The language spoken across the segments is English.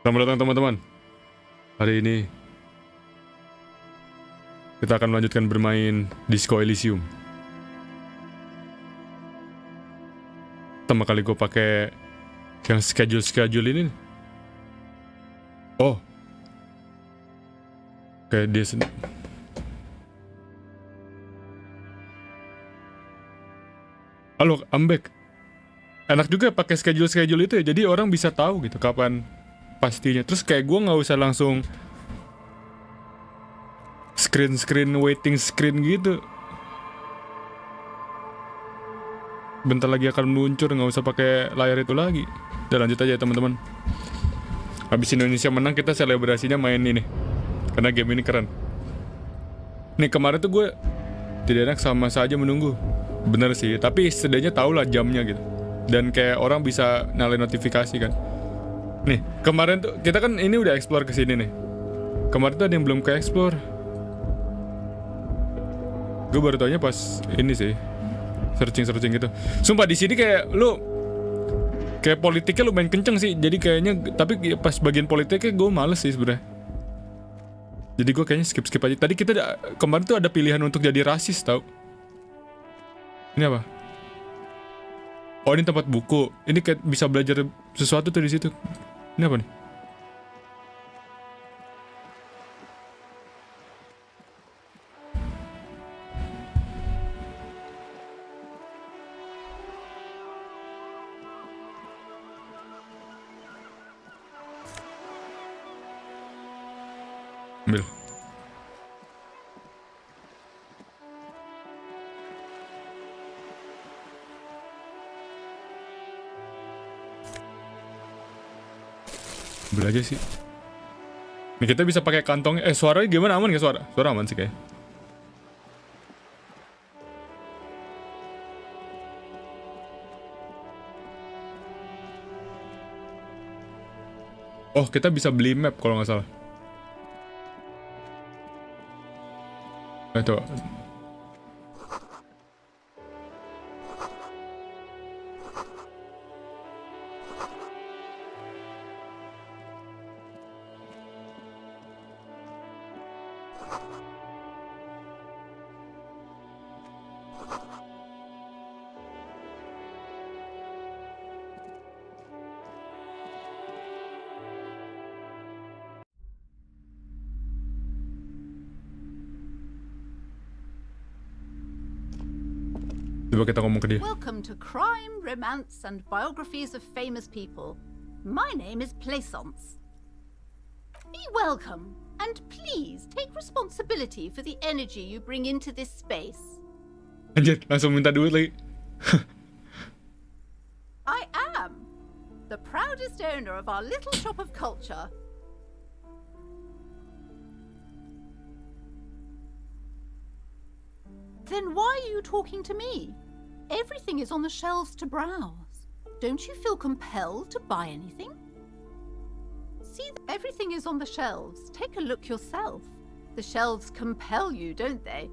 Selamat datang teman-teman. Hari ini kita akan melanjutkan bermain Disko Elysium. Pertama kali gue pakai yang schedule ini. Oh, kayak dia Halo, I'm back. Enak juga pakai schedule itu ya. Jadi orang bisa tahu gitu kapan pastinya. Terus kayak gue nggak usah langsung waiting screen gitu. Bentar lagi akan meluncur, nggak usah pakai layar itu lagi. Udah lanjut aja ya teman-teman. Habis Indonesia menang kita selebrasinya main ini, karena game ini keren. Nih kemarin tuh gue tidak enak sama saja menunggu. Bener sih, tapi setidaknya tau lah jamnya gitu. Dan kayak orang bisa nyalain notifikasi kan. Nih kemarin tuh kita kan ini udah explore kesini nih. Kemarin tuh ada yang belum ke explore. Gue baru taunya pas ini sih, searching gitu. Sumpah di sini kayak lu kayak politiknya lu main kenceng sih. Jadi kayaknya tapi pas bagian politiknya gue males sih sebenarnya. Jadi gue kayaknya skip aja. Tadi kita kemarin tuh ada pilihan untuk jadi rasis tau. Ini apa? Oh ini tempat buku. Ini kayak bisa belajar sesuatu tuh di situ. Ini apa nih? Ambil. Ambil aja sih. Nih kita bisa pakai kantongnya. Suaranya gimana, aman gak suara? Suara aman sih kayak. Oh kita bisa beli map kalau nggak salah. Itu. Coba kita ngomong ke dia. Welcome to Crime, Romance and Biographies of Famous People. My name is Plaisance. Be welcome, and please take responsibility for the energy you bring into this space. Anjir, langsung minta duit lagi. I am the proudest owner of our little shop of culture. Then why are you talking to me? Everything is on the shelves to browse. Don't you feel compelled to buy anything? See, everything is on the shelves. Take a look yourself. The shelves compel you, don't they?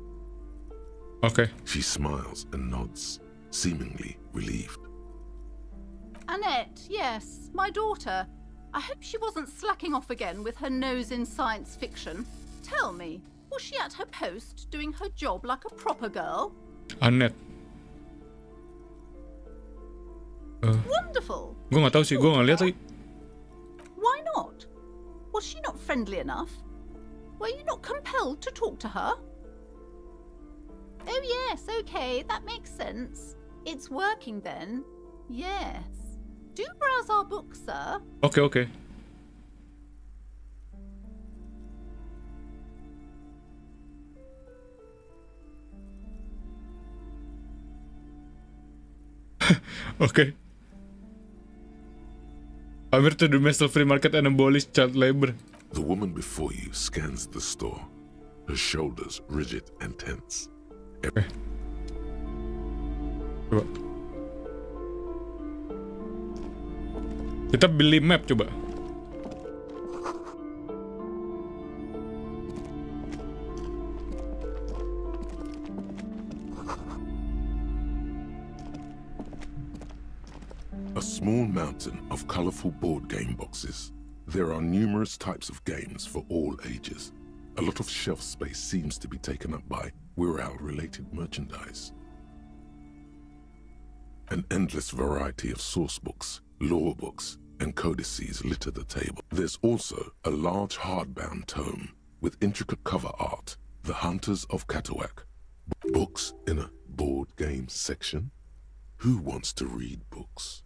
Okay. She smiles and nods, seemingly relieved. Annette, yes, my daughter. I hope she wasn't slacking off again with her nose in science fiction. Tell me, was she at her post, doing her job like a proper girl? Annette. Wonderful. Gue nggak tahu sih, gue nggak lihat lagi. Why not? Was she not friendly enough? Were you not compelled to talk to her? Oh yes, okay, that makes sense. It's working then. Yes. Do browse our book, sir. Okay. Okay. I'm here to domestic free market and abolish child labor. The woman before you scans the store, her shoulders rigid and tense. Okay. Coba. Kita beli map coba. A small mountain of colorful board game boxes There are numerous types of games for all ages. A lot of shelf space seems to be taken up by Wirral-related merchandise. An endless variety of source books, lore books, and codices litter the table. There's also a large hardbound tome with intricate cover art, The Hunters of Catawak. Books in a board game section? Who wants to read books?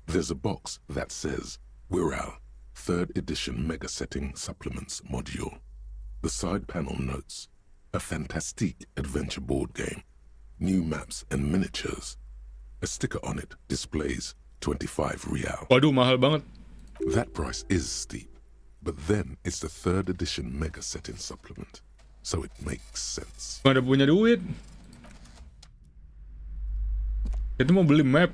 There's a box that says Wirral 3rd edition Mega Setting Supplements Module. The side panel notes, a fantastique adventure board game, new maps and miniatures. A sticker on it displays 25 real. Waduh, mahal banget. That price is steep, but then it's the 3rd edition Mega Setting Supplement, so it makes sense. Nggak ada punya duit. Itu mau beli map.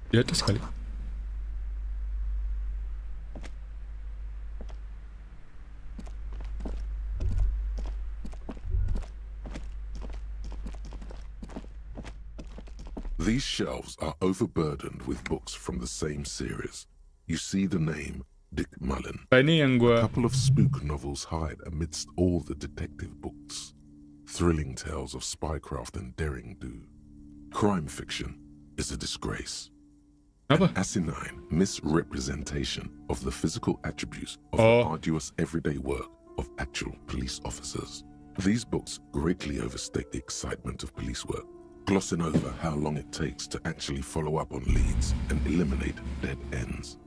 Di atas kali. These shelves are overburdened with books from the same series. You see the name Dick Muwn. Nah, ini yang A gua couple of spook novels hide amidst all the detective books. Thrilling tales of spycraft and daring do. Crime fiction is a disgrace. apa? An asinine misrepresentation of the physical attributes of Oh. the arduous everyday work of actual police officers. These books greatly overstate the excitement of police work, glossing over how long it takes to actually follow up on leads and eliminate dead ends.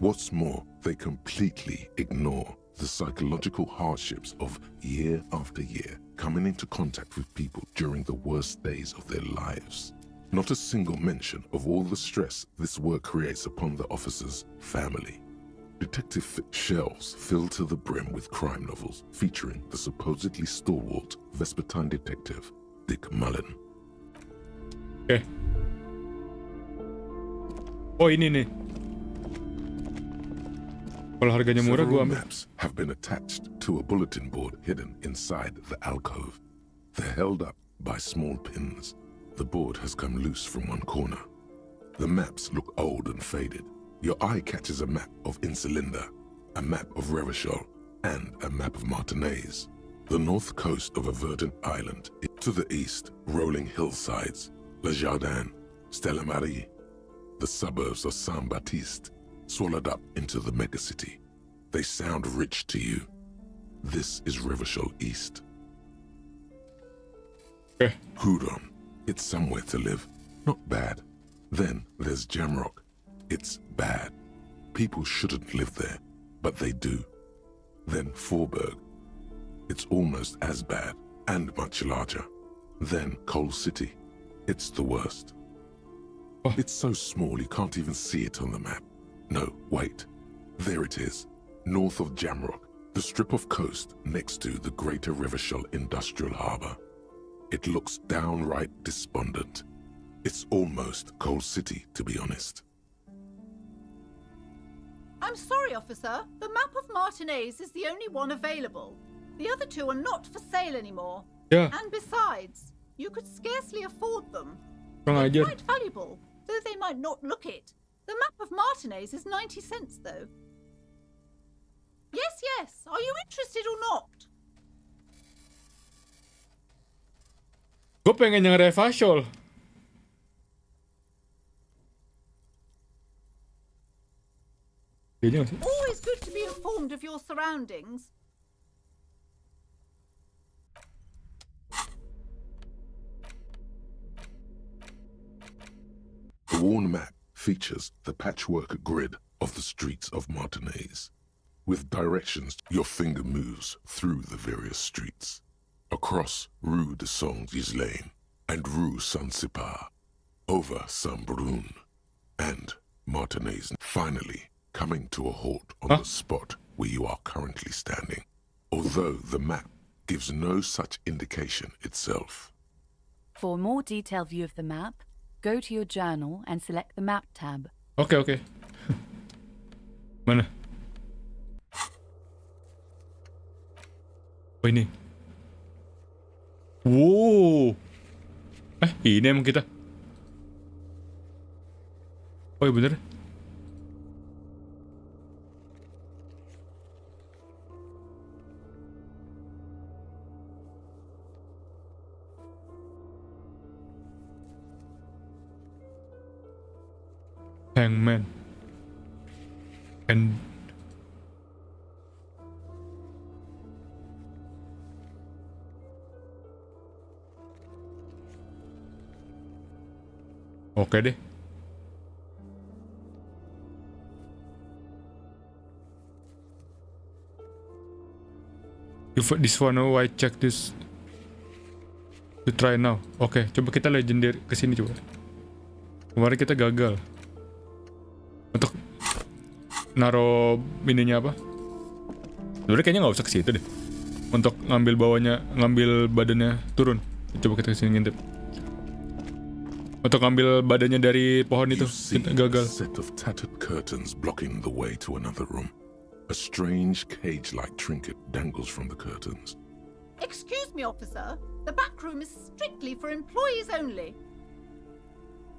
What's more, they completely ignore the psychological hardships of year after year coming into contact with people during the worst days of their lives. Not a single mention of all the stress this work creates upon the officer's family. Detective shelves fill to the brim with crime novels featuring the supposedly stalwart Vespertine detective Dick Muwn. Oke. Oh, ini nih. Kalau harganya murah gua Several ambil. maps have been attached to a bulletin board hidden inside the alcove. They're held up by small pins. The board has come loose from one corner. The maps look old and faded. Your eye catches a map of Insulinda, a map of Revachol, and a map of Martinaise. The north coast of a verdant island. To the east, rolling hillsides, Le Jardin, Stella Marie. The suburbs of Saint-Baptiste, swallowed up into the megacity. They sound rich to you. This is Revachol East. Oke. Hudon, it's somewhere to live. Not bad. Then there's Jamrock. It's bad. People shouldn't live there, but they do. Then Forberg. It's almost as bad and much larger. Then Coal City. It's the worst. Oh. It's so small you can't even see it on the map. No, wait. There it is. North of Jamrock, the strip of coast next to the Greater Revachol Industrial Harbour. It looks downright despondent. It's almost Coal City, to be honest. I'm sorry, officer. The map of Martinaise is the only one available. The other two are not for sale anymore. Ya, And besides, you could scarcely afford them. kurang They're ajar. quite valuable, though they might not look it. The map of Martinaise is 90 cents, though. Yes, yes. Are you interested or not? Gue pengen yang Revachol. Kayaknya nggak sih? Always good to be informed of your surroundings. The worn map features the patchwork grid of the streets of Martinaise. With directions, your finger moves through the various streets. Across Rue de Saint-Ghislain and Rue Saint-Sipar, over Saint-Brun and Martinaise, finally coming to a halt on the spot where you are currently standing, although the map gives no such indication itself. For a more detailed view of the map, go to your journal and select the Map tab. Oke. Mana? Oh, ini. Wow. Ini emang kita. Oh iya bener. Hangman. And oke deh. If this one, oh I check this to try now. Oke, coba kita legendary kesini coba. Kemarin kita gagal untuk naro ininya apa? Sebenarnya kayaknya nggak usah ke situ deh. Untuk ngambil bawahnya, ngambil badannya turun. Coba kita kesini ngintip. Untuk ngambil badannya dari pohon itu, You see kita a gagal. set of tattered curtains blocking the way to another room. A strange cage-like trinket dangles from the curtains. Excuse me, officer. The back room is strictly for employees only.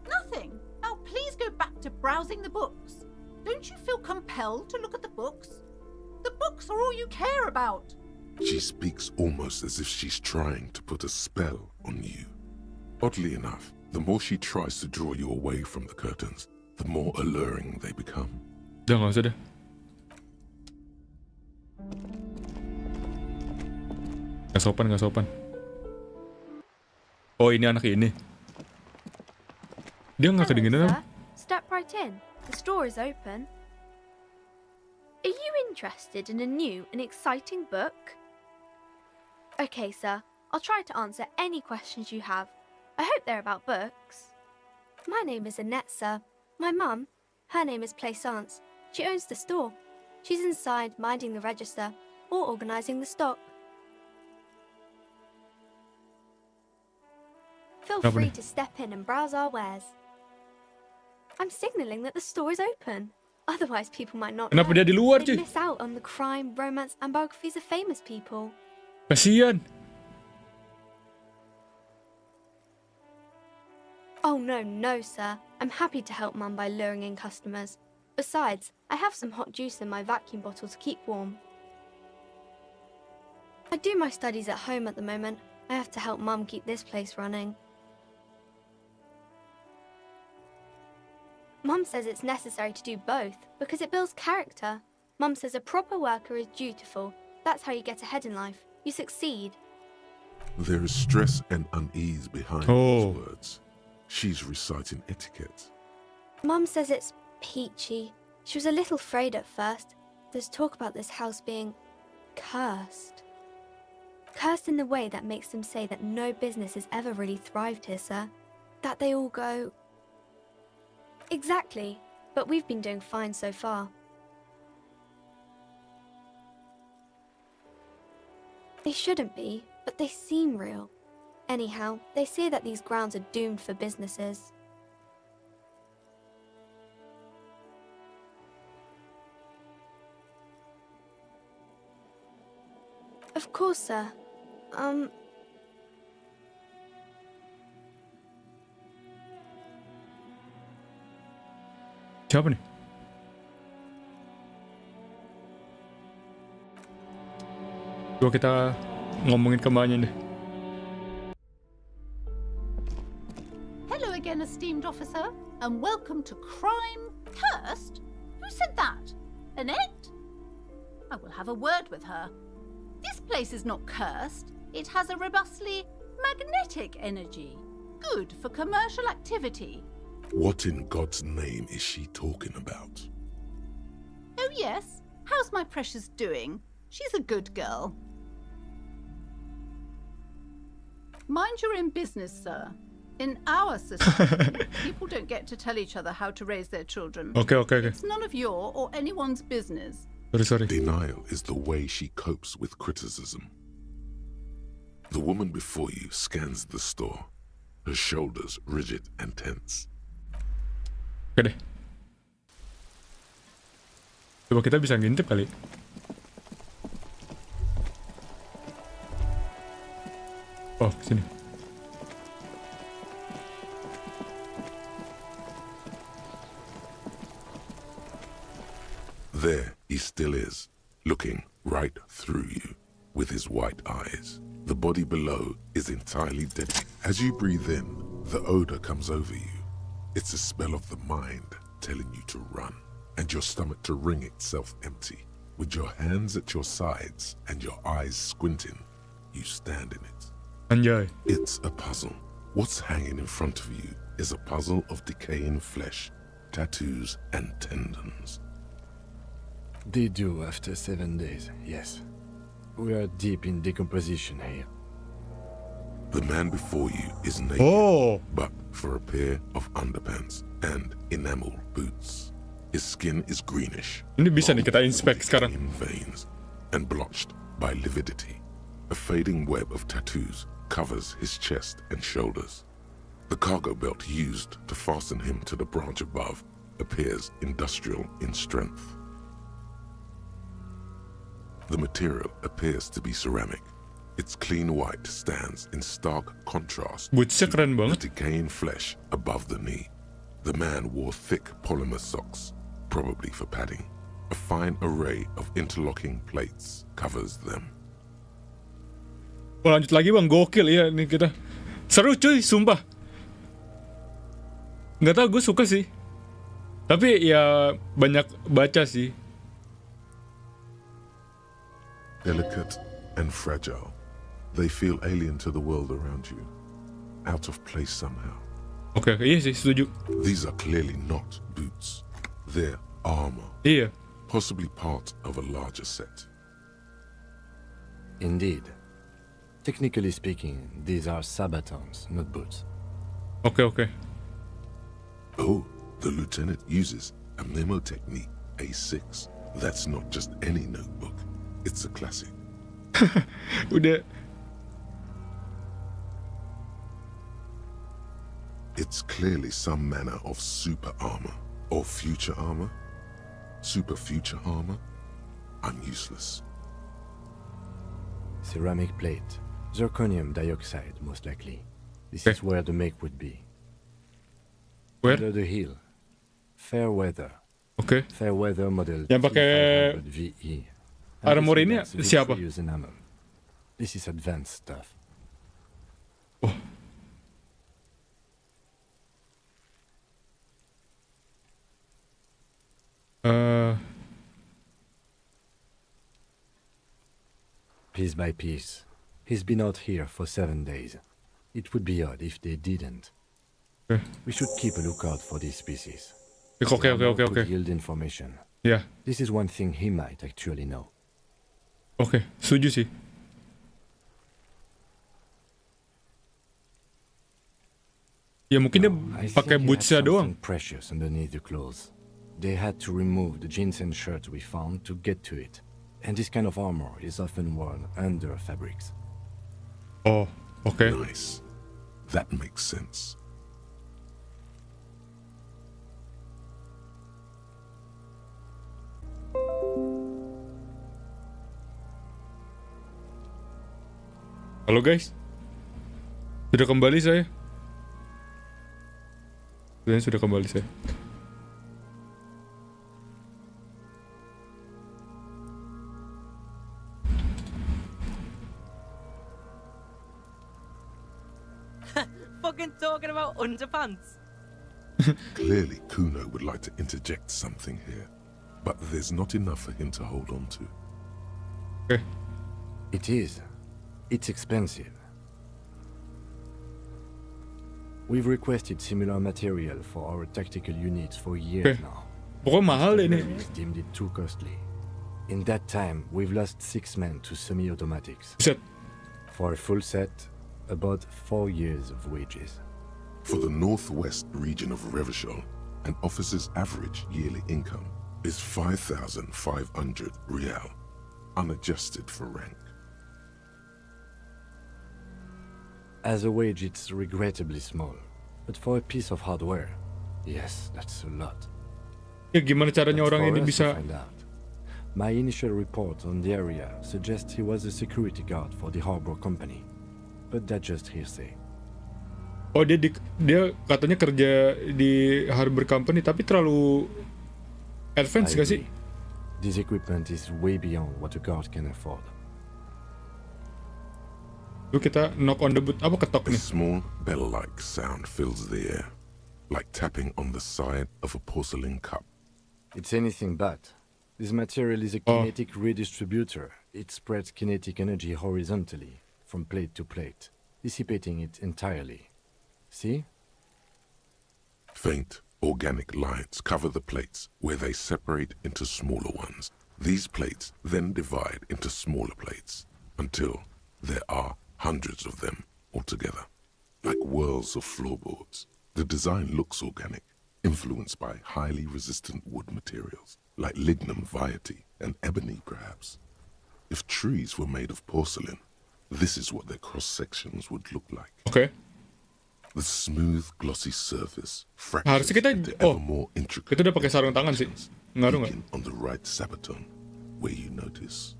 Nothing. Now please go back to browsing the books. Don't you feel compelled to look at the books? The books are all you care about. She speaks almost as if she's trying to put a spell on you. Oddly enough, the more she tries to draw you away from the curtains, the more alluring they become. Udah nggak usah deh. Nggak sopan, nggak sopan. Oh ini anak ini. Dia nggak kedinginan apa? Step right in. The store is open. Are you interested in a new and exciting book? Okay, sir. I'll try to answer any questions you have. I hope they're about books. My name is Annette, sir. My mum, her name is Plaisance. She owns the store. She's inside minding the register or organising the stock. Feel Kenapa free nih? to step in and browse our wares. I'm signalling that the store is open. Otherwise, people might not Kenapa know. dia di luar, They'd cuy? miss out on the crime, romance, and biographies of famous people. Kasian. Oh, no, sir. I'm happy to help Mum by luring in customers. Besides, I have some hot juice in my vacuum bottle to keep warm. I do my studies at home at the moment. I have to help Mum keep this place running. Mum says it's necessary to do both because it builds character. Mum says a proper worker is dutiful. That's how you get ahead in life. You succeed. There is stress and unease behind Oh. these words. She's reciting etiquette. Mum says it's peachy. She was a little afraid at first. There's talk about this house being cursed. Cursed in the way that makes them say that no business has ever really thrived here, sir. That they all go... Exactly, but we've been doing fine so far. They shouldn't be, but they seem real. Anyhow, they say that these grounds are doomed for businesses. Of course, sir. Siapa nih? Coba kita ngomongin ke mbaknya deh. Hello again, esteemed officer, and welcome to Crime Cursed? Who said that? Annette? I will have a word with her. This place is not cursed. It has a robustly magnetic energy. Good for commercial activity. What in God's name is she talking about? Oh yes, how's my precious doing? She's a good girl. Mind you're in business, sir. In our society, people don't get to tell each other how to raise their children. Oke. It's none of your or anyone's business. Sorry. Denial is the way she copes with criticism. The woman before you scans the store, her shoulders rigid and tense. Oke deh. Coba kita bisa ngintip kali. Oh, kesini. There he still is, looking right through you with his white eyes. The body below is entirely dead. As you breathe in, the odor comes over you. It's a smell of the mind telling you to run, and your stomach to wring itself empty. With your hands at your sides and your eyes squinting, you stand in it. Anjay. It's a puzzle. What's hanging in front of you is a puzzle of decaying flesh, tattoos, and tendons. They do after 7 days, yes. We are deep in decomposition here. The man before you is naked, Oh, but for a pair of underpants and enamel boots. His skin is greenish, ini bisa nih kita bald inspect with sekarang. decaying veins, and blotched by lividity. A fading web of tattoos covers his chest and shoulders. The cargo belt used to fasten him to the branch above appears industrial in strength. The material appears to be ceramic. Its clean white stands in stark contrast Bootsnya keren the banget. decaying flesh above the knee. The man wore thick polymer socks, probably for padding. A fine array of interlocking plates covers them. Oh, lanjut lagi bang, gokil ya nih kita. Seru cuy, sumpah. Nggak tahu, gue suka sih. Tapi ya banyak baca sih. Delicate and fragile, they feel alien to the world around you, out of place somehow. Oke, iya sih, setuju. These are clearly not boots. They're armor, Iya. possibly part of a larger set. Indeed. Technically speaking, these are sabatons, not boots. Oke. Oh, the lieutenant uses a memo technique A6. That's not just any notebook. It's a classic. Udah. It's clearly some manner of super armor or future armor. Super future armor? I'm useless. Ceramic plate. Zirconium dioxide, most likely. This Okay. is where the make would be. Where? Under the hill. Fair weather. Oke. Fair weather model Yang pakai T500 VE. armor ini siapa? Enamel. This is advanced stuff. Oh. Piece by piece. He's been out here for 7 days. It would be odd if they didn't. Okay. We should keep a lookout for these species. Oke. Could yield information. Ya, This is one thing he might actually know. oke, setuju sih. Ya mungkin dia I pakai think he had bootsnya doang. something precious underneath the clothes. They had to remove the jeans and shirts we found to get to it. And this kind of armor is often worn under fabrics. Oh, oke. Nice. That makes sense. Halo guys. Sudah kembali saya. Kayaknya sudah kembali saya. Fucking talking about underpants. Clearly, Kuno would like to interject something here, but there's not enough for him to hold on to. Oke. It is. It's expensive. We've requested similar material for our tactical units for years Okay. now. Pokoknya mahal deh ini. We've deemed it too costly. In that time, we've lost 6 men to semi-automatics. Buset. For a full set, about 4 years of wages. For the northwest region of Revachol, an officer's average yearly income is 5,500 real, unadjusted for rank. As a wage, it's regrettably small. But for a piece of hardware, yes, that's a lot. Ya gimana caranya That's orang for ini us to bisa. find out. My initial report on the area suggests he was a security guard for the harbor company. But that's just hearsay. Oh, dia katanya kerja di Harbor Company tapi terlalu advance I gak sih? agree. This equipment is way beyond what a guard can afford. Yuk kita knock on the boot. Apa ketok A nih? small bell-like sound fills the air, like tapping on the side of a porcelain cup. It's anything but. This material is a kinetic redistributor. It spreads kinetic energy horizontally, from plate to plate, dissipating it entirely. See? Faint, organic lines cover the plates where they separate into smaller ones. These plates then divide into smaller plates until there are hundreds of them altogether, like whirls of floorboards. The design looks organic, influenced by highly resistant wood materials, like lignum vitae and ebony perhaps. If trees were made of porcelain, this is what their cross-sections would look like. Oke. The smooth, glossy surface Harusnya fractures kita into ever more intricate kita udah pakai sarung tangan sih. Ngaruh nggak? beacon on the right sabaton, where you notice.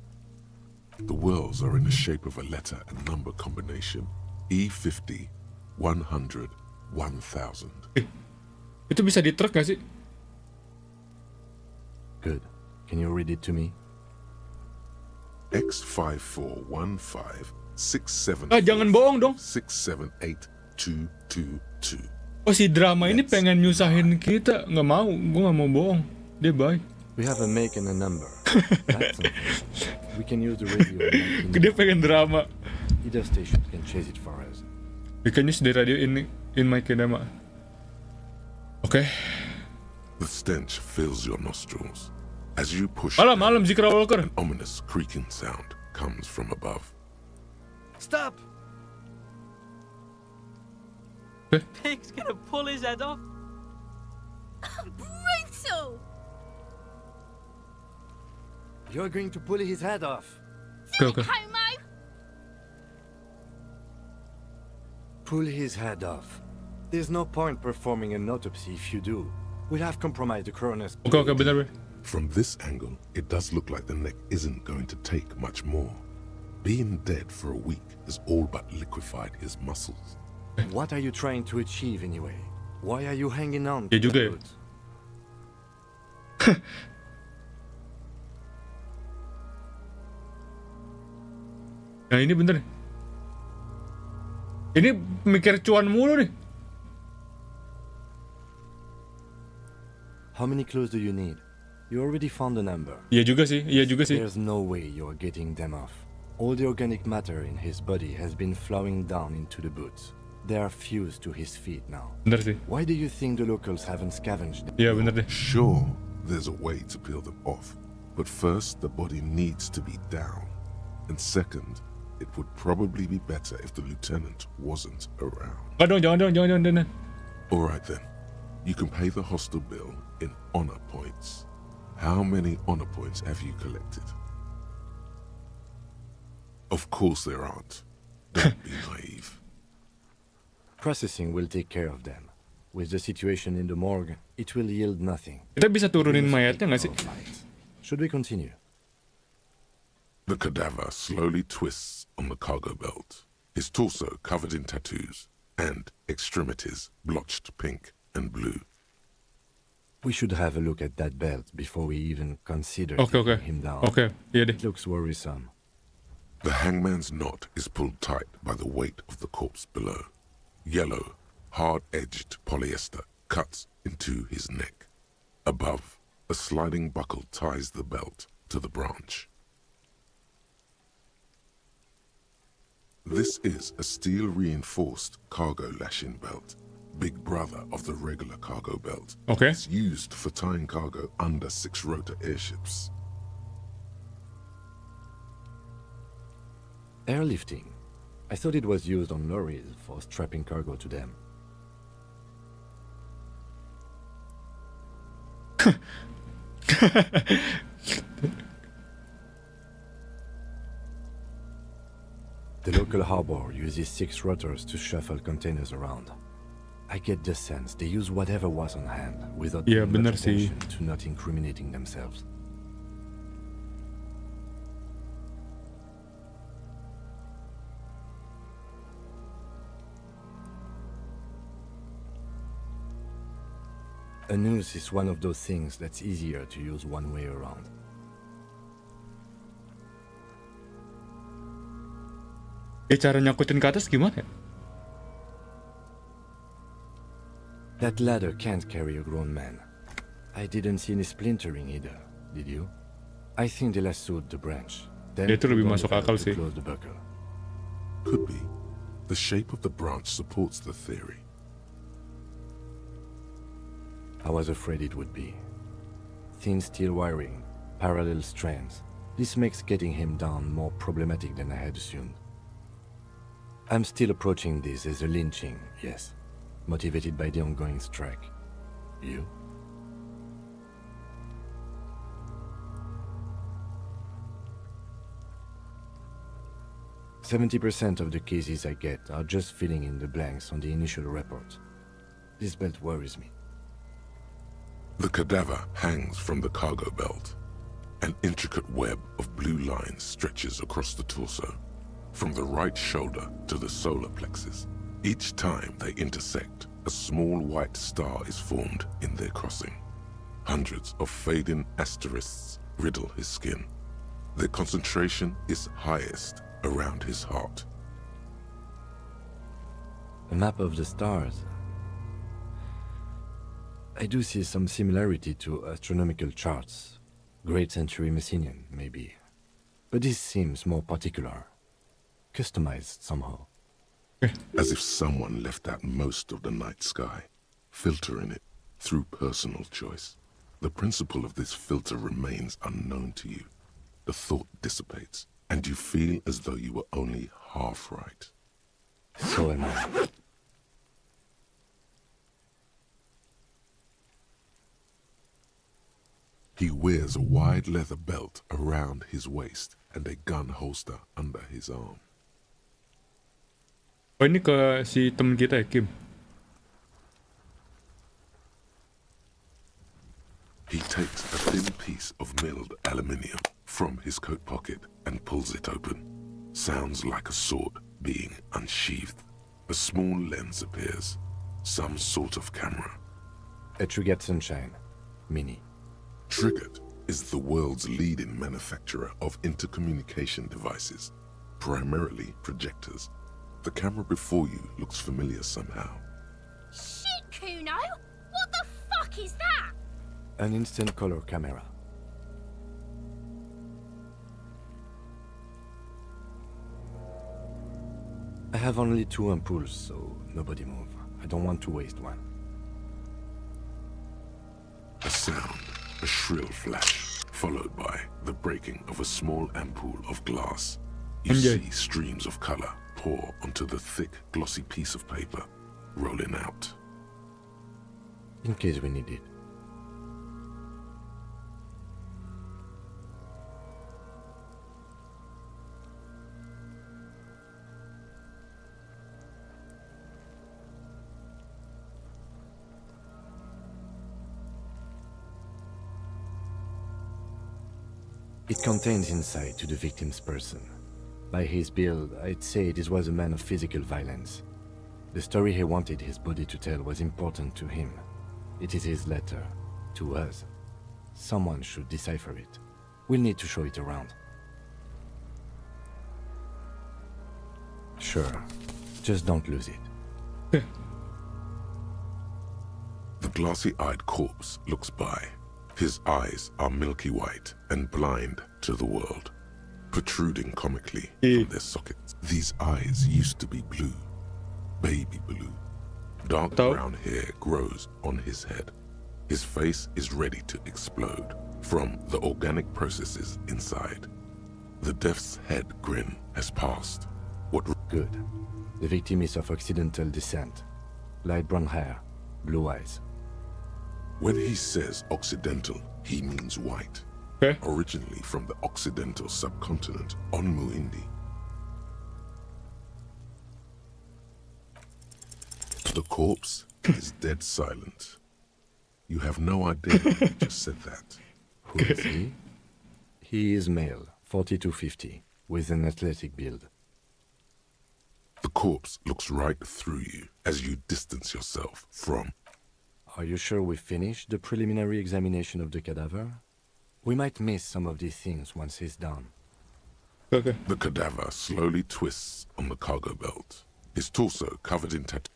The whirls are in the shape of a letter and number combination, E50, 100, 1000. Itu bisa di truk nggak sih? Good. Can you read it to me? X541567. Jangan bohong dong. 678222. Oh, si drama ini pengen nyusahin kita. Nggak mau, gue nggak mau bohong. Dia baik. We have a make and a number. That's something. We can use the radio. Dia pengen drama. Either station can chase it for us. We can use the radio in my kinema. Oke. The stench fills your nostrils. As you push Malam Zikra Walker. an ominous creaking sound comes from above. Stop! Pig's gonna pull his head off. Brutal! You're going to pull his head off. Oke. Homo! Pull his head off. There's no point performing an autopsy if you do. We'll have compromised the coroner's. Oke, benar. From this angle, it does look like the neck isn't going to take much more. Being dead for a week has all but liquefied his muscles. What are you trying to achieve anyway? Why are you hanging on Ya to juga that ya. boot? Nah ini bener. Ini mikir cuan mulu nih. How many clues do you need? You already found the number. Iya juga sih. There's no way you're getting them off. All the organic matter in his body has been flowing down into the boots. They are fused to his feet now. Bener sih. Why do you think the locals haven't scavenged them? Iya bener deh. Sure, there's a way to peel them off, but first the body needs to be down. And second, it would probably be better if the lieutenant wasn't around. Jangan. All right then, you can pay the hostel bill in honor points. How many honor points have you collected? Of course there aren't. Don't be naive. Processing will take care of them. With the situation in the morgue, it will yield nothing. Kita bisa turunin mayatnya nggak sih? Should we continue? The cadaver slowly twists on the cargo belt, his torso covered in tattoos, and extremities blotched pink and blue. We should have a look at that belt before we even consider Oke. taking him down. Oke, iya deh. It looks worrisome. The hangman's knot is pulled tight by the weight of the corpse below. Yellow, hard-edged polyester cuts into his neck. Above, a sliding buckle ties the belt to the branch. This is a steel-reinforced cargo lashing belt, big brother of the regular cargo belt. Oke. It's used for tying cargo under six-rotor airships. Airlifting. I thought it was used on lorries for strapping cargo to them. The local harbor uses 6 rotors to shuffle containers around. I get the sense they use whatever was on hand without Iya, paying benar much sih. attention to not incriminating themselves. A noose is one of those things that's easier to use one way around. Cara nyangkutin ke atas gimana ya? That ladder can't carry a grown man. I didn't see any splintering either, did you? I think they lassoed the branch. Then Itu lebih pulled on masuk the belt akal to sih. close the buckle. Could be. The shape of the branch supports the theory. I was afraid it would be. Thin steel wiring, parallel strands. This makes getting him down more problematic than I had assumed. I'm still approaching this as a lynching, yes. Motivated by the ongoing strike. You? "70% of the cases I get are just filling in the blanks on the initial report. This belt worries me. The cadaver hangs from the cargo belt. An intricate web of blue lines stretches across the torso, from the right shoulder to the solar plexus. Each time they intersect, a small white star is formed in their crossing. Hundreds of fading asterisks riddle his skin. Their concentration is highest around his heart. A map of the stars. I do see some similarity to astronomical charts. Great Century Messinian, maybe. But this seems more particular. Customized somehow. As if someone left out most of the night sky, filtering it through personal choice. The principle of this filter remains unknown to you. The thought dissipates, and you feel as though you were only half right. So am I. He wears a wide leather belt around his waist and a gun holster under his arm. Oh, ini ke si temen kita ya, Kim. He takes a thin piece of milled aluminium from his coat pocket and pulls it open. Sounds like a sword being unsheathed. A small lens appears. Some sort of camera. A Trigger Sunshine. Mini. Triggered is the world's leading manufacturer of intercommunication devices, primarily projectors. The camera before you looks familiar somehow. Shit, Kuno! What the fuck is that? An instant color camera. I have only 2 ampoules, so nobody move. I don't want to waste one. A sound, a shrill flash, followed by the breaking of a small ampoule of glass. You see streams of color pour onto the thick, glossy piece of paper, rolling out. In case we need it. It contains insight to the victim's person. By his build, I'd say this was a man of physical violence. The story he wanted his body to tell was important to him. It is his letter, to us. Someone should decipher it. We'll need to show it around. Sure, just don't lose it. The glassy-eyed corpse looks by. His eyes are milky white and blind to the world, protruding comically from their sockets. These eyes used to be blue, baby blue. Dark brown hair grows on his head. His face is ready to explode from the organic processes inside. The death's head grin has passed. What Good. The victim is of Occidental descent. Light brown hair, blue eyes. When he says Occidental, he means white. Okay. Originally from the Occidental subcontinent on Muwn. The corpse is dead silent. You have no idea who just said that. Who is he? He is male, 40 to 50, with an athletic build. The corpse looks right through you as you distance yourself from. Are you sure we finished the preliminary examination of the cadaver? We might miss some of these things once he's done. Oke. The cadaver slowly twists on the cargo belt, his torso covered in tattoos.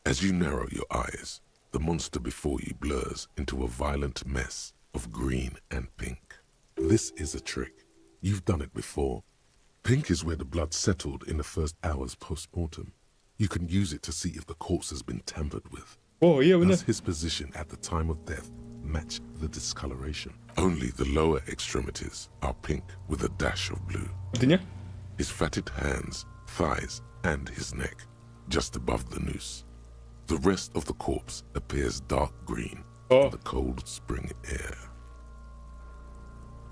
As you narrow your eyes, the monster before you blurs into a violent mess of green and pink. This is a trick. You've done it before. Pink is where the blood settled in the first hours post-mortem. You can use it to see if the corpse has been tampered with. Oh iya bener. Does his position at the time of death match the discoloration? Only the lower extremities are pink with a dash of blue. Artinya? His fatted hands, thighs, and his neck, just above the noose. The rest of the corpse appears dark green in the cold spring air.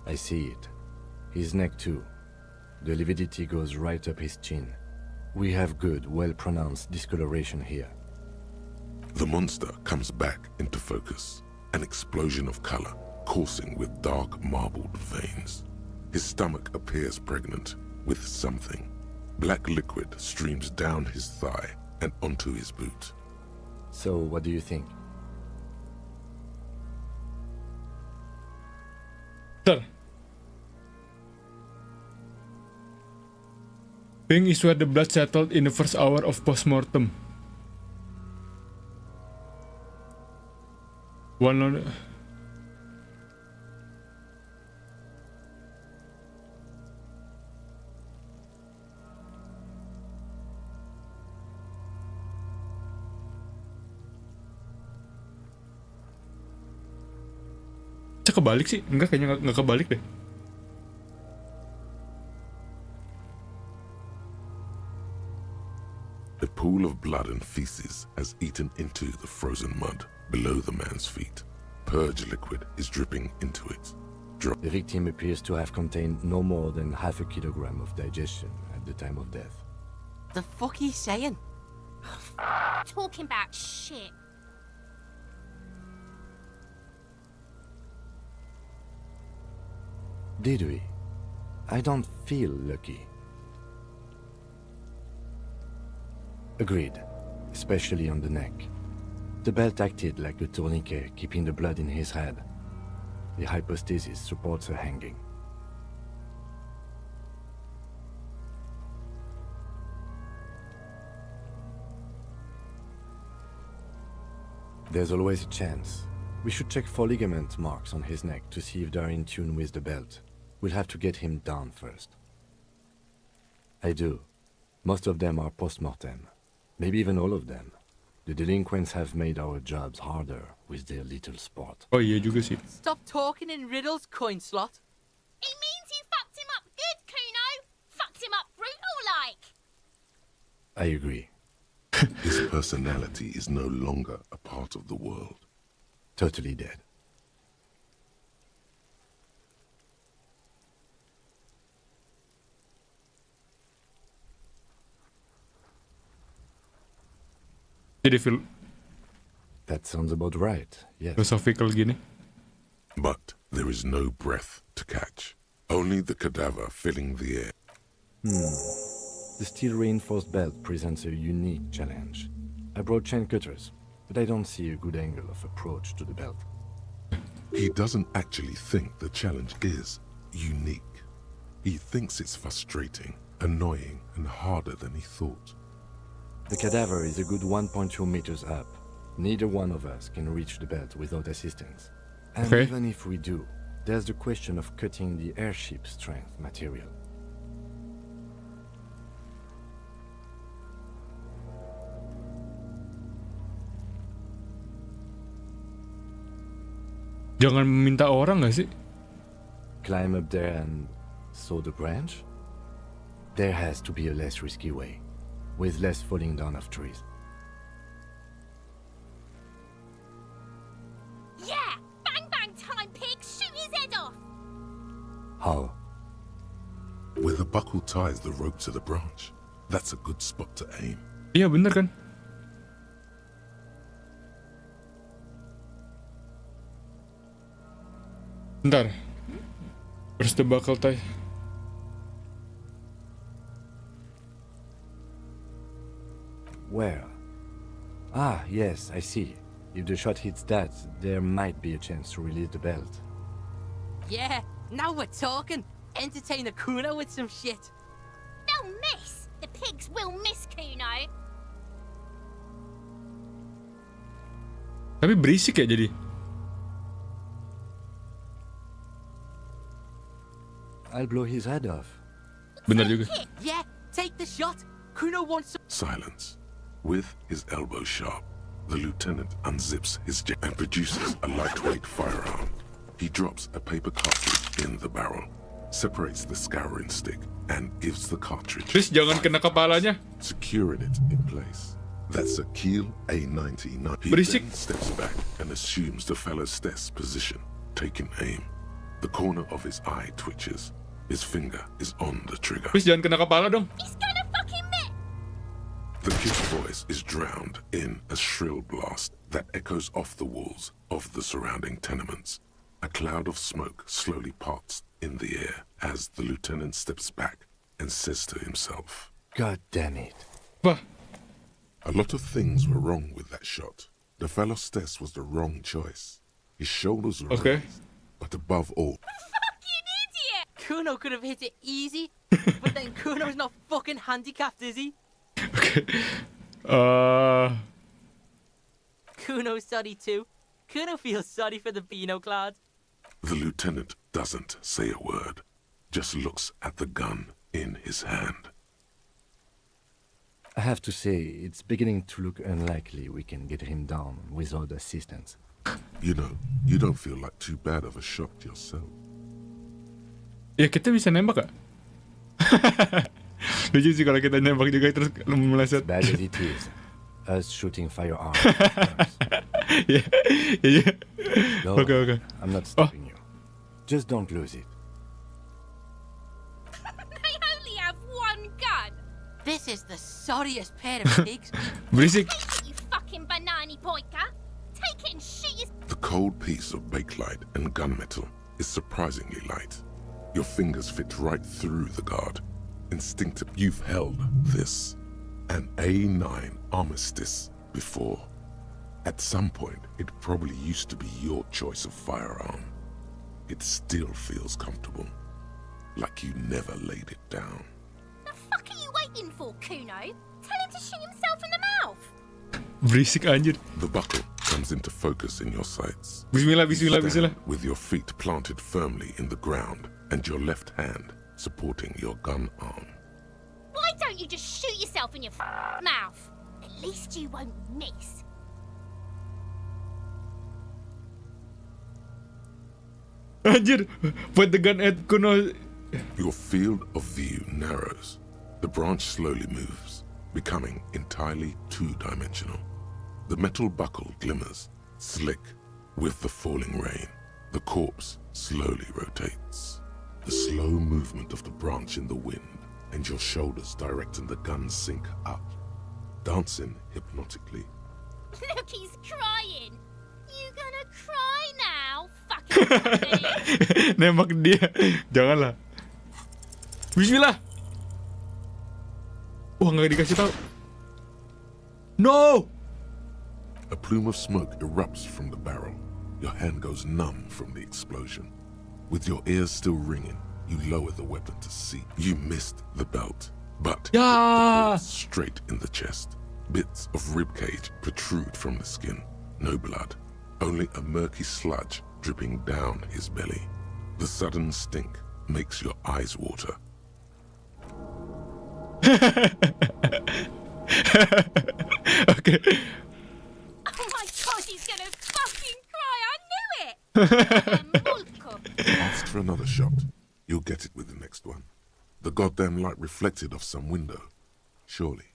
I see it. His neck too. The lividity goes right up his chin. We have good, well-pronounced discoloration here. The monster comes back into focus, an explosion of color coursing with dark marbled veins. His stomach appears pregnant with something. Black liquid streams down his thigh and onto his boot. So, what do you think? Bentar. Pink is where the blood settled in the first hour of post-mortem. One on... Cak kebalik sih? Enggak, kayaknya nggak kebalik deh. A pool of blood and feces has eaten into the frozen mud below the man's feet. Purge liquid is dripping into it. The victim appears to have contained no more than half a kilogram of digestion at the time of death. The fuck are you saying? Talking about shit. Did we? I don't feel lucky. Agreed, especially on the neck. The belt acted like a tourniquet, keeping the blood in his head. The hypostasis supports her hanging. There's always a chance. We should check for ligament marks on his neck to see if they're in tune with the belt. We'll have to get him down first. I do. Most of them are post-mortem. Maybe even all of them. The delinquents have made our jobs harder with their little sport. Oh iya juga sih. Stop talking in riddles, coin slot. It means you fucked him up good, Kuno. Fucked him up brutal like. I agree. His personality is no longer a part of the world. Totally dead. Jadi feel That sounds about right, yes. philosophical gini. But there is no breath to catch. Only the cadaver filling the air. The steel-reinforced belt presents a unique challenge. I brought chain cutters, but I don't see a good angle of approach to the belt. He doesn't actually think the challenge is unique. He thinks it's frustrating, annoying, and harder than he thought. The cadaver is a good 1.2 meters up. Neither one of us can reach the belt without assistance. And Okay. even if we do, there's the question of cutting the airship strength material. Jangan meminta orang gak sih? Climb up there and saw the branch? There has to be a less risky way, with less falling down of trees. Yeah! Bang bang time, pig! Shoot his head off! How? Where the buckle ties the rope to the branch. That's a good spot to aim. Iya bener kan? Bentar. Where's the buckle tie? Where? Ah, yes, I see. If the shot hits that, there might be a chance to release the belt. Yeah, now we're talking. entertain the Kuno with some shit. They'll miss. The pigs will miss Kuno. Tapi berisik ya jadi. I'll blow his head off. Bener juga. Yeah, take the shot. Kuno wants some. Silence. With his elbow sharp, the lieutenant unzips his jacket and produces a lightweight firearm. He drops a paper cartridge in the barrel, separates the scouring stick, and gives the cartridge. Please jangan kena kepalanya. Securing it in place. That's a Kiel A99. He Berisik. then steps back and assumes the fellow's test position, taking aim. The corner of his eye twitches. His finger is on the trigger. Please jangan kena kepala dong. He's gonna fucking miss. The kid's voice is drowned in a shrill blast that echoes off the walls of the surrounding tenements. A cloud of smoke slowly parts in the air as the lieutenant steps back and says to himself, God damn it. Wah, "A lot of things were wrong with that shot. The fellow's test was the wrong choice. His shoulders were Okay. raised, but above all, Fucking idiot. Kuno could have hit it easy, but then Kuno's not fucking handicapped, is he? Kuno's sorry too. Kuno feels sorry for the Beano Cloud. the lieutenant doesn't say a word, just looks at the gun in his hand. I have to say, it's beginning to look unlikely we can get him down without assistance. You know, you don't feel like too bad of a shot yourself. ya kita bisa nembak gak? Lucu sih kalau kita nembak juga terus meleset. Bad as it is, us shooting firearms. Ya, ya. No, Okay. I'm not stopping you. Just don't lose it. They only have one gun. This is the sorriest pair of pigs. Berisik. Take it, you fucking banana poiker. Take it and shoot your... The cold piece of bakelite and gunmetal is surprisingly light. Your fingers fit right through the guard. Instinctive, you've held this, an A9 Armistice, before. At some point, it probably used to be your choice of firearm. It still feels comfortable, like you never laid it down. The fuck are you waiting for, Kuno? Tell him to shoot himself in the mouth. Berisik anjir. The buckle comes into focus in your sights. Bismillah, You bismillah, stand bismillah. with your feet planted firmly in the ground and your left hand supporting your gun arm. Why don't you just shoot yourself in your mouth? At least you won't miss. Anjir, put the gun at Kuno. Your field of view narrows. The branch slowly moves, becoming entirely two-dimensional. The metal buckle glimmers, slick with the falling rain. The corpse slowly rotates. The slow movement of the branch in the wind and your shoulders directing the gun sink up, dancing hypnotically. Look, he's crying. You gonna cry now, fucking pussy? Nembak dia. Janganlah. Bismillah. Wah, nggak dikasih tahu. No. A plume of smoke erupts from the barrel. Your hand goes numb from the explosion. With your ears still ringing, you lower the weapon to see. You missed the belt, but hit the Yeah. bullet straight in the chest. Bits of ribcage protrude from the skin. No blood, only a murky sludge dripping down his belly. The sudden stink makes your eyes water. Okay. Oh my god, he's gonna fucking cry. I knew it. Mulko. Ask for another shot. You'll get it with the next one. The goddamn light reflected off some window. Surely.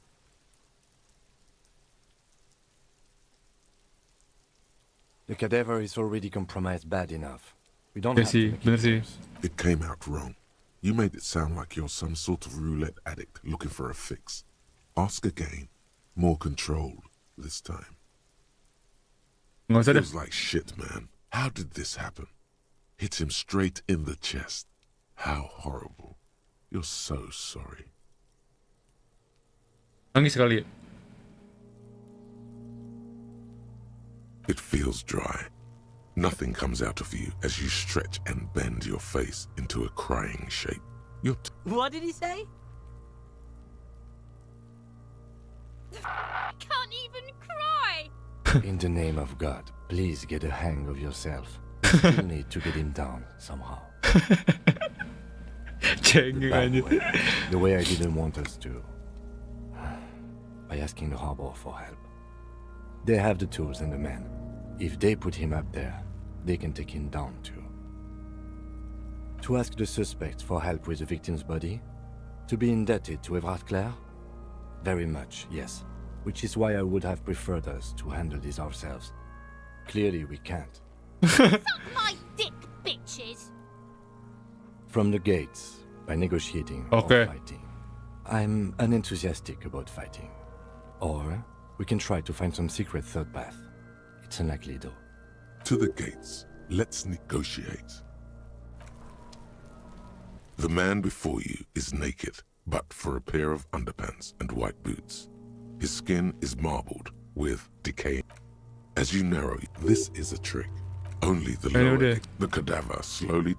The cadaver is already compromised bad enough. We don't Ya have to sih, make bener it sih. worse. It came out wrong. You made it sound like you're some sort of roulette addict looking for a fix. Ask again. More controlled this time. Nggak usah deh. Feels like shit, man. How did this happen? Hit him straight in the chest. How horrible. You're so sorry. Nangis kali ya. It feels dry. Nothing comes out of you as you stretch and bend your face into a crying shape. What did he say? I can't even cry. In the name of God, please get a hang of yourself. You still need to get him down somehow. Cengeng Bad anjir. way. The way I didn't want us to. By asking the harbor for help. They have the tools and the men. If they put him up there, they can take him down too. To ask the suspect for help with the victim's body? To be indebted to Everard Clare? Very much, yes. Which is why I would have preferred us to handle this ourselves. Clearly we can't. Suck my dick, bitches. From the gates, by negotiating Okay. or fighting. I'm unenthusiastic about fighting. Or we can try to find some secret third path. It's unlikely though. To the gates. Let's negotiate. The man before you is naked, but for a pair of underpants and white boots. His skin is marbled with decay. As you narrow, this is a trick. Only the I know lower, that. the cadaver slowly.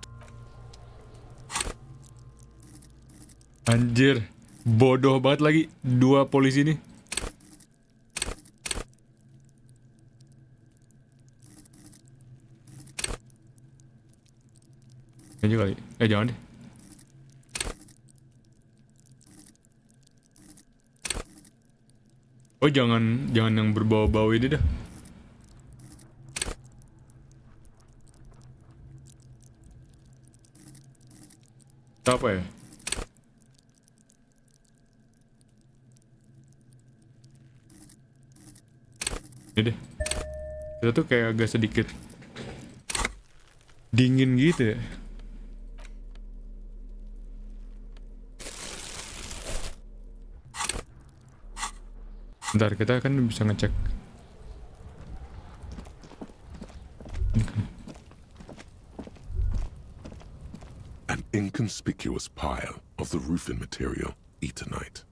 Anjir, bodoh banget lagi dua polisi ini. Ini kali. Jangan deh. Oh jangan yang berbau-bau ini dah. Apa ya? Ini deh. Kita tuh kayak agak sedikit dingin gitu ya. Bentar, kita kan bisa ngecek. Ini kan. An inconspicuous pile of the roofing material, eternite.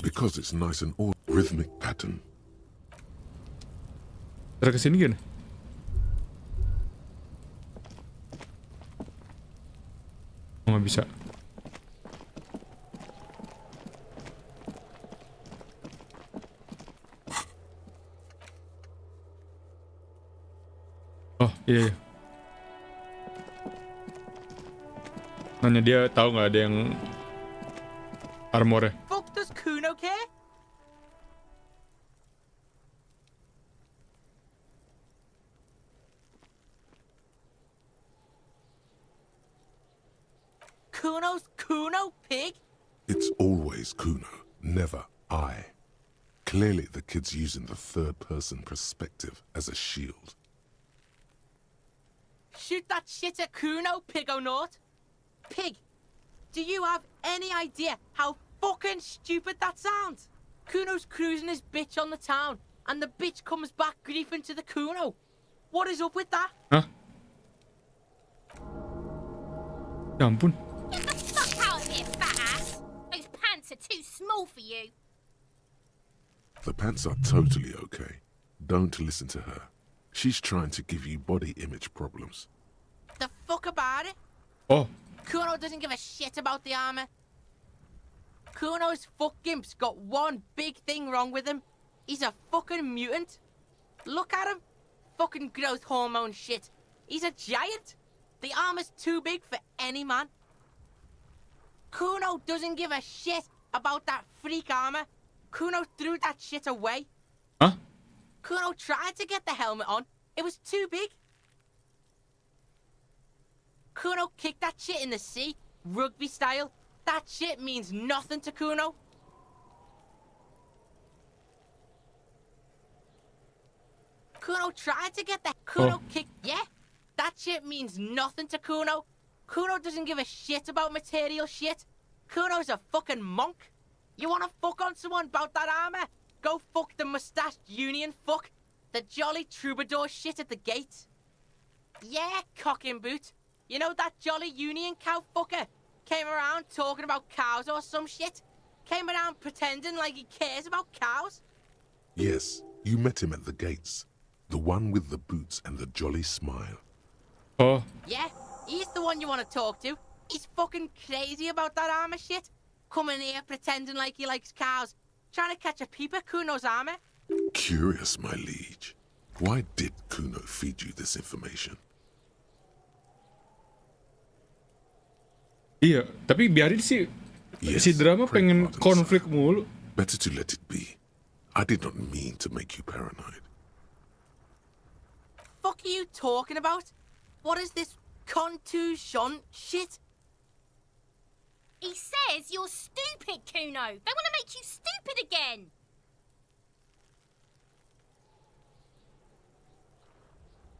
Because it's nice and all rhythmic pattern. Ntar kesini gini. Oh, nggak bisa. Oh iya. Nanya dia tahu nggak ada yang armornya. Fuck does Kuno care? Kuno's Kuno, pig? It's always Kuno, never I. Clearly the kid's using the third-person perspective as a shield. Shoot that shit at Kuno, pig o' naught. Pig, do you have any idea how fucking stupid that sounds? Kuno's cruising his bitch on the town, and the bitch comes back griefing to the Kuno. What is up with that? Hah? Ya ampun. Get the fuck out of here, fat ass. Those pants are too small for you. The pants are totally okay. Don't listen to her. She's trying to give you body image problems. The fuck about it? Oh, Kuno doesn't give a shit about the armor. Kuno's fuck gimp's got one big thing wrong with him. He's a fucking mutant. Look at him. Fucking growth hormone shit. He's a giant. The armor's too big for any man. Kuno doesn't give a shit about that freak armor. Kuno threw that shit away. huh? Kuno tried to get the helmet on. It was too big. Kuno kicked that shit in the sea, rugby style. That shit means nothing to Kuno. Kuno tried to get the Kuno kicked. Yeah, that shit means nothing to Kuno. Kuno doesn't give a shit about material shit. Kuno's a fucking monk. You wanna fuck on someone about that armor? Go fuck the mustached union fuck. The jolly troubadour shit at the gate. Yeah, cock and boot. You know that jolly union cow fucker? Came around talking about cows or some shit? Came around pretending like he cares about cows? Yes, you met him at the gates. The one with the boots and the jolly smile. Oh, Yeah, he's the one you want to talk to. He's fucking crazy about that armor shit. Coming here pretending like he likes cows. Trying to catch a peep at Kuno's armor. Curious, my liege. Why did Kuno feed you this information? iya. Tapi biarin si drama pray pengen pardon, konflik sir. mulu. Better to let it be. I did not mean to make you paranoid. Fuck are you talking about? What is this contusion shit? He says you're stupid, Kuno. They want to make you stupid again.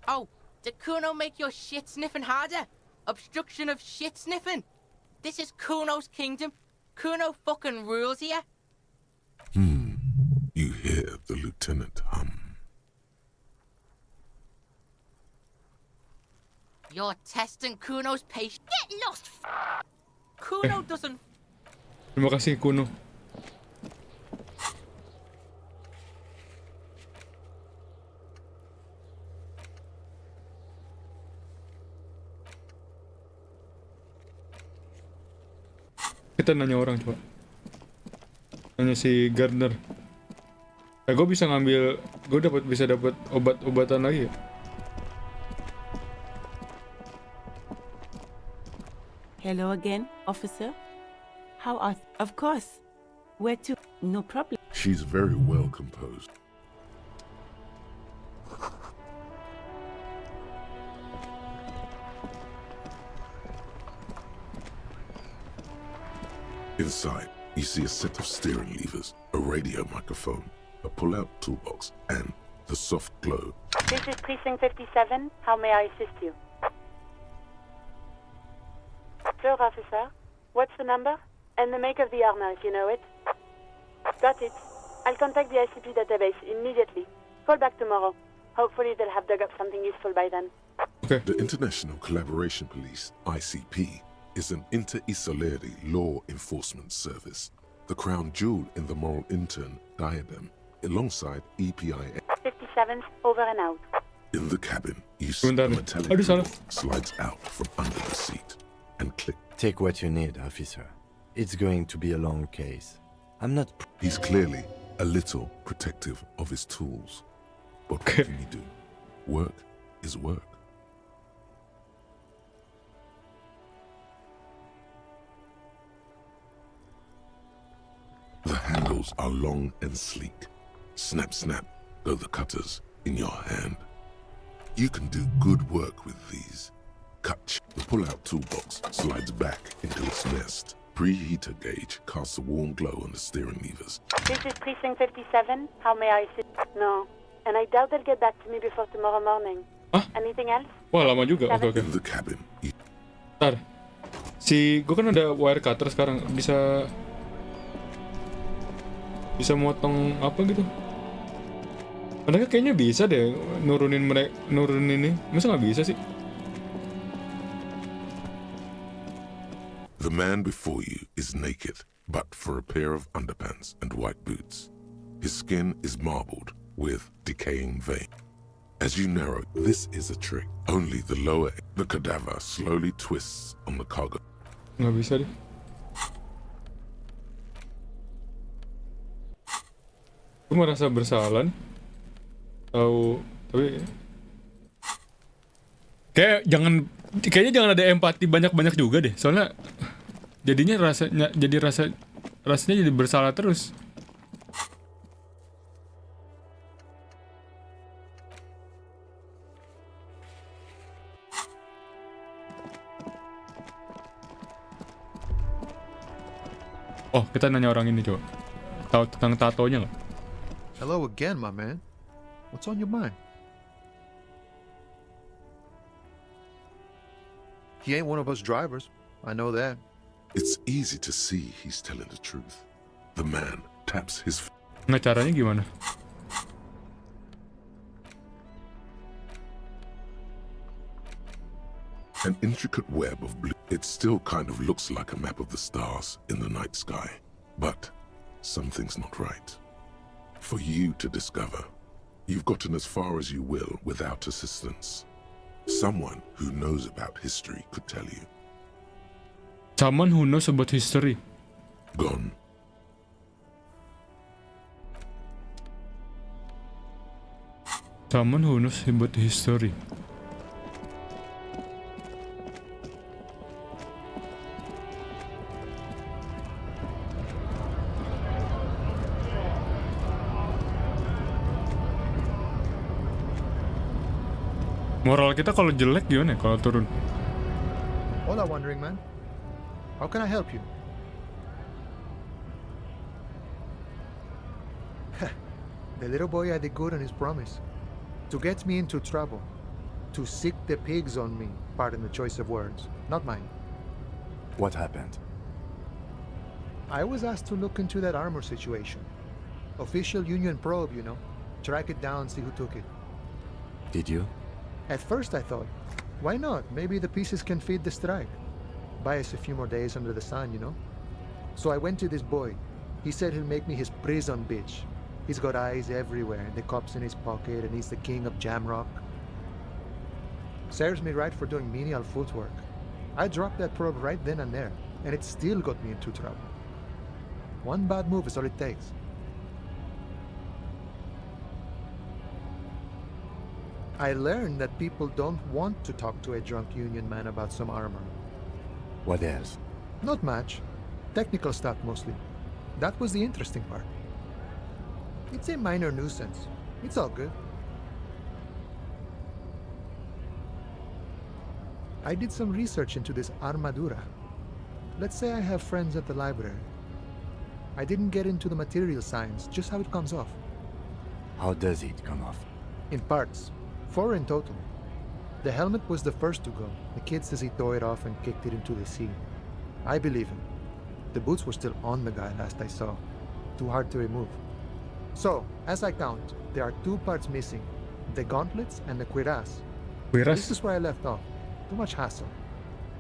Oh, did Kuno make your shit sniffing harder? Obstruction of shit sniffing? This is Kuno's kingdom. Kuno fucking rules here. You hear the lieutenant hum. You're testing Kuno's patience. Get lost. Kuno doesn't. Terima kasih Kuno. Kita nanya orang coba. Nanya si Gardner. Gue bisa ngambil, gue bisa dapat obat-obatan lagi ya? Hello again, officer. How are... Of course. Where to? No problem. She's very well composed. Inside, you see a set of steering levers, a radio microphone, a pull-out toolbox, and the soft glow. This is Precinct 57. How may I assist you? Sir, officer. What's the number? And the make of the armor, if you know it. Got it. I'll contact the ICP database immediately. Call back tomorrow. Hopefully they'll have dug up something useful by then. Okay. The International Collaboration Police, ICP, is an inter-Isoleri law enforcement service. The crown jewel in the moral intern diadem, alongside EPI. 57, over and out. In the cabin, you see a Sebentar nih. metallic Aduh, salah. door slides out from under the seat and click. Take what you need, officer. It's going to be a long case. I'm not... He's clearly a little protective of his tools. But what can you do? Work is work. The handles are long and sleek. Snap, snap, go the cutters in your hand. You can do good work with these. Cut. The pull-out toolbox slides back into its nest. Preheater gauge casts a warm glow on the steering levers. This is Precinct 57. How may I assist? No. And I doubt they'll get back to me before tomorrow morning. Ah? Anything else? Wah, lama juga. Oke. In the cabin, you Ntar. Gue kan ada wire cutter sekarang. Bisa motong apa gitu. Mereka kayaknya bisa deh nurunin ini. Masa nggak bisa sih? The man before you is naked, but for a pair of underpants and white boots. His skin is marbled with decaying vein. As you narrow, this is a trick. Only the lower, the cadaver slowly twists on the cargo. Nggak bisa deh. Gue merasa bersalah nih. Tapi kayaknya jangan ada empati banyak-banyak juga deh. Soalnya jadinya rasanya jadi bersalah terus. Oh, kita nanya orang ini coba. Tahu tentang tatonya nggak? Hello again, my man. What's on your mind? He ain't one of us drivers. I know that. It's easy to see he's telling the truth. The man taps his Nah, caranya gimana? an intricate web of blue. It still kind of looks like a map of the stars in the night sky. But something's not right. For you to discover, You've gotten as far as you will without assistance. Someone who knows about history could tell you. Someone who knows about history. Gone. Someone who knows about history. Moral kita kalau jelek gimana ya kalau turun? Hola, Wandering Man. How can I help you? The little boy had it good on his promise. To get me into trouble. To sick the pigs on me. Pardon the choice of words. Not mine. What happened? I was asked to look into that armor situation. Official Union probe, you know. Track it down, see who took it. Did you? At first I thought, why not? Maybe the pieces can feed the strike. Buy us a few more days under the sun, you know? So I went to this boy. He said he'll make me his prison bitch. He's got eyes everywhere, and the cops in his pocket, and he's the king of Jamrock. Serves me right for doing menial footwork. I dropped that probe right then and there, and it still got me into trouble. One bad move is all it takes. I learned that people don't want to talk to a drunk Union man about some armor. What else? Not much. Technical stuff mostly. That was the interesting part. It's a minor nuisance. It's all good. I did some research into this armadura. Let's say I have friends at the library. I didn't get into the material science, just how it comes off. How does it come off? In parts. 4 in total. The helmet was the first to go. The kid says he tore it off and kicked it into the sea. I believe him. The boots were still on the guy last I saw. Too hard to remove. So, as I count, there are 2 parts missing. The gauntlets and the cuirass. This is where I left off. Too much hassle.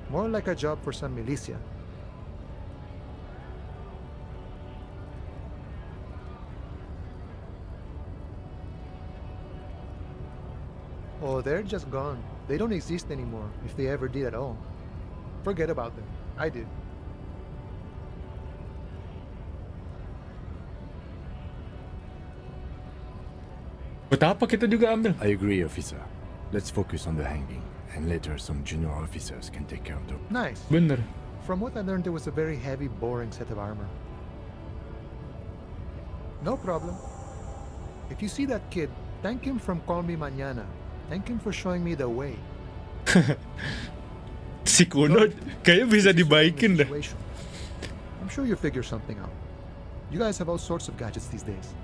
More like a job for some militia. Oh, they're just gone. They don't exist anymore, if they ever did at all. Forget about them. I did. Buat apa kita juga ambil? I agree, officer. Let's focus on the hanging, and later some junior officers can take care of the... Nice. Bener. From what I learned, it was a very heavy, boring set of armor. No problem. If you see that kid, thank him from Call Me Mañana. Thank him for showing me the way. Si Kuno kayaknya bisa dibaikin dah. I'm sure you'll figure something out. You guys have all sorts of gadgets these days.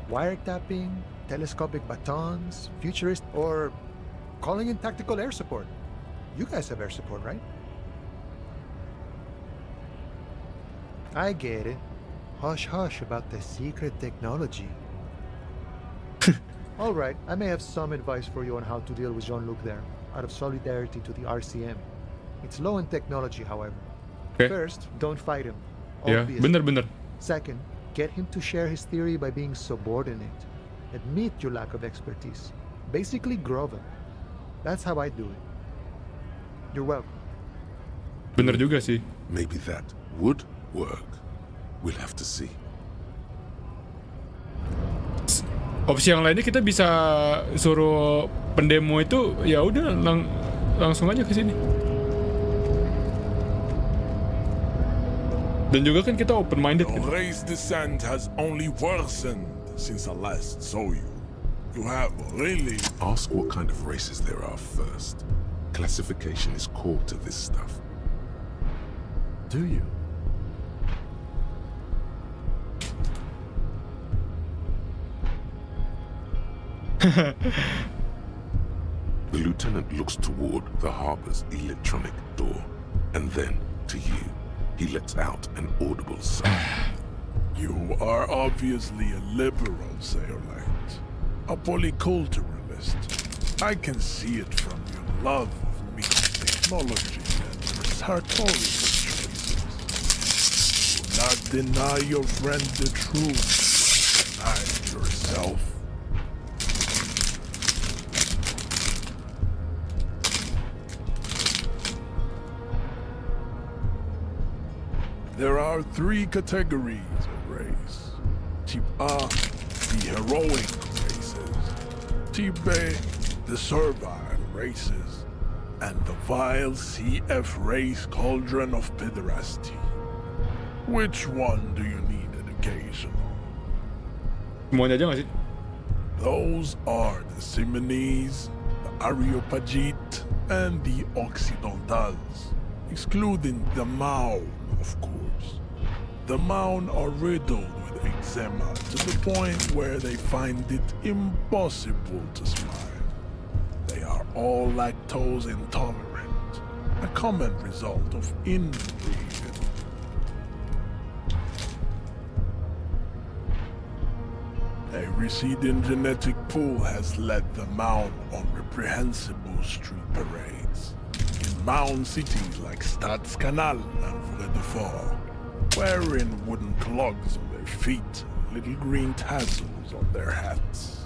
Wiretapping, telescopic batons, futurist, or calling in tactical air support. You guys have air support, right? I get it. Hush hush about the secret technology. All right, I may have some advice for you on how to deal with Jean-Luc there, out of solidarity to the RCM. It's low in technology, however. Okay. First, don't fight him. Ya, Obvious. bener. Second, get him to share his theory by being subordinate. Admit your lack of expertise. Basically, grovel. That's how I do it. You're welcome. Bener juga sih. Maybe that would work. We'll have to see. Opsi yang lainnya kita bisa suruh pendemo itu ya udah langsung aja ke sini. Dan juga kan kita open minded Your gitu. race descent has only worsened since I last saw you. You have really... Ask what kind of races there are first. Classification is core to this stuff. Do you? The lieutenant looks toward the harbor's electronic door, and then to you. He lets out an audible sigh. You are obviously a liberal, Sailorite. A polyculturalist. I can see it from your love of meat, technology, and sartorial choices. Do not deny your friend the truth. Deny yourself. There are 3 categories of race. Type A, the heroic races. Type B, the servile races. And the vile CF race cauldron of pederasty. Which one do you need education on? Semuanya aja nggak sih? Those are the Simonese, the Areopagite, and the Occidentals, excluding the Muwn, of course. The Muwn are riddled with eczema to the point where they find it impossible to smile. They are all lactose intolerant, a common result of inbreeding. A receding genetic pool has led the Muwn on reprehensible street parades. In Muwn cities like Stadskanal and Vredefort, wearing wooden clogs on their feet and little green tassels on their hats.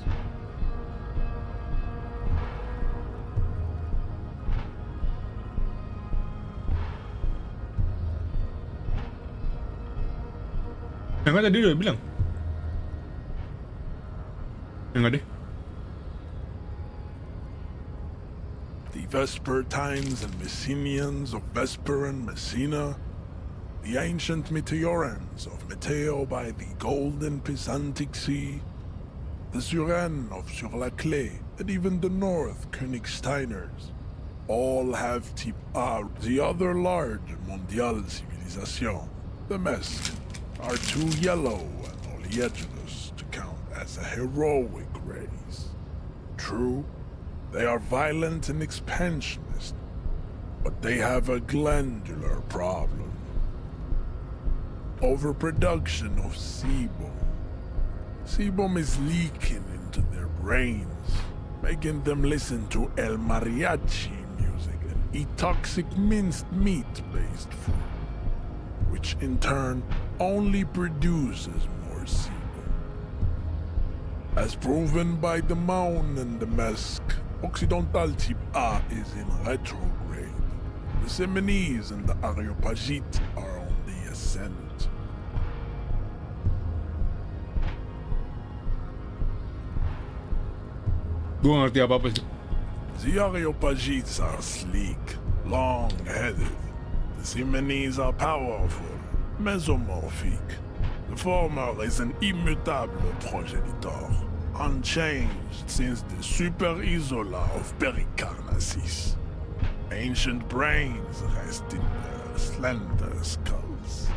Yang kan tadi udah bilang. Yang ada. The Vespertines and Messenians of Vesper and Messina, the ancient Meteorans of Meteo by the golden Pisantic Sea, the Suren of Sur-la-Clé, and even the North Königsteiners, all have Type A. The other large mondial civilization, the Mesk, are too yellow and oleaginous to count as a heroic race. True, they are violent and expansionist, but they have a glandular problem. Overproduction of sebum. Sebum is leaking into their brains, making them listen to El Mariachi music and eat toxic minced meat-based food, which in turn only produces more sebum. As proven by the Muwn and the Mesk, Occidental Type A is in retrograde. The Simonese and the Areopagite are on the ascent. Gue ngerti apa-apa sih. The Areopagites are sleek, long-headed. The Simonese are powerful, mesomorphic. The former is an immutable progenitor, unchanged since the Super Isola of Pericarnassus. Ancient brains rest in their slender skulls.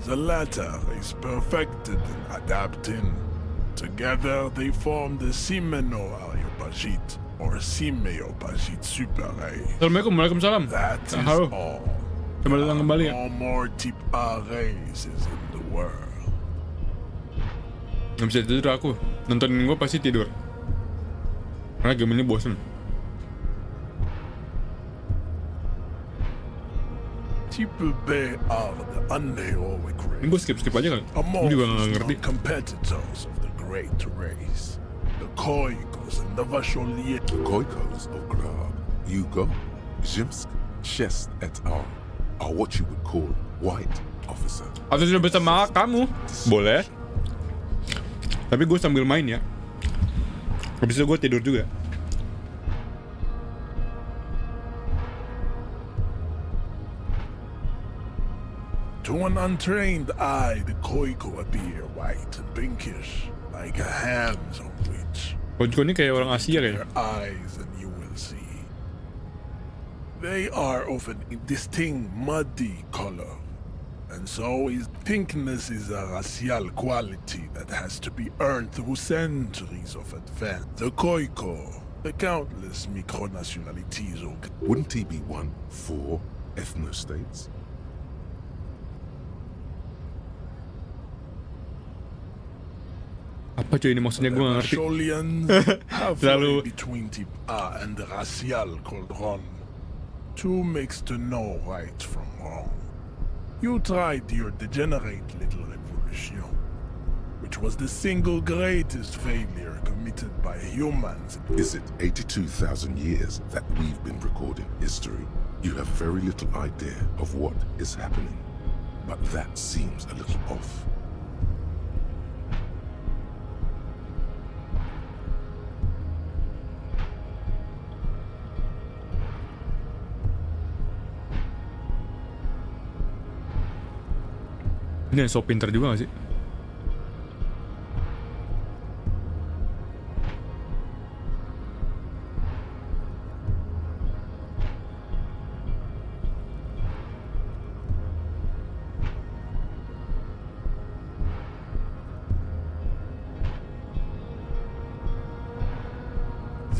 The latter is perfected in adapting. Together they form the Simeno-Areopagite or Simeopagite Super race. Assalamualaikum, waalaikumsalam. That is Halo. all. Selamat datang kembali ya. No more Type A races in the world. Gak bisa tidur aku. Nontonin gue pasti tidur. Karena game ini bosen. Type B are the unheroic Ini gue race. skip aja kali. Gue juga gak ngerti. Competitors of the great race. The Koikos and the Vacholier. The Koikos of Grab, Yugo, Zimsk, Shest et al. Are what you would call white officer. Atau sudah bersama kamu? Boleh. Tapi gue sambil main ya. Habis itu gue tidur juga. To an untrained eye, the Koiko appear white and pinkish, like a hand on which. Koiko ini kayak orang Asia kayaknya. Their eyes and you will see. They are of an distinct muddy color, and so is pinkness is a racial quality that has to be earned through centuries of advance. The Koiko, the countless micronationalities. Wouldn't he be one for ethnostates? Apa cuy ini maksudnya gue gak ngerti. Halfway between Type A and the racial cauldron. Two mixed to know right from wrong. You tried your degenerate little revolution, which was the single greatest failure committed by humans. Is it 82,000 years that we've been recording history? You have very little idea of what is happening, but that seems a little off. Ini so pinter juga gak sih?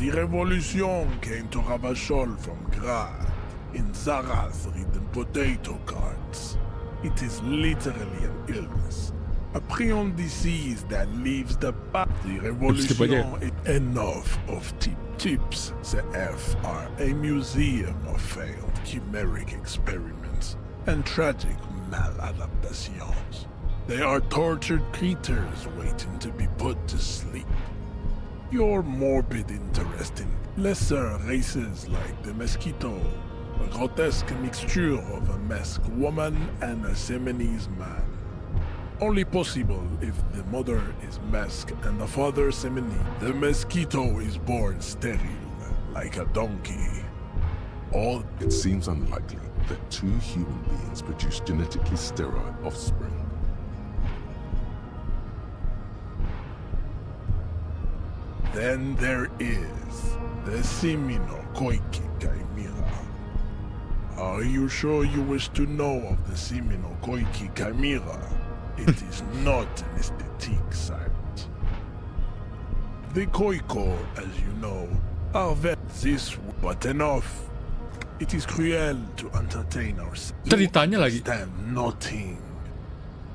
The revolution came to Ravachol from Grad, in Zarath-ridden potato carts. It is literally an illness, a prion disease that leaves the The revolution is enough of tips. The F are a museum of failed chimeric experiments and tragic maladaptations. They are tortured creatures waiting to be put to sleep. Your morbid interest in lesser races like the mosquito, a grotesque mixture of a masked woman and a Seminese man. Only possible if the mother is masked and the father Seminese. The mosquito is born sterile, like a donkey. All It seems unlikely that two human beings produce genetically sterile offspring. Then there is the Seminokoiki Chimera. Are you sure you wish to know of the Seminokoiki Chimera? It is not an aesthetic site. The Koiko, as you know, are this, but enough. It is cruel to entertain ourselves. Ditanya lagi. Understand nothing.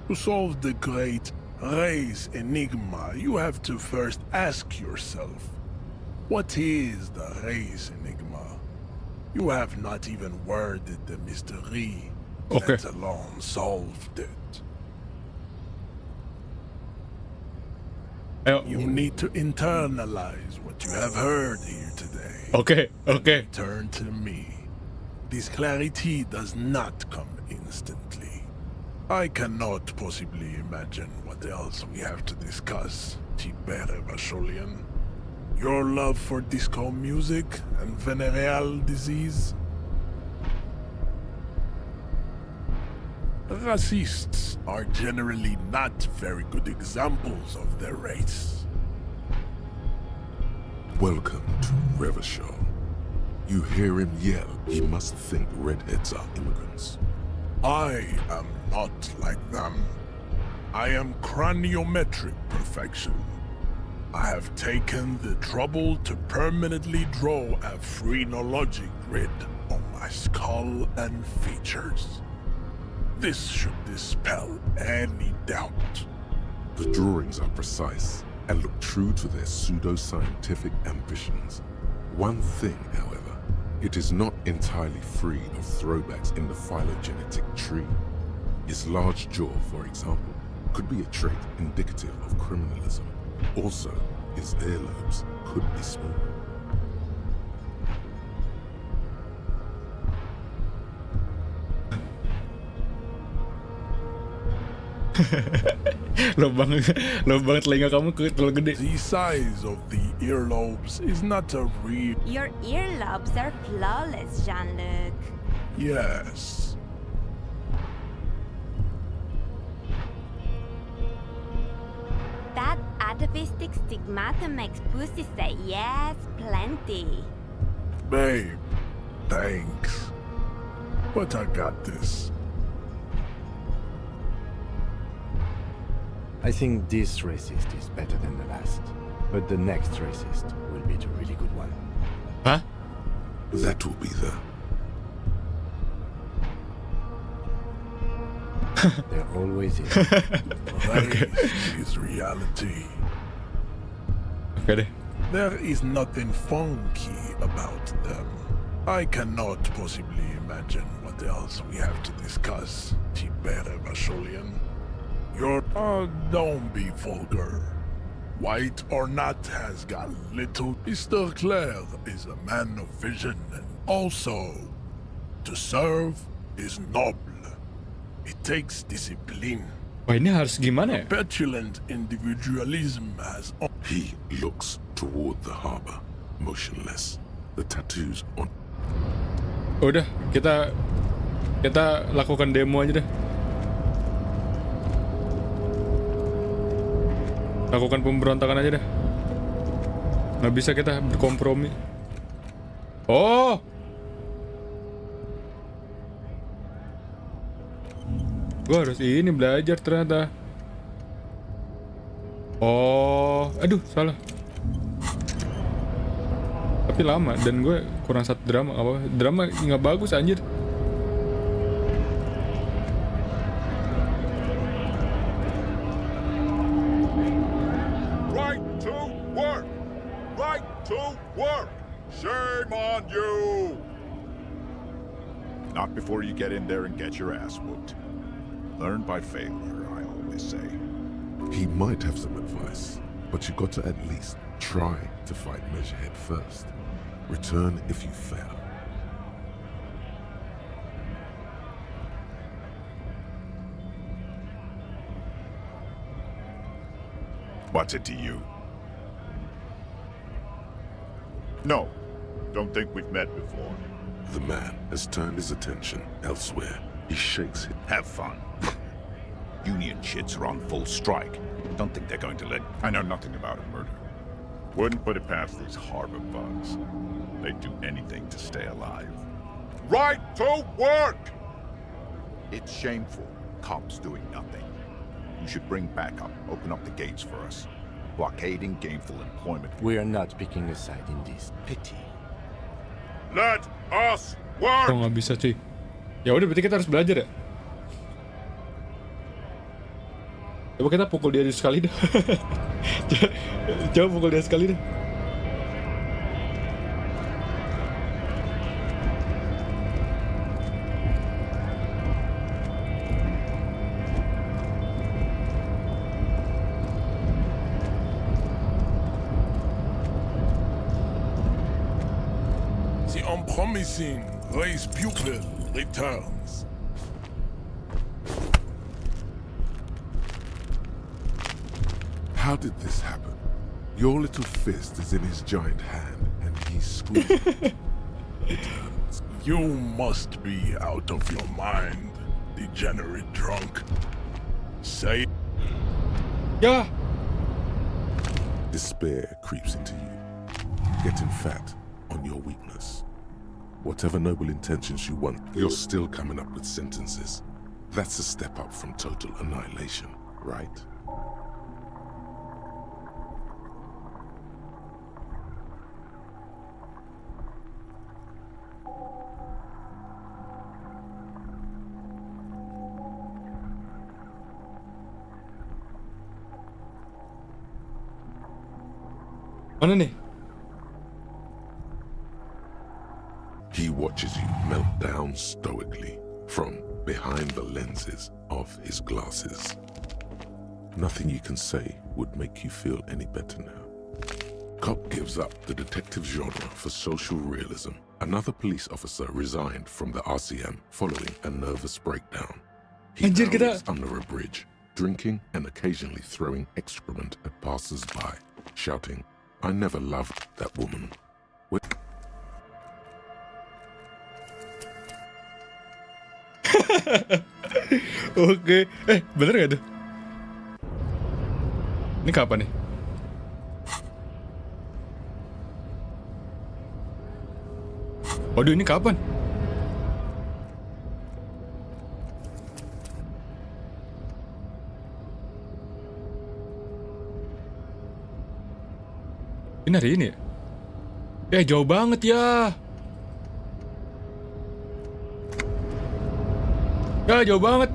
To solve the great race enigma, you have to first ask yourself, what is the race enigma? You have not even worded the mystery, let alone solved it. You need to internalize what you have heard here today. Okay. Turn to me. This clarity does not come instantly. I cannot possibly imagine what else we have to discuss, Tibere Vasholian. Your love for disco music and venereal disease? Racists are generally not very good examples of their race. Welcome to Revachol. You hear him yell, he must think redheads are immigrants. I am not like them. I am craniometric perfection. I have taken the trouble to permanently draw a phrenologic grid on my skull and features. This should dispel any doubt. The drawings are precise and look true to their pseudo-scientific ambitions. One thing, however, it is not entirely free of throwbacks in the phylogenetic tree. His large jaw, for example, could be a trait indicative of criminalism. Also, his earlobes could be small. Lubang telinga kamu terlalu gede. The size of the earlobes is not a real... Your earlobes are flawless, Jean-Luc. Yes. That atavistic stigmata makes pussy say yes, plenty. Babe, thanks. But I got this. I think this racist is better than the last, but the next racist will be the really good one. Huh? That will be the... There always is. Race is reality. Okay deh. There is nothing funky about them. I cannot possibly imagine what else we have to discuss, Tibere Vasholian. Don't be vulgar. White or not has got little. Mr. Claire is a man of vision, and also, to serve is noble. It takes discipline. Wah, ini harus gimana ya? Petulant individualism has. He looks toward the harbor, motionless. The tattoos on. Udah, kita lakukan demo aja deh. Lakukan pemberontakan aja deh. Nggak bisa kita berkompromi. Oh, gue harus ini belajar ternyata. Oh, aduh salah. Tapi lama dan gue kurang satu drama. Apa? Drama nggak bagus anjir. Right to work! Right to work! Shame on you! Not before you get in there and get your ass whooped. Learn by failure, I always say. He might have some advice, but you got to at least try to fight Measurehead first. Return if you fail. What's it to you? No, don't think we've met before. The man has turned his attention elsewhere. He shakes it. Have fun. Union shits are on full strike. Don't think they're going to let... I know nothing about a murder. Wouldn't put it past these harbor bugs. They'd do anything to stay alive. Right to work! It's shameful. Cops doing nothing. You should bring backup. Open up the gates for us. Blockading gainful employment. We are not picking a side in this. Pity. Let us work! Oh, nggak bisa cuy. Ya udah berarti kita harus belajar ya. Coba kita pukul dia sekali deh. Coba pukul dia sekali deh. The unpromising race pupil returns. How did this happen? Your little fist is in his giant hand, and he's squeezing. It hurts. You must be out of your mind, degenerate drunk. Say. Yeah. Despair creeps into you, getting fat on your weakness. Whatever noble intentions you want, you're still coming up with sentences. That's a step up from total annihilation, right? Mana nih? He watches you melt down stoically from behind the lenses of his glasses. Nothing you can say would make you feel any better now. Cop gives up the detective genre for social realism. Another police officer resigned from the RCM following a nervous breakdown. He now lives under a bridge, drinking and occasionally throwing excrement at passers-by, shouting, "I never loved that woman." Oke. Bener gak tuh? Ini kapan nih? Waduh, ini kapan? Ini hari ini ya? Jauh banget ya. Ya jauh banget.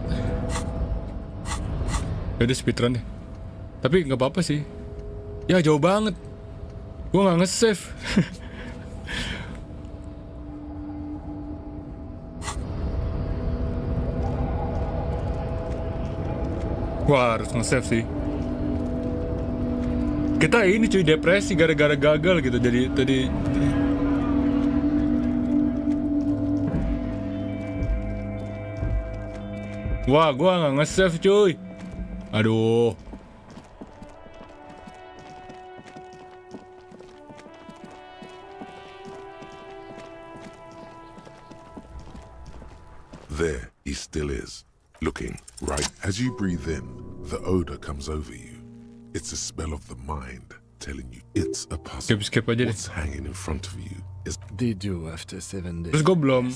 Ya udah speedrun deh. Tapi nggak apa-apa sih. Ya jauh banget. Gua nggak nge-save. Wah, harus nge-save sih. Kita ini cuy depresi gara-gara gagal gitu. Jadi tadi wah, gua nggak nge-save cuy. Aduh. There he still is, looking right. As you breathe in, the odor comes over you. It's a spell of the mind telling you it's a puzzle. Skip aja deh. What's hanging in front of you is They do after 7 days. Terus gue belum.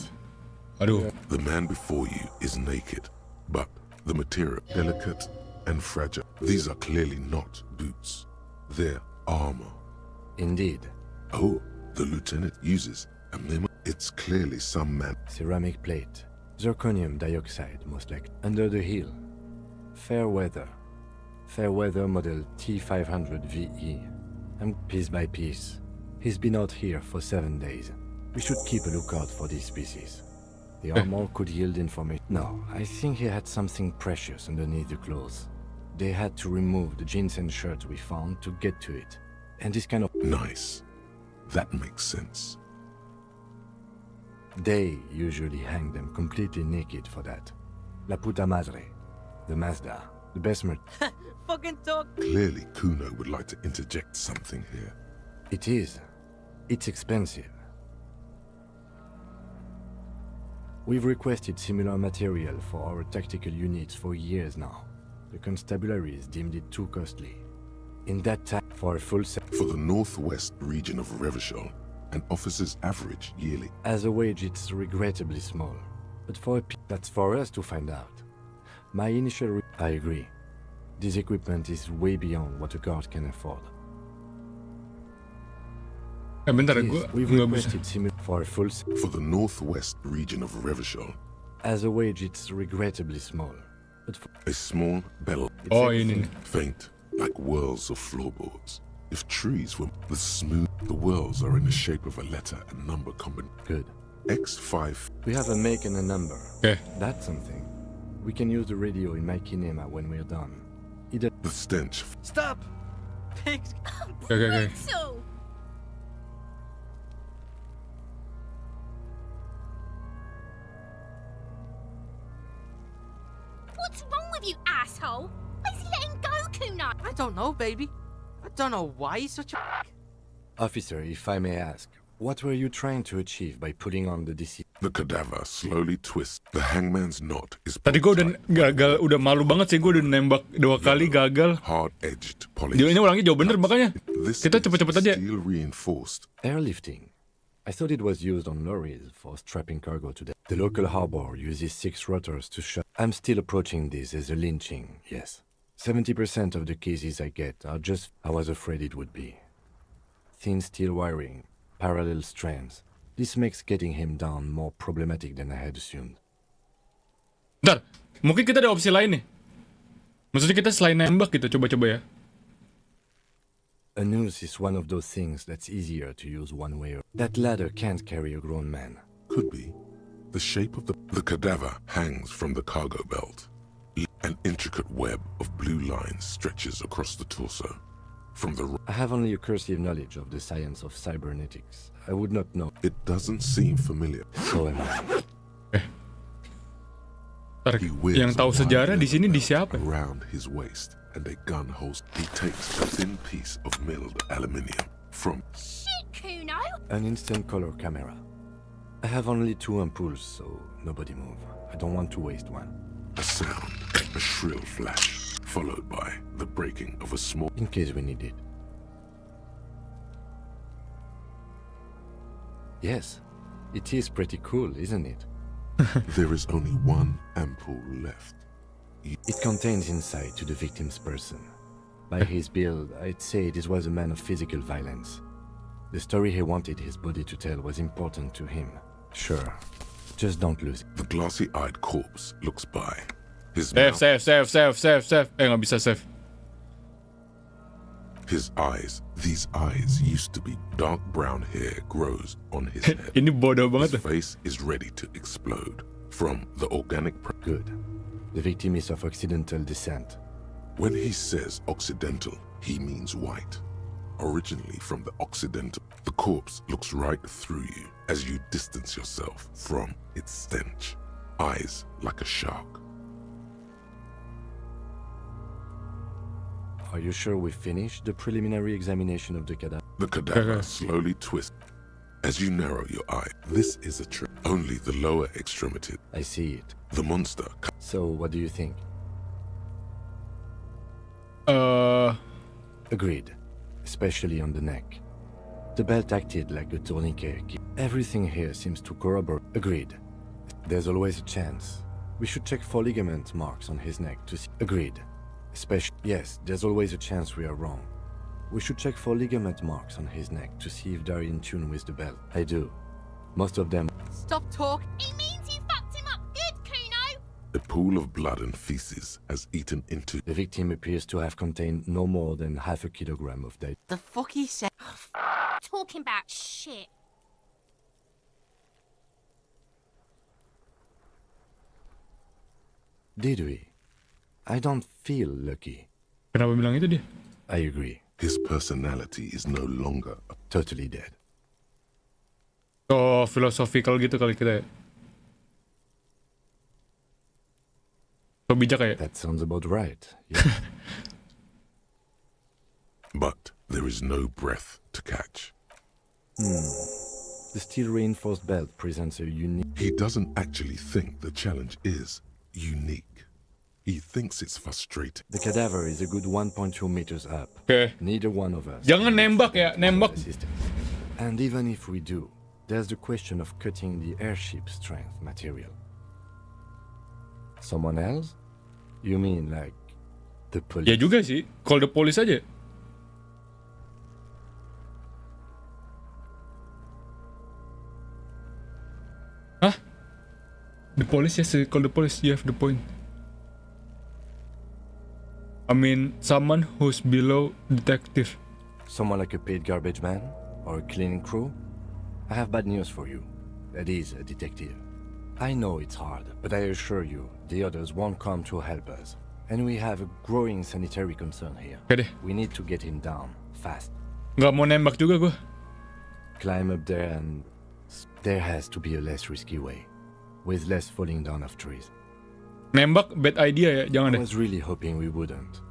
Aduh. the man before you is naked, but the material delicate and fragile. These are clearly not boots. They're armor. Indeed. Oh, the lieutenant uses a memo. It's clearly some man. Ceramic plate. Zirconium dioxide, most likely. Under the heel. Fair weather. Fair weather model T500 VE. And piece by piece. He's been out here for 7 days. We should keep a lookout for these species. The armor could yield information. No, I think he had something precious underneath the clothes. They had to remove the jeans and shirts we found to get to it. And this kind of... Nice. That makes sense. They usually hang them completely naked for that. La puta madre. The Mazda. The best Fucking talk. Clearly, Kuno would like to interject something here. It is. It's expensive. We've requested similar material for our tactical units for years now. The constabularies deemed it too costly. In that time, for a full set... For the northwest region of Revachol, an officer's average yearly... As a wage, it's regrettably small. But for that's for us to find out. My initial... I agree. This equipment is way beyond what a guard can afford. Bentar, We've requested similar for a full... For the northwest region of Revachol. As a wage, it's regrettably small. But for A small bell. Oh, ini nih. Faint, like whirls of floorboards. If trees were the smooth, the whirls are in the shape of a letter and number combination. Good. X5. We have a make and a number. Okay. That's something. We can use the radio in my kinema when we're done. Either The stench. Stop. Pigs. Okay. So, what's wrong with you, asshole? Where's he letting go, Kuno? I don't know, baby. I don't know why he's such a... Officer, if I may ask, what were you trying to achieve by putting on the DC? The cadaver slowly twists. The hangman's knot is Tadi gue udah gagal, udah malu banget sih, gue udah nembak 2 kali gagal. hard-edged Ini orangnya jauh bener makanya. This Kita is cepet-cepet aja. steel reinforced. Airlifting. I thought it was used on lorries for strapping cargo to them. The local harbor uses 6 rotors to shut. I'm still approaching this as a lynching, yes. 70% of the cases I get are just I was afraid it would be. Thin steel wiring, parallel strands. This makes getting him down more problematic than I had assumed. Bentar, mungkin kita ada opsi lain nih. Maksudnya kita selain nembak gitu, coba-coba ya. A noose is one of those things that's easier to use one way or... That ladder can't carry a grown man. Could be. The shape of the cadaver hangs from the cargo belt. An intricate web of blue lines stretches across the torso. From the I have only a cursive knowledge of the science of cybernetics. I would not know. It doesn't seem familiar. So am I. Ntar, He wears yang tahu a wide sejarah di sini di leather siapa? around his waist and a gun holster. He takes a thin piece of milled aluminium from Shit, Kuno! An instant color camera. I have only 2 ampoules, so nobody move. I don't want to waste one. a sound, a shrill flash, followed by the breaking of a small... In case we need it. Yes, it is pretty cool, isn't it? There is only one ampoule left. It contains insight to the victim's person. By his build, I'd say this was a man of physical violence. The story he wanted his body to tell was important to him. Sure, just don't lose it. The glassy-eyed corpse looks by. His Save. mouth, Nggak bisa save. his eyes, these eyes used to be dark brown hair grows on his head. Ini bodoh banget. His face is ready to explode from the organic... Good. The victim is of Occidental descent. When he says Occidental, he means white. Originally from the Occidental, the corpse looks right through you as you distance yourself from its stench. Eyes like a shark. Are you sure we finished the preliminary examination of the cadaver? The cadaver slowly twists as you narrow your eye. This is a trick. Only the lower extremity. I see it. The monster. So, what do you think? Agreed. Especially on the neck. The belt acted like a tourniquet. Everything here seems to corroborate. Agreed. There's always a chance. We should check for ligament marks on his neck to see. Agreed. Yes, there's always a chance we are wrong. We should check for ligament marks on his neck to see if they're in tune with the belt. I do. Most of them. Stop talking. It means you fucked him up good, Kuno. A pool of blood and feces has eaten into. The victim appears to have contained no more than half a kilogram of data. The fuck he said. Talking about shit. Did we? I don't feel lucky. Kenapa bilang itu dia? I agree. His personality is no longer totally dead. Oh, philosophical gitu kali kita ya. So bijak kayak. That sounds about right. Yeah. But there is no breath to catch. The steel reinforced belt presents a unique. He doesn't actually think the challenge is unique. He thinks it's frustrating. The cadaver is a good 1.2 meters up. Okay. Neither one of us. Jangan nembak ya, nembak. And even if we do, there's the question of cutting the airship strength material. Someone else? You mean like the police? Ya juga sih, call the police aja. Hah? The police, yes, call the police. You have the point. I mean, someone who's below detective. Someone like a paid garbage man? Or a cleaning crew? I have bad news for you. That is a detective. I know it's hard, but I assure you, the others won't come to help us. And we have a growing sanitary concern here. Okay deh. We need to get him down, fast. Nggak mau nembak juga gue. Climb up there and... There has to be a less risky way. With less falling down of trees. Nembak bad idea ya, jangan deh. I was really hoping we wouldn't.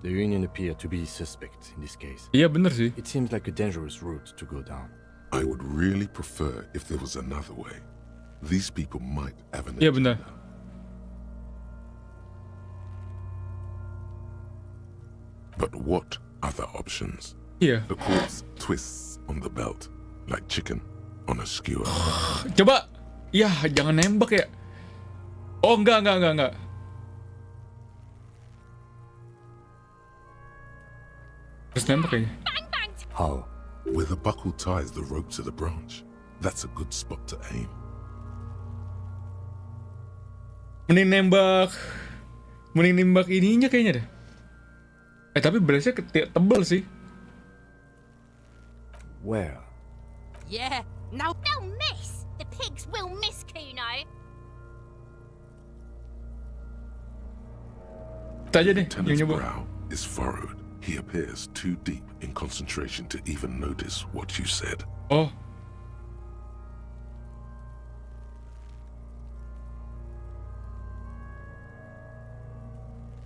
The Union appeared to be suspect in this case. Iya bener sih. It seems like a dangerous route to go down. I would really prefer if there was another way. These people might have an Iya bener. But what other options? Iya. The corpse twists on the belt like chicken on a skewer. Coba. Ya, jangan nembak ya. Oh, enggak. Terus nembak kayaknya. How? Where the buckle ties the rope to the branch. That's a good spot to aim. Mending nembak ininya kayaknya deh. Tapi beresnya tebel sih. Where? Yeah, now They'll miss. The pigs will miss, Kuno. Kita aja deh yang Lieutenant's nyoba. brow is furrowed. He appears too deep in concentration to even notice what you said. Oh.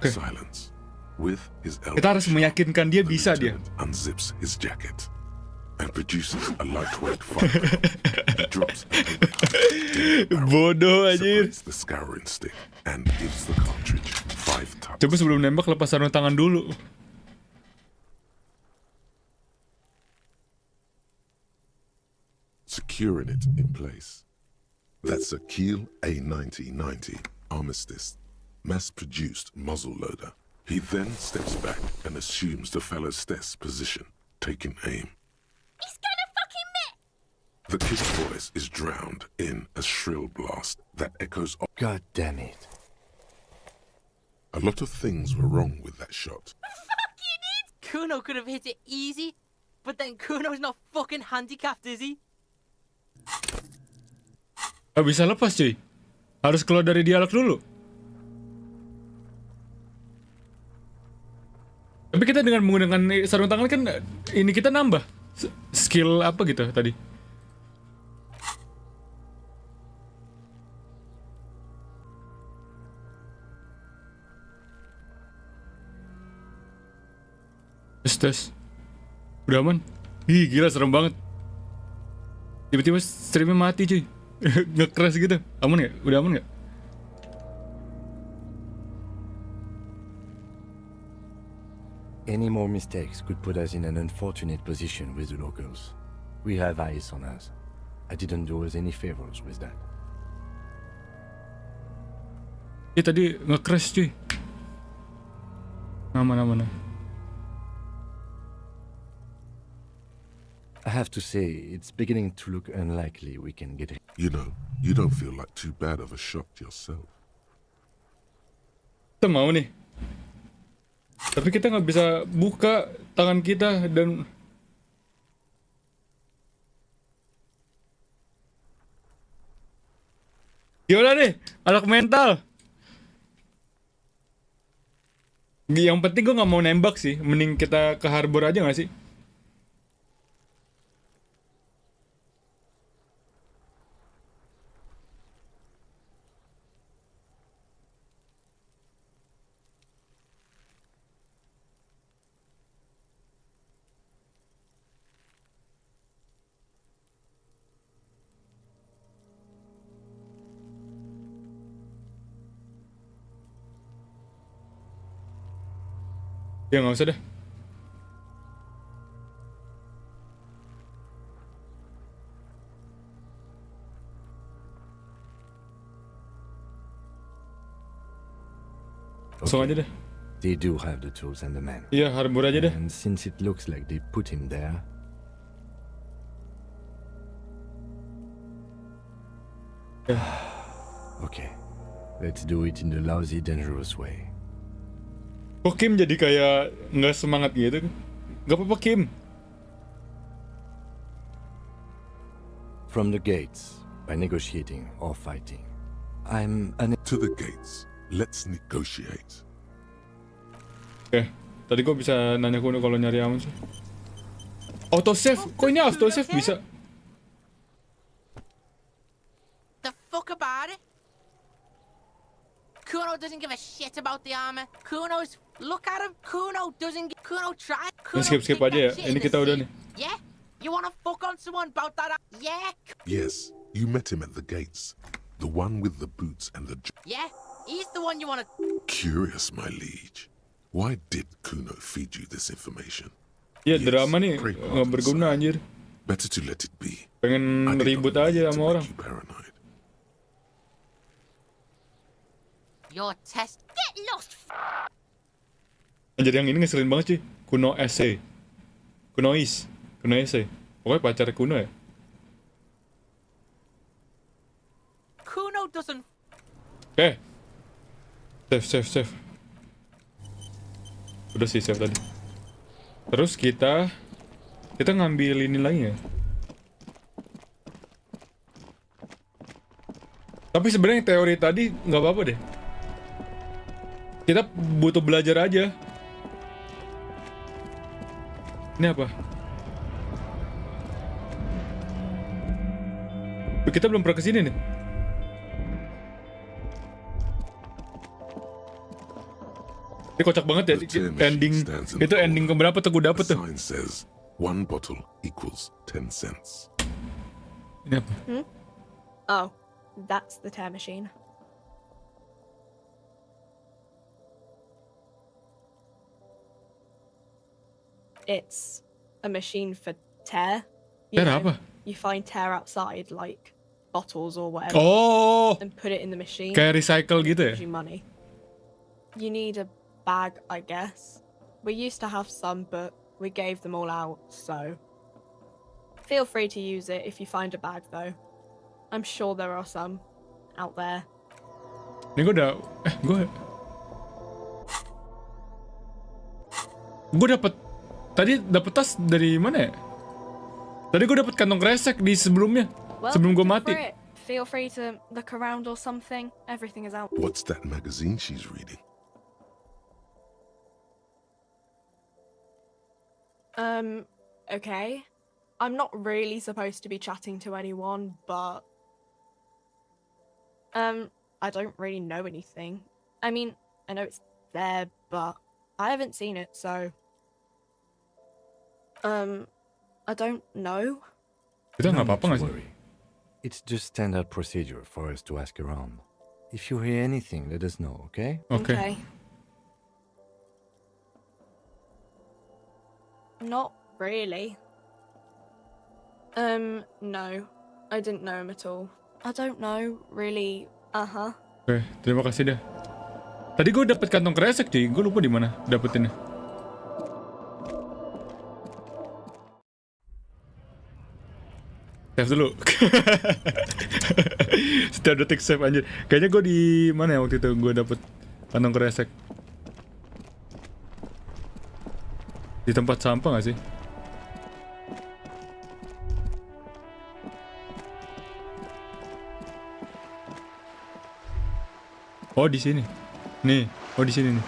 Okay. Silence. With his elbow, Kita harus meyakinkan dia the bisa dia. lieutenant unzips his jacket and produces a lightweight firearm. He drops it over the barrel, Bodoh anjir. separates the scouring stick and gives the cartridge 5 taps. Coba sebelum nembak lepas sarung tangan dulu. Securing it in place. That's a Kiel A9090 Armistice mass-produced muzzle loader. He then steps back and assumes the fellow's test position, taking aim. He's gonna fucking miss. The kid's voice is drowned in a shrill blast that echoes off. God damn it. A lot of things were wrong with that shot. Kuno could have hit it easy, but then Kuno's not fucking handicapped, is he? Gak bisa lepas cuy. Harus keluar dari dialog dulu. Tapi kita dengan menggunakan sarung tangan kan ini kita nambah skill apa gitu tadi. Tes. Udah aman. Ih, gila serem banget. Tiba-tiba streamnya mati cuy. Nge-crash gitu. Aman gak? Udah aman gak? Any more mistakes could put us in an unfortunate position with the locals. We have eyes on us. I didn't do us any favors with that. Tadi nge-crash cuy. Aman. I have to say, it's beginning to look unlikely we can get it. You know, you don't feel like too bad of a shot yourself. Kita mau nih. Tapi kita nggak bisa buka tangan kita dan yaudah deh, anak mental. Yang penting gue nggak mau nembak sih, mending kita ke harbor aja nggak sih? Ya nggak usah deh. Langsung aja deh. They do have the tools and the men. Iya, harbor aja deh. And since it looks like they put him there, okay, let's do it in the lousy, dangerous way. Kok Kim jadi kayak nggak semangat gitu? Gak apa-apa Kim. From the gates, by negotiating or fighting. To the gates. Let's negotiate. Oke, tadi gue bisa nanya Kuno kalau nyari aman sih. Autosave? Kok ini autosave bisa? The fuck about it? Kuno doesn't give a shit about the armor. Look at him. Kuno tried. Skip aja ya. Ini kita udah nih. Yeah? You wanna fuck on someone about that? Yeah? Yes, you met him at the gates. The one with the boots and the... Yeah? He's the one you wanna... Curious, my liege. Why did Kuno feed you this information? Ya drama nih, nggak berguna anjir. Better to let it be. Pengen ribut aja sama orang. Your test. Get lost. Anjir yang ini ngeselin banget cuy. Kuno essay. Kuno essay. Pokoknya pacar Kuno ya. Kuno doesn't. Oke. Save. Udah sih save tadi. Terus kita ngambil ini lagi ya. Tapi sebenarnya teori tadi nggak apa-apa deh. Kita butuh belajar aja. Ini apa? Kita belum pernah kesini nih. Ini kocak banget ya, ending itu ending keberapa tuh gue dapet tuh. Says 1 bottle equals 10 cents. Ini apa? Oh, that's the tear machine. It's a machine for tear. Tear apa? You find tear outside, like bottles or whatever. Oh. And put it in the machine. Kayak recycle gitu ya? Gives you money. You need a bag, I guess. We used to have some, but we gave them all out, so... Feel free to use it if you find a bag, though. I'm sure there are some out there. Ini gue dapet tas dari mana ya? Tadi gue dapet kantong kresek di sebelumnya, sebelum gue mati. Feel free to look around or something. Everything is out. What's that magazine she's reading? Okay. I'm not really supposed to be chatting to anyone, but I don't really know anything. I mean, I know it's there, but I haven't seen it, so I don't know. Kita No nggak need apa-apa to nggak sih? worry. It's just standard procedure for us to ask around. If you hear anything, let us know, okay? Okay. Not really. No. I didn't know him at all. I don't know, really. Oke, terima kasih dah. Tadi gue dapet kantong kresek cuy, gue lupa di mana dapetinnya. Save dulu. Setiap detik save anjir. Kayaknya gue di mana ya waktu itu gue dapet kantong kresek. Di tempat sampah gak sih? Oh di sini. Nih, oh di sini nih.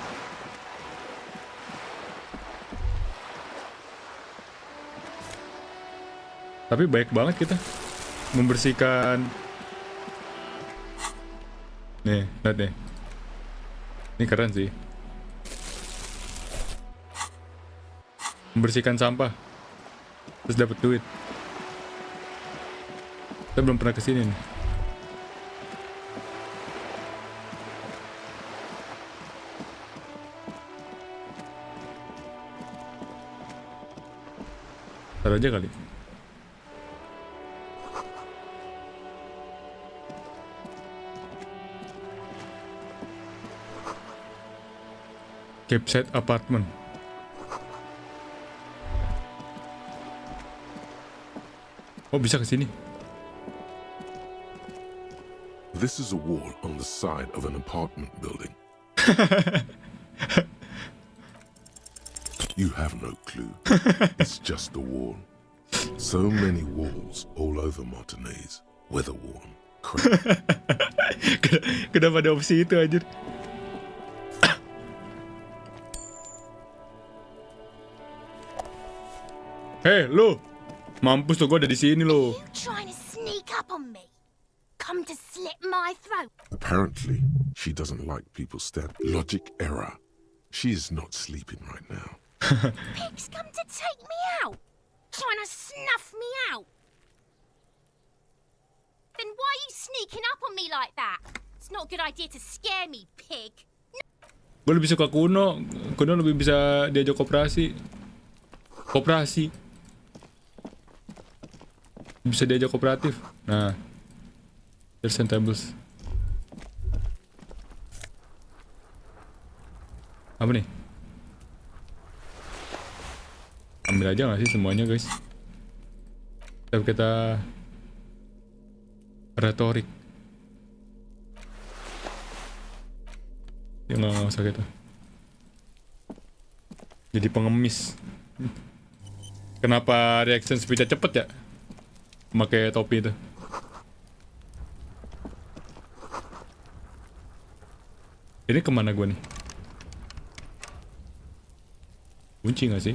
Tapi baik banget kita membersihkan. Nih, lihat nih. Ini keren sih. Membersihkan sampah. Terus dapat duit. Kita belum pernah kesini nih. Taruh aja kali. Campsite apartment. Oh, bisa ke sini. This is a wall on the side of an apartment building. You have no clue. It's just a wall. So many walls all over Martinez. Weather-worn. Kenapa ada opsi itu anjir? Hei, lu! Mampus tuh, gue ada di sini lo. You trying to sneak up on me? Come to slit my throat? Apparently, she doesn't like people staring. Logic error. She is not sleeping right now. Pigs come to take me out? Trying to snuff me out? Then why are you sneaking up on me like that? It's not a good idea to scare me, pig. Gue lebih suka Kuno. Kuno lebih bisa diajak koperasi. Bisa diajak kooperatif. Nah, chairs and tables. Apa nih? Ambil aja gak sih semuanya guys? Tapi kita retorik. Ya nggak usah gitu. Jadi pengemis. Kenapa reaction speednya cepet ya? Pakai topi itu. Ini kemana gue nih? Kunci gak sih?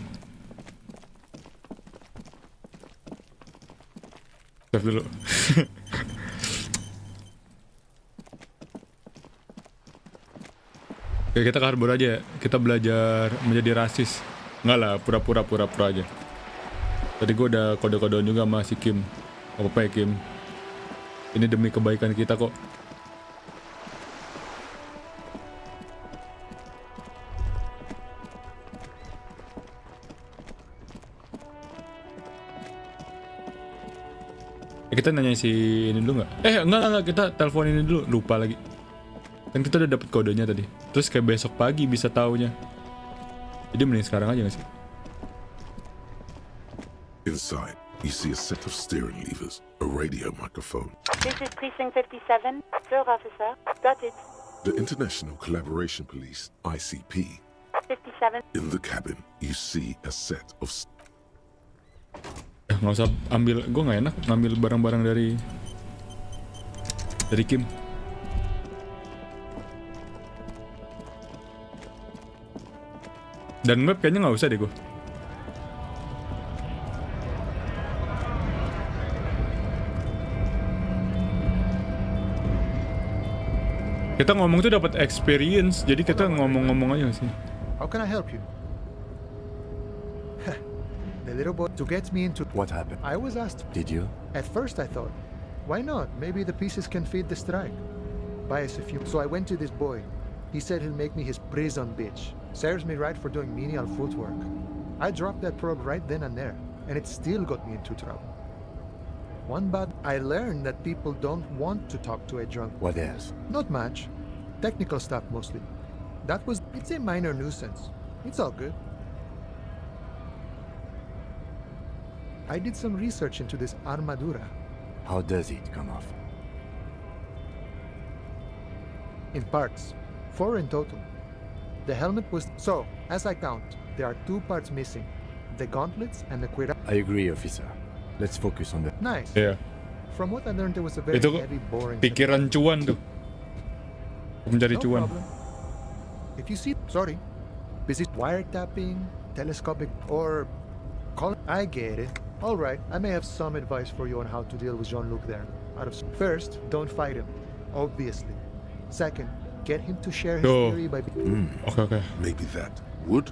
Save dulu. Oke, kita ke harbor aja ya. Kita belajar menjadi rasis. Enggak lah, pura-pura aja. Tadi gue udah kode-kodean juga sama si Kim. Apa ya Kim? Ini demi kebaikan kita kok. Kita nanya si ini dulu nggak? Enggak, kita telepon ini dulu. Lupa lagi. Kan kita udah dapet kodenya tadi. Terus kayak besok pagi bisa taunya. Jadi mending sekarang aja nggak sih? Inside, you see a set of steering levers, a radio microphone. This is Precinct 57. Sir, officer. Got it. The International Collaboration Police, ICP. 57. In the cabin, you see a set of... Nggak usah ambil, gue nggak enak ngambil barang-barang dari Kim. Dan map kayaknya nggak usah deh gue. Kita ngomong tuh dapat experience, jadi kita ngomong-ngomong aja sih. How can I help you? The little boy to get me into. What happened? I was asked. Did you? At first I thought, why not? Maybe the pieces can feed the strike. Buy us a few. So I went to this boy. He said he'll make me his prison bitch. Serves me right for doing menial footwork. I dropped that probe right then and there, and it still got me into trouble. One bad, I learned that people don't want to talk to a drunk. What else? Not much. Technical stuff mostly. It's a minor nuisance. It's all good. I did some research into this armadura. How does it come off? In parts. 4 in total. The helmet was... So, as I count, there are 2 parts missing. The gauntlets and the cuirass. I agree, officer. Let's focus on the... Nice. Iya. From what I learned, there was a very Itu heavy, boring... pikiran cuan tuh. Mencari No cuan. problem. If you see... Sorry. Busy wiretapping, telescopic, or... Call... I get it. Alright, I may have some advice for you on how to deal with Jean-Luc there. First, don't fight him. Obviously. Second, get him to share his theory by... Oke. Maybe that would.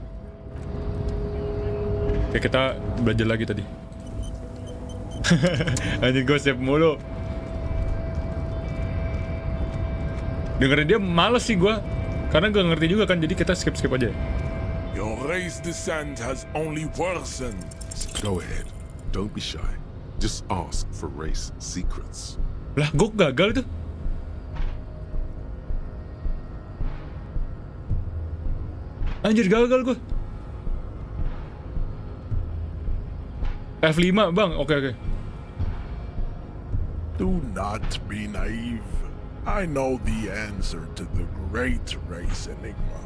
Oke, kita belajar lagi tadi. Anjir, gue save mulu. Dengerin dia males sih gue. Karena gue ngerti juga kan, jadi kita skip aja. Your race descent has only worsened. Go ahead. Don't be shy. Just ask for race secrets. Lah, gue gagal tuh. Anjir, gagal gue. F5 bang, oke. Do not be naive. I know the answer to the great race enigma.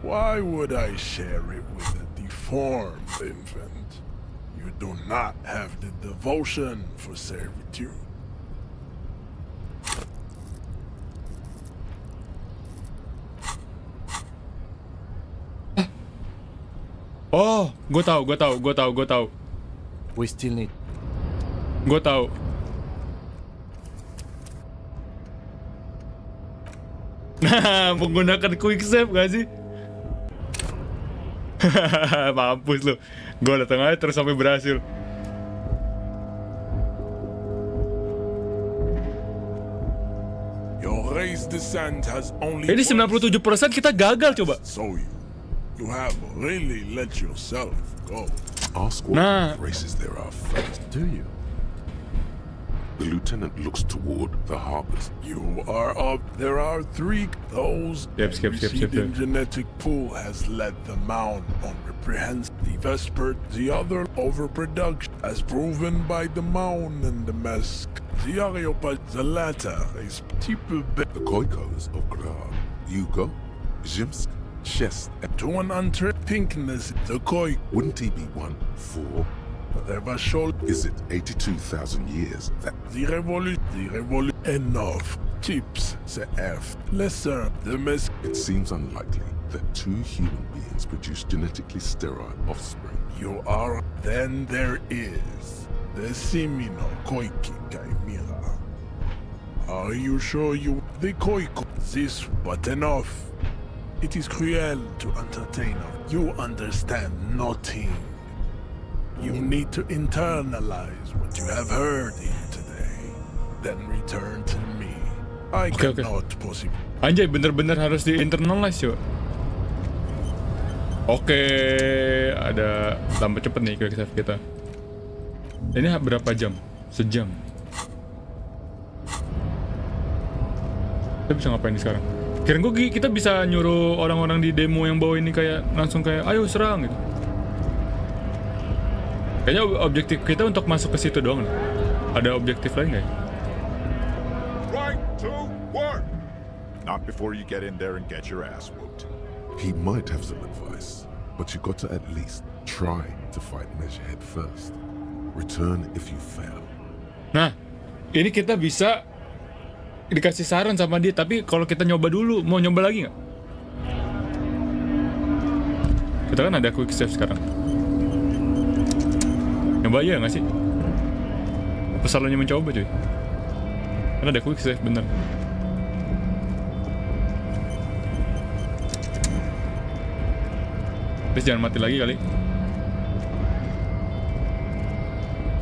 Why would I share it with a deformed infant? You do not have the devotion for servitude. Oh, gue tahu. We still need... Gue tahu. Nah, menggunakan quick save gak sih? Mampus lu. Gue datang aja terus sampai berhasil. Your race descent has only... Ini 97% kita gagal coba. So you have really let yourself go. Ask what races there are first. Do you? The lieutenant looks toward the harbors. You are up. There are 3. Those Skip. receding genetic pool has led the Muwn on reprehensible. The Vesper, the other overproduction, as proven by the Muwn and the Mesk. The Areopag, the latter is type B. The Koikos of Grad, Yugo, Zhimsk, Shest. To an pinkness, the Koik. Wouldn't he be 1-4? Is it 82,000 years that... The revolution, enough. Tips, the F. Lesser, the Mesk. It seems unlikely that 2 human beings produce genetically sterile offspring. You are... Then there is the Semino Koiki Chimera. Are you sure you... The Koiko... This, but enough. It is cruel to entertain us. You understand nothing. You need to internalize what you have heard here today. Then return to me. I cannot possibly... Anjay, bener-bener harus di-internalize yo. Oke, ada tambah cepet nih quick save kita. Ini berapa jam? Sejam. Kita bisa ngapain nih sekarang? Kirain gue kita bisa nyuruh orang-orang di demo yang bawa ini kayak langsung kayak ayo serang gitu. Kayaknya objektif kita untuk masuk ke situ doang lah. Ada objektif lain nggak ya? Right to work! Not before you get in there and get your ass whooped. He might have some advice, but you got to at least try to fight Measurehead first. Return if you fail. Nah, ini kita bisa dikasih saran sama dia, tapi kalau kita nyoba dulu, mau nyoba lagi nggak? Kita kan ada quick save sekarang. Nyoba aja nggak sih? Apa salahnya mencoba cuy? Karena ada quick save bener. Please jangan mati lagi kali.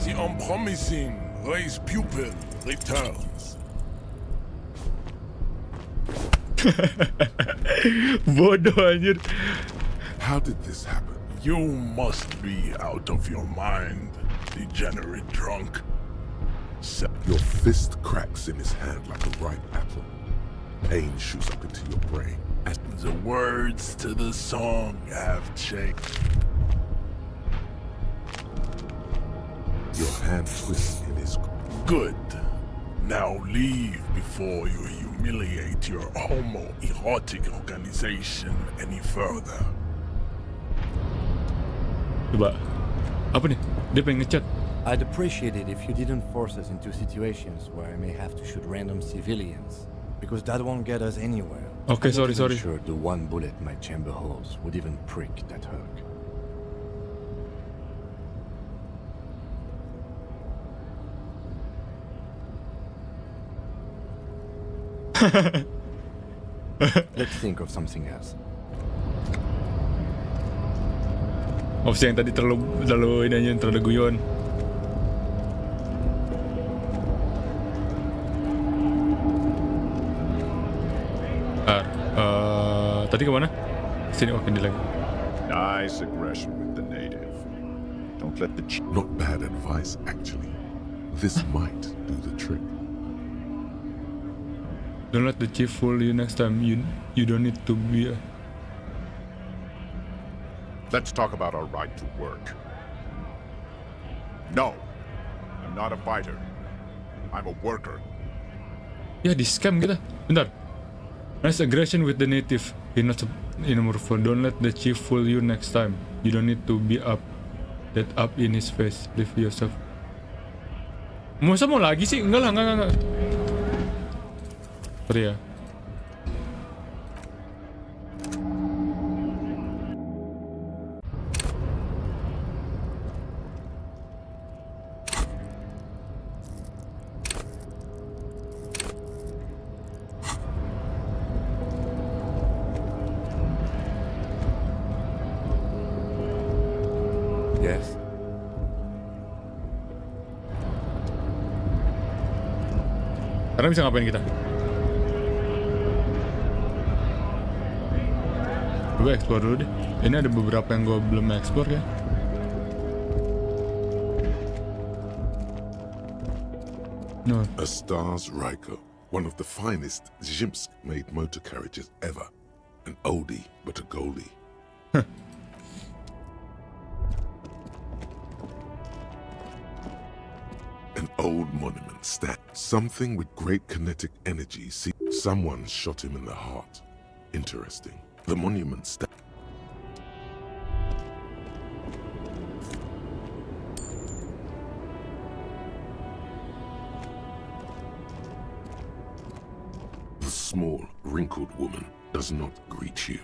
The unpromising raised pupil returns. Bodoh anjir. How did this happen? You must be out of your mind, degenerate drunk. Your fist cracks in his hand like a ripe apple. Pain shoots up into your brain. The words to the song have changed. Your hand twists in his... Good. Now leave before you humiliate your homoerotic organization any further. Coba. Apa nih? Dia pengen ngechat. I'd appreciate it if you didn't force us into situations where I may have to shoot random civilians, because that won't get us anywhere. Okay, I'm not sorry. even sure the one bullet my chamber holds would even prick that hug. Let's think of something else. Opsi yang tadi terlalu ini aja, terlalu guyon. Tadi kemana? Sini, oke, di lagi. Nice aggression with the native. Don't let the Not bad advice, actually. This might do the trick. Don't let the chief fool you next time. You don't need to be a... Let's talk about our right to work. No, I'm not a fighter. I'm a worker. Ya, di scam kita. Bentar. Nice aggression with the native. You're not in number 4. Don't let the chief fool you next time. You don't need to be up in his face. Leave yourself. Masa mau lagi sih? Enggak. Sorry ya. Yes? Sekarang bisa ngapain kita? Gue explore dulu deh. Ini ada beberapa yang gue belum explore kan. No. A Stars Ryko, one of the finest Zhimsk-made motor carriages ever. An oldie, but a goldie. An old monument stacked. Something with great kinetic energy. See, someone shot him in the heart. Interesting. The monument stacked. The small, wrinkled woman does not greet you.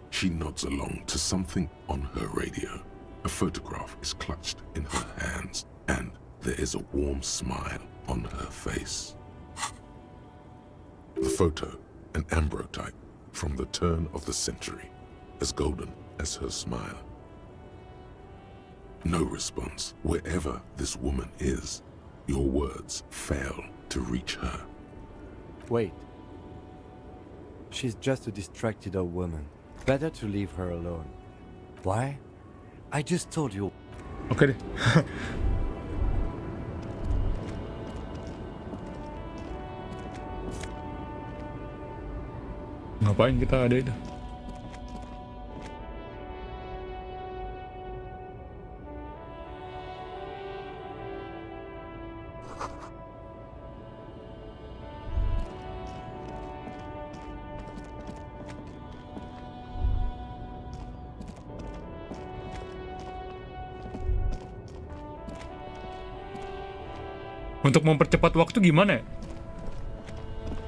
She nods along to something on her radio. A photograph is clutched in her hands, and there is a warm smile on her face. The photo, an ambrotype from the turn of the century, as golden as her smile. No response. Wherever this woman is, your words fail to reach her. Wait. She's just a distracted old woman. Better to leave her alone. Why? I just told you. Oke deh. Ngapain kita ada itu? Untuk mempercepat waktu gimana ya?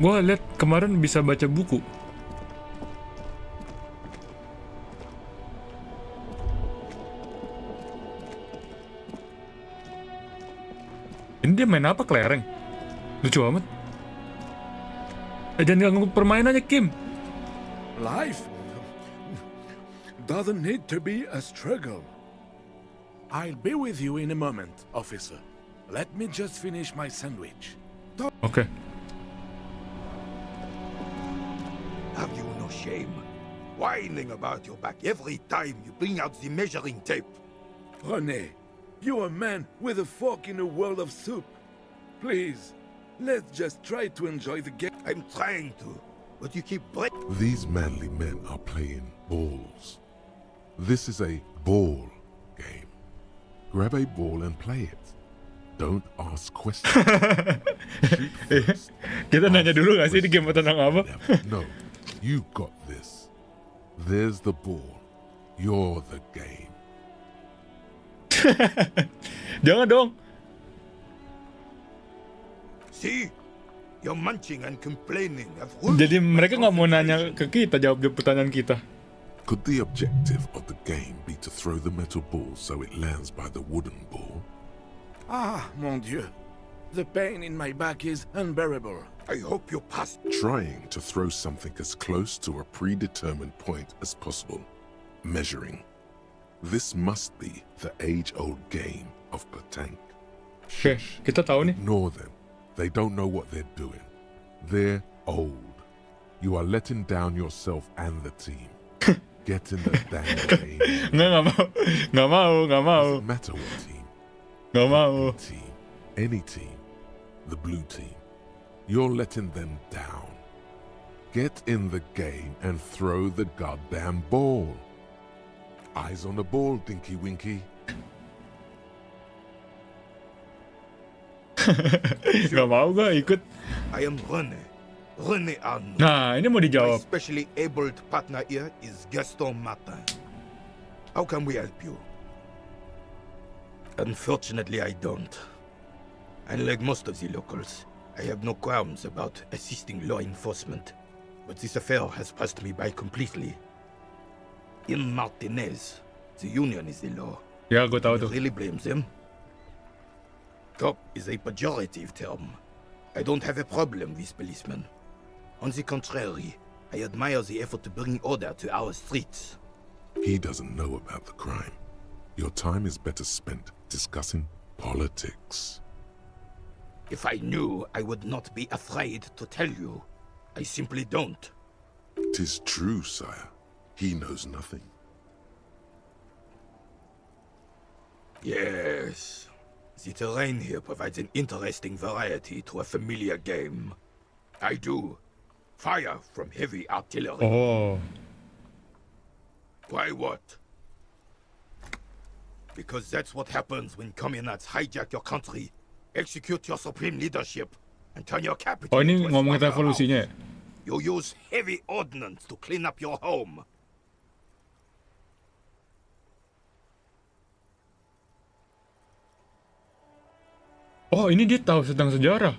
Gua lihat kemarin bisa baca buku. Ini dia main apa, kelereng? Lucu amat. Jangan ganggu permainannya, Kim. Life doesn't need to be a struggle. I'll be with you in a moment, officer. Let me just finish my sandwich. Oke. Have you no shame? Whining about your back every time you bring out the measuring tape. René, you're a man with a fork in a world of soup. Please, let's just try to enjoy the game. I'm trying to, but you keep breaking. These manly men are playing balls. This is a ball game. Grab a ball and play it. Don't ask questions. Shoot first. Kita nanya dulu gak sih di game tentang apa? No, you got this. There's the ball. You're the game. Jangan dong. See? You're munching and complaining. Jadi mereka nggak mau nanya ke kita, jawab pertanyaan kita. Could the objective of the game be to throw the metal ball so it lands by the wooden ball? Ah, mon Dieu. The pain in my back is unbearable. I hope you pass. Trying to throw something as close to a predetermined point as possible. Measuring. This must be the age-old game of petanque. Oke, kita tahu nih. Ignore them. They don't know what they're doing. They're old. You are letting down yourself and the team. Get in the damn game. Nggak mau. Doesn't matter what team. Nggak mau. Team. Any team. The blue team. You're letting them down. Get in the game and throw the goddamn ball. Eyes on the ball, Dinky Winky. Gak mau gak ikut. I am René Arnaud. Nah, ini mau dijawab. My specially abled partner here is Gaston Martin. How can we help you? Unfortunately, I don't. Unlike most of the locals, I have no qualms about assisting law enforcement. But this affair has passed me by completely. In Martinez, the union is the law. Ya, gue tahu tuh. Really blames them? Cop is a pejorative term. I don't have a problem with policemen. On the contrary, I admire the effort to bring order to our streets. He doesn't know about the crime. Your time is better spent discussing politics. If I knew, I would not be afraid to tell you. I simply don't. 'Tis true, sire. He knows nothing. Yes. The terrain here provides an interesting variety to a familiar game. I do. Fire from heavy artillery. Oh. Why what? Because that's what happens when communards hijack your country, execute your supreme leadership, and turn your capital Oh, ini into a ngomongin slaughterhouse. revolusinya. You use heavy ordnance to clean up your home. Oh, ini dia tahu tentang sejarah.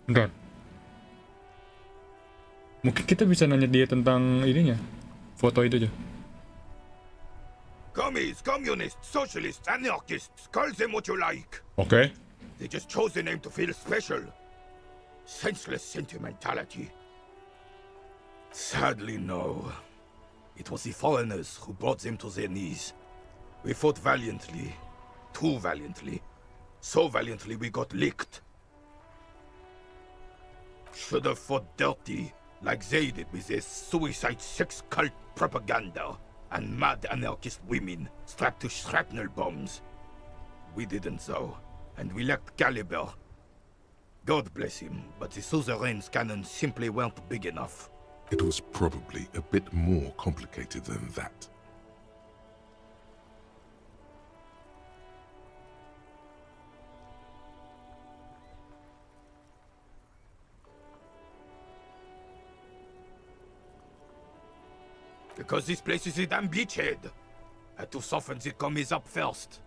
Bentar. Mungkin kita bisa nanya dia tentang ininya. Foto itu aja. Commies, communists, socialists, anarchists, call them what you like. Okay. They just chose the name to feel special. Senseless sentimentality. Sadly, no. It was the foreigners who brought them to their knees. We fought valiantly. Too valiantly. So valiantly we got licked. Should have fought dirty, like they did with their suicide sex cult propaganda and mad anarchist women strapped to shrapnel bombs. We didn't though, and we lacked caliber. God bless him, but the suzerain's cannons simply weren't big enough. It was probably a bit more complicated than that. Because this place is a damn beachhead. Had to soften the commies up first.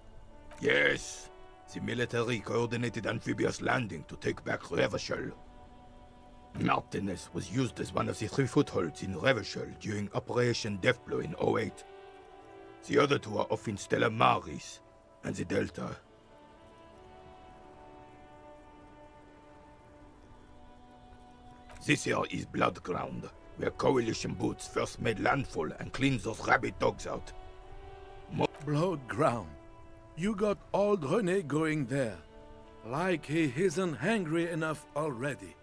Yes, the military coordinated amphibious landing to take back Revachol. Martinez was used as one of the 3 footholds in Revachol during Operation Deathblow in 08. The other 2 are off in Stella Maris and the Delta. This here is Blood Ground. where coalition boots first made landfall and cleaned those rabid dogs out. Blood ground. You got old René going there. Like he isn't hungry enough already.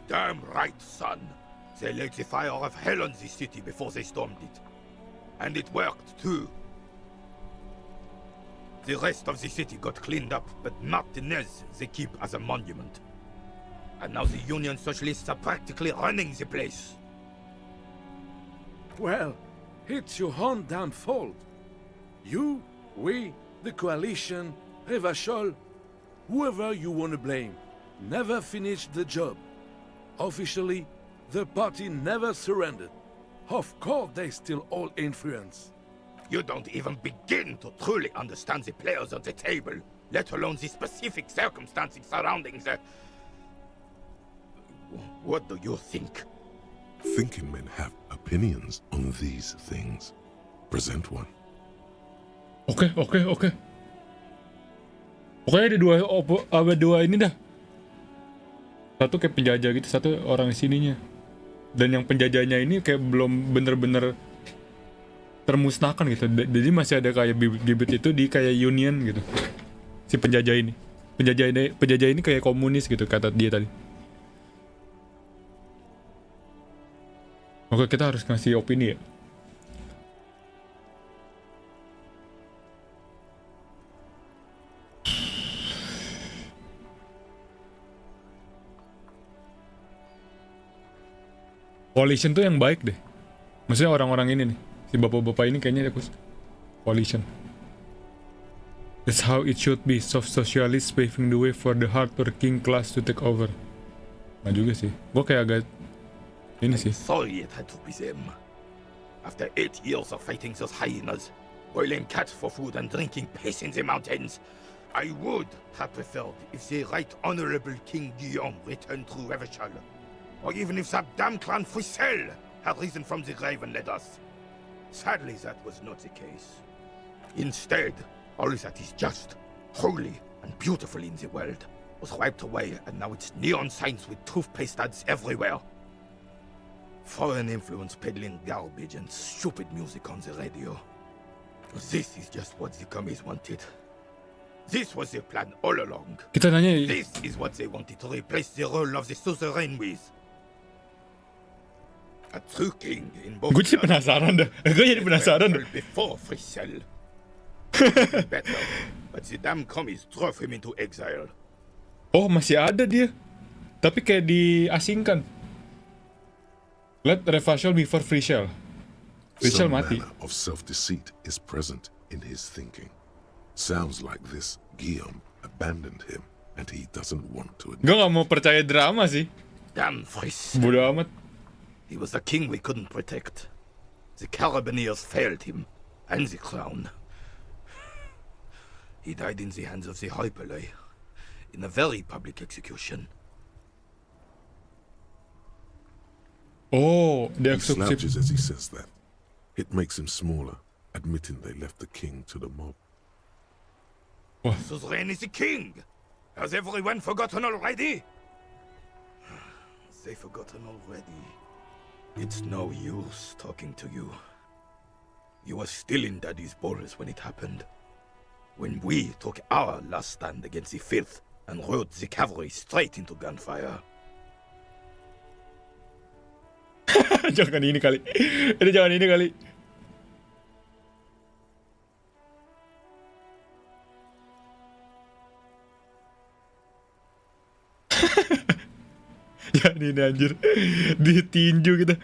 Damn right, son. They lit the fire of hell on the city before they stormed it. And it worked, too. The rest of the city got cleaned up, but Martinez they keep as a monument. And now the Union Socialists are practically running the place. Well, it's your own damn fault. You, we, the coalition, Revachol, whoever you want to blame, never finished the job. Officially, the party never surrendered. Of course, they still all influence. You don't even begin to truly understand the players at the table, let alone the specific circumstances surrounding the... What do you think? Thinking men have opinions on these things. Present one. Oke. Pokoknya ada dua ini dah. Satu kayak penjajah gitu, satu orang sininya. Dan yang penjajahnya ini kayak belum bener-bener termusnahkan gitu. Jadi masih ada kayak bibit itu di kayak Union gitu. Si penjajah ini. Penjajah ini kayak komunis gitu kata dia tadi. Oke, kita harus ngasih opini ya. Coalition tuh yang baik deh. Maksudnya orang-orang ini nih. Si bapak-bapak ini kayaknya aku coalition. That's how it should be. Soft socialists paving the way for the hard-working class to take over. Nah juga sih. Gue kayak agak ini sih. Sorry it had to be them. After 8 years of fighting those hyenas, boiling cats for food and drinking piss in the mountains, I would have preferred if the Right Honorable King Guillaume returned through Revachol. Or even if that damn clan Frisell had risen from the grave and led us. Sadly, that was not the case. Instead, all that is just, holy, and beautiful in the world was wiped away, and now it's neon signs with toothpaste ads everywhere. Foreign influence peddling garbage and stupid music on the radio. This is just what the commies wanted. This was their plan all along. Kita nanya. This is what they wanted to replace the role of the suzerain with. A true king in both. Gue jadi penasaran dah. Gue jadi penasaran. Before Frisell. Better, but the damn commies drove him into exile. Oh, masih ada dia. Tapi kayak diasingkan. Let Revachol before Frisell. Frisell mati. Some manner of self-deceit is present in his thinking. Sounds like this Guillaume abandoned him and he doesn't want to admit. Gue gak mau percaya drama sih. Damn Frisell. Bodo amat. He was the king we couldn't protect. The Carabineers failed him, and the crown. He died in the hands of the Hyperlay, in a very public execution. Oh, the He slouches as he says that. It makes him smaller, admitting they left the king to the mob. Suzerain is the king! Has everyone forgotten already? They've forgotten already. It's no use talking to you. You were still in Daddy's balls when it happened. When we took our last stand against the filth and rode the cavalry straight into gunfire. Jangan ini kali. Ini jangan ini kali. Jangan ini anjir. Ditinju kita.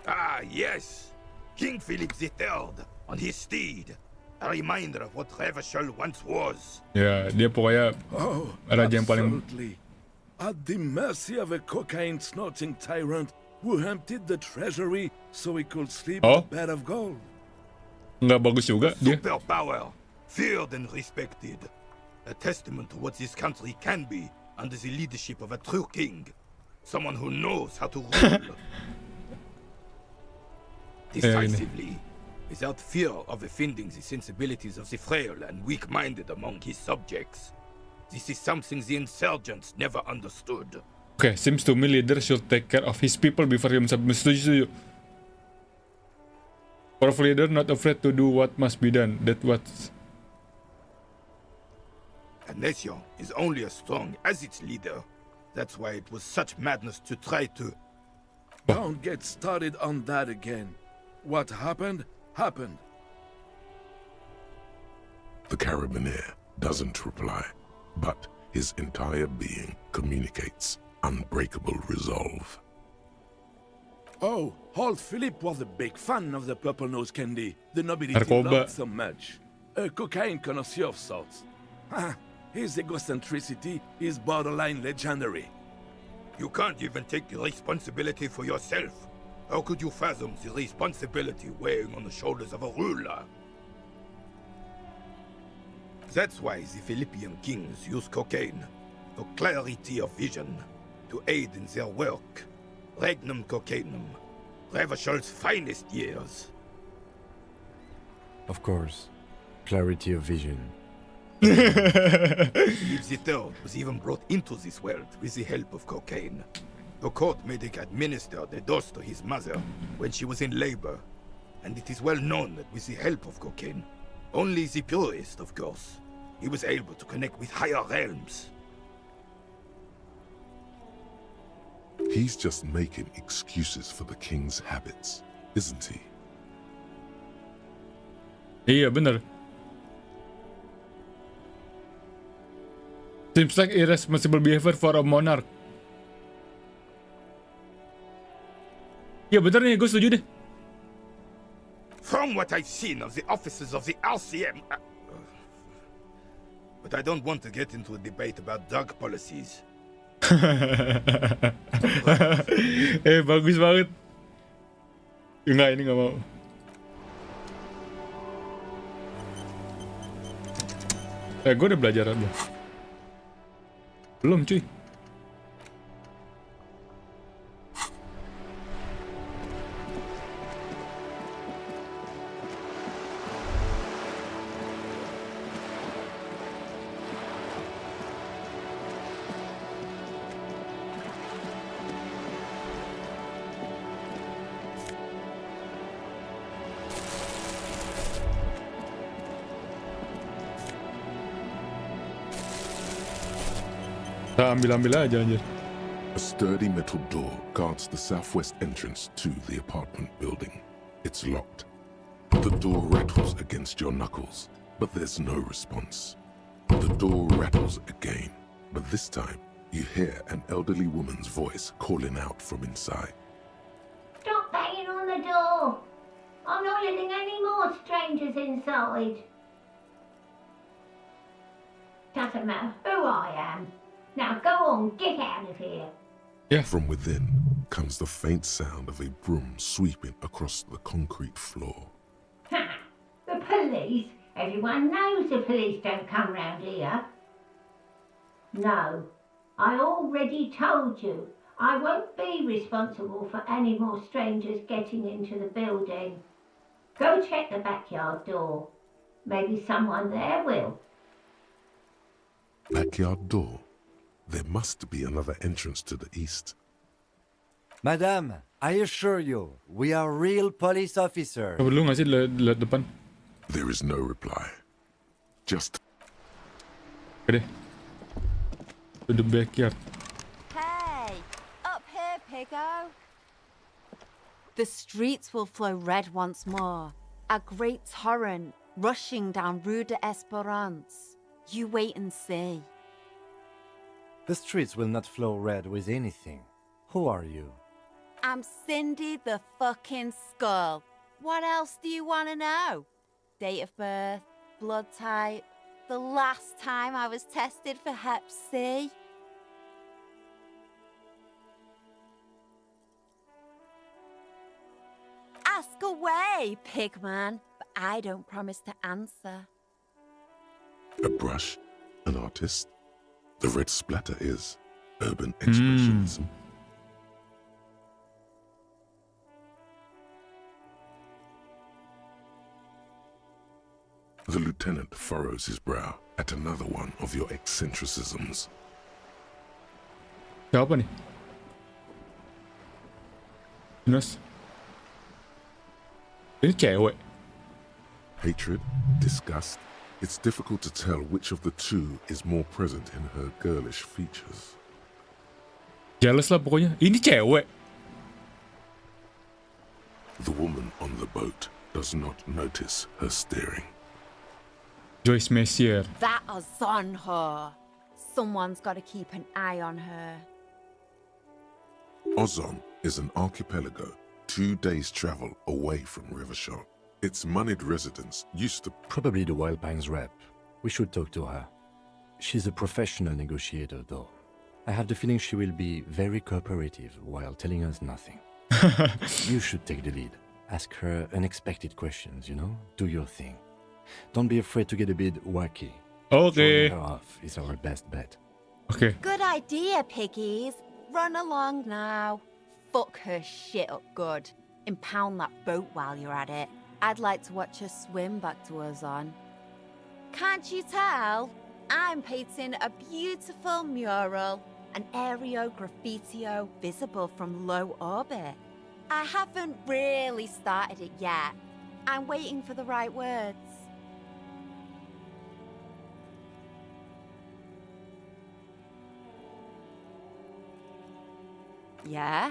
Ah, yes. King Philip III on his steed. A reminder of what Revachol once was. Ya, dia pokoknya raja yang paling... Absolutely. At the mercy of a cocaine-snorting tyrant who emptied the treasury so he could sleep in a bed of gold. Nggak bagus juga dia. Superpower, feared and respected. A testament to what this country can be under the leadership of a true king. Someone who knows how to rule. Decisively, without fear of offending the sensibilities of the frail and weak-minded among his subjects. This is something the insurgents never understood. Okay, seems to me leader should take care of his people before himself. Setuju. Powerful leader not afraid to do what must be done. That what's... Elysium is only as strong as its leader. That's why it was such madness to try to... Don't get started on that again. What happened, happened. The Carabiner doesn't reply, but his entire being communicates unbreakable resolve. Oh, old Philip was a big fan of the purple nose candy. The nobility Narkoba. loved so much. A cocaine connoisseur of sorts. His egocentricity is borderline legendary. You can't even take the responsibility for yourself. How could you fathom the responsibility weighing on the shoulders of a ruler? That's why the Philippian kings use cocaine, for clarity of vision, to aid in their work. Regnum cocainum, Revershal's finest years. Of course. Clarity of vision. Philip III was even brought into this world with the help of cocaine. The court medic administered a dose to his mother when she was in labor, and it is well known that with the help of cocaine, only the purest, of course, he was able to connect with higher realms. He's just making excuses for the king's habits, isn't he? Iya bener. Seems like irresponsible behavior for a monarch. Iya bener nih, gue setuju deh. From what I've seen of the officers of the LCM... But I don't want to get into a debate about drug policies. Bagus banget. Enggak, ini nggak mau. Gue udah belajar belum? Belum cuy. Ambil aja anjir. A sturdy metal door guards the southwest entrance to the apartment building. It's locked. The door rattles against your knuckles, but there's no response. The door rattles again, but this time you hear an elderly woman's voice calling out from inside. Stop banging on the door! I'm not letting any more strangers inside. Doesn't matter who I am. Now go on, get out of here. Yeah. From within comes the faint sound of a broom sweeping across the concrete floor. Ha! The police? Everyone knows the police don't come round here. No, I already told you. I won't be responsible for any more strangers getting into the building. Go check the backyard door. Maybe someone there will. Backyard door? There must be another entrance to the east. Madam, I assure you, we are real police officers. Perlu nggak sih lihat depan? There is no reply. Just... Oke deh. To the backyard. Hey, up here, Piggo. The streets will flow red once more. A great torrent rushing down Rue de Esperance. You wait and see. The streets will not flow red with anything. Who are you? I'm Cindy the fucking Skull. What else do you want to know? Date of birth, blood type, the last time I was tested for Hep C. Ask away, Pigman, but I don't promise to answer. A brush? An artist? The red splatter is urban expressionism. The lieutenant furrows his brow at another one of your eccentricisms. Siapa nih? Ines. Ini cewek. Hatred, disgust. It's difficult to tell which of the two is more present in her girlish features. Jealous lah pokoknya. Ini cewek. The woman on the boat does not notice her staring. Joyce Messier. That is on her. Someone's got to keep an eye on her. Ozon is an archipelago 2 days' travel away from Rivershore. Its moneyed residents used to... Probably the Wild Pines rep. We should talk to her. She's a professional negotiator, though. I have the feeling she will be very cooperative while telling us nothing. You should take the lead. Ask her unexpected questions, you know? Do your thing. Don't be afraid to get a bit wacky. Okay. Showing her off is our best bet. Okay. Good idea, piggies. Run along now. Fuck her shit up good. Impound that boat while you're at it. I'd like to watch her swim back to Ozon. Can't you tell? I'm painting a beautiful mural, an aereo graffitio visible from low orbit. I haven't really started it yet. I'm waiting for the right words. Yeah?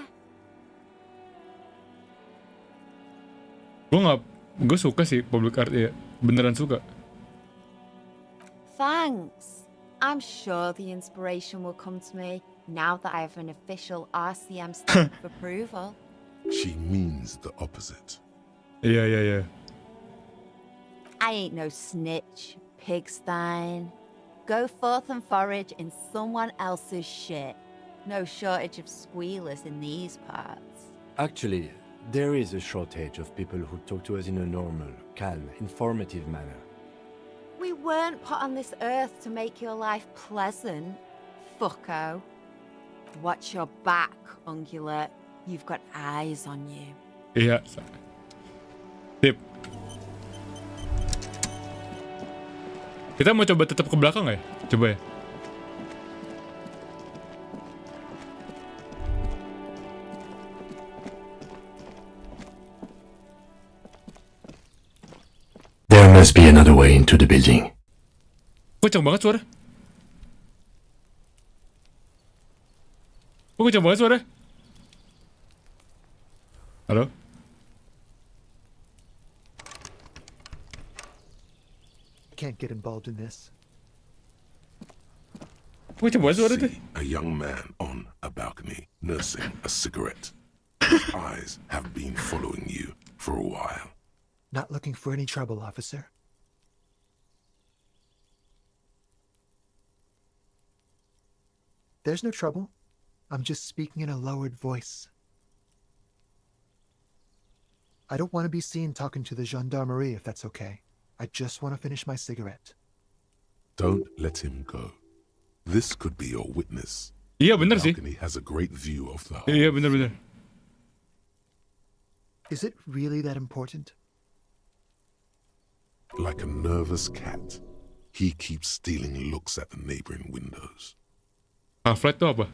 Gue suka sih public art ya. Beneran suka. Thanks. I'm sure the inspiration will come to me now that I have an official RCM stamp of approval. She means the opposite. Yeah. I ain't no snitch, pigstein. Go forth and forage in someone else's shit. No shortage of squealers in these parts. Actually, there is a shortage of people who talk to us in a normal, calm, informative manner. We weren't put on this earth to make your life pleasant, fucko. Watch your back, ungulate. You've got eyes on you. Iya. Tip. Kita mau coba tetap ke belakang ya? Coba ya. There must be another way into the building. Kencang banget suara. Kencang banget suara. Halo? Can't get involved in this. Kencang banget suara tuh. A young man on a balcony nursing a cigarette. His eyes have been following you for a while. Not looking for any trouble, officer. There's no trouble. I'm just speaking in a lowered voice. I don't want to be seen talking to the gendarmerie, if that's okay. I just want to finish my cigarette. Don't let him go. This could be your witness. Iya bener sih. The balcony has a great view of the whole. Iya bener. Is it really that important? Like a nervous cat, he keeps stealing looks at the neighboring windows. Half-Life itu apa?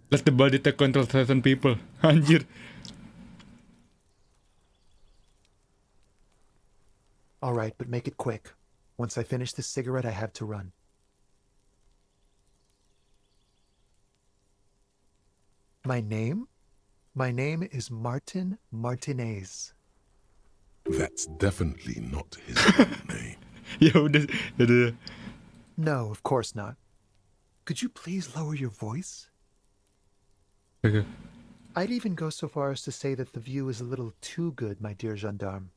Let the body take control certain people. Anjir. All right, but make it quick. Once I finish this cigarette, I have to run. My name? My name is Martin Martinez. That's definitely not his name. Ya udah. No, of course not. Could you please lower your voice? Okay. I'd even go so far as to say that the view is a little too good, my dear gendarme.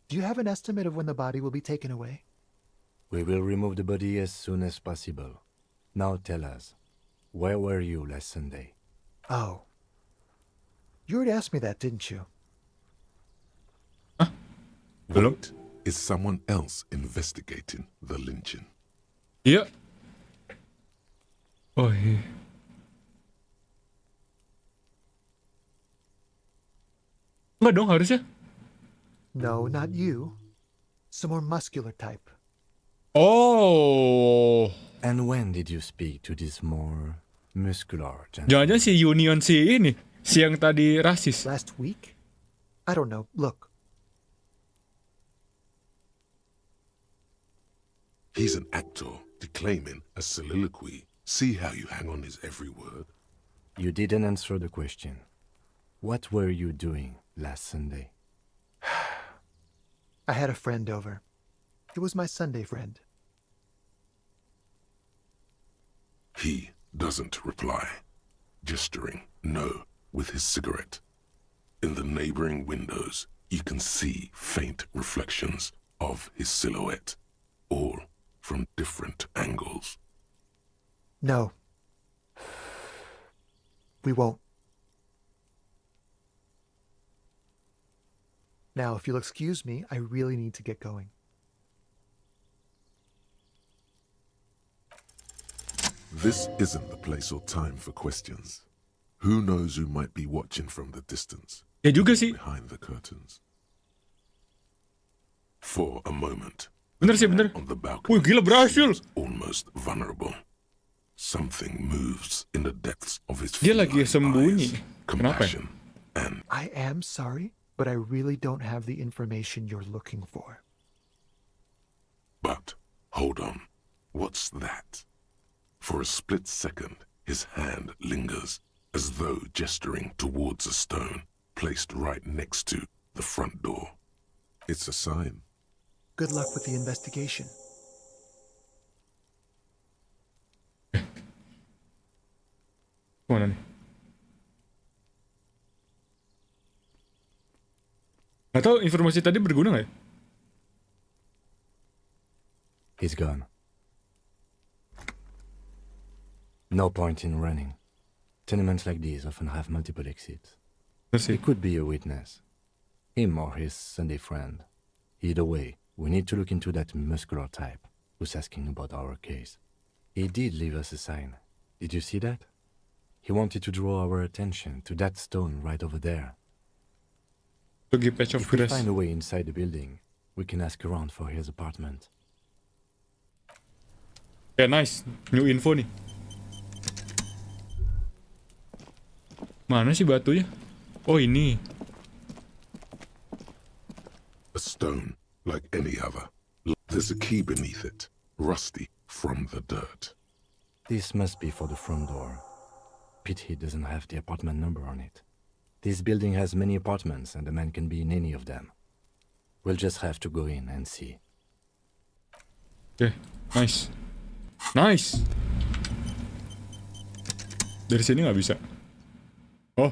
Do you have an estimate of when the body will be taken away? We will remove the body as soon as possible. Now tell us, where were you last Sunday? Oh. You already asked me that, didn't you? What is someone else investigating the lynching? Iya. Oh iya. Enggak dong harusnya. No, not you. Some more muscular type. Oh. And when did you speak to this more muscular gentleman? Jangan-jangan si Union si ini, si yang tadi rasis. Last week? I don't know. Look. He's an actor declaiming a soliloquy. See how you hang on his every word? You didn't answer the question. What were you doing last Sunday? I had a friend over. It was my Sunday friend. He doesn't reply, gesturing no with his cigarette. In the neighboring windows, you can see faint reflections of his silhouette, all from different angles. No. We won't. Now, if you'll excuse me, I really need to get going. This isn't the place or time for questions. Who knows who might be watching from the distance? Ya juga sih. Behind the curtains. For a moment, Bener sih, bener. on the balcony, Wih, gila berhasil. almost vulnerable. Something moves in the depths of his Dia lagi feline sembunyi. eyes, Kenapa? compassion, and I am sorry, but I really don't have the information you're looking for. but hold on. What's that? For a split second, his hand lingers, as though gesturing towards a stone placed right next to the front door. It's a sign. Good luck with the investigation. Mana nih? Gak tau informasi tadi berguna gak ya? He's gone. No point in running. Tenements like these often have multiple exits. He could be a witness. Him or his Sunday friend. Either way, we need to look into that muscular type who's asking about our case. He did leave us a sign. Did you see that? He wanted to draw our attention to that stone right over there. If we find a way inside the building, we can ask around for his apartment. Ya nice, new info nih. Mana sih batunya? Oh ini. A stone like any other. There's a key beneath it, rusty from the dirt. This must be for the front door. Pity doesn't have the apartment number on it. This building has many apartments and the man can be in any of them. We'll just have to go in and see. Okay, nice. Nice. Dari sini nggak bisa. Oh.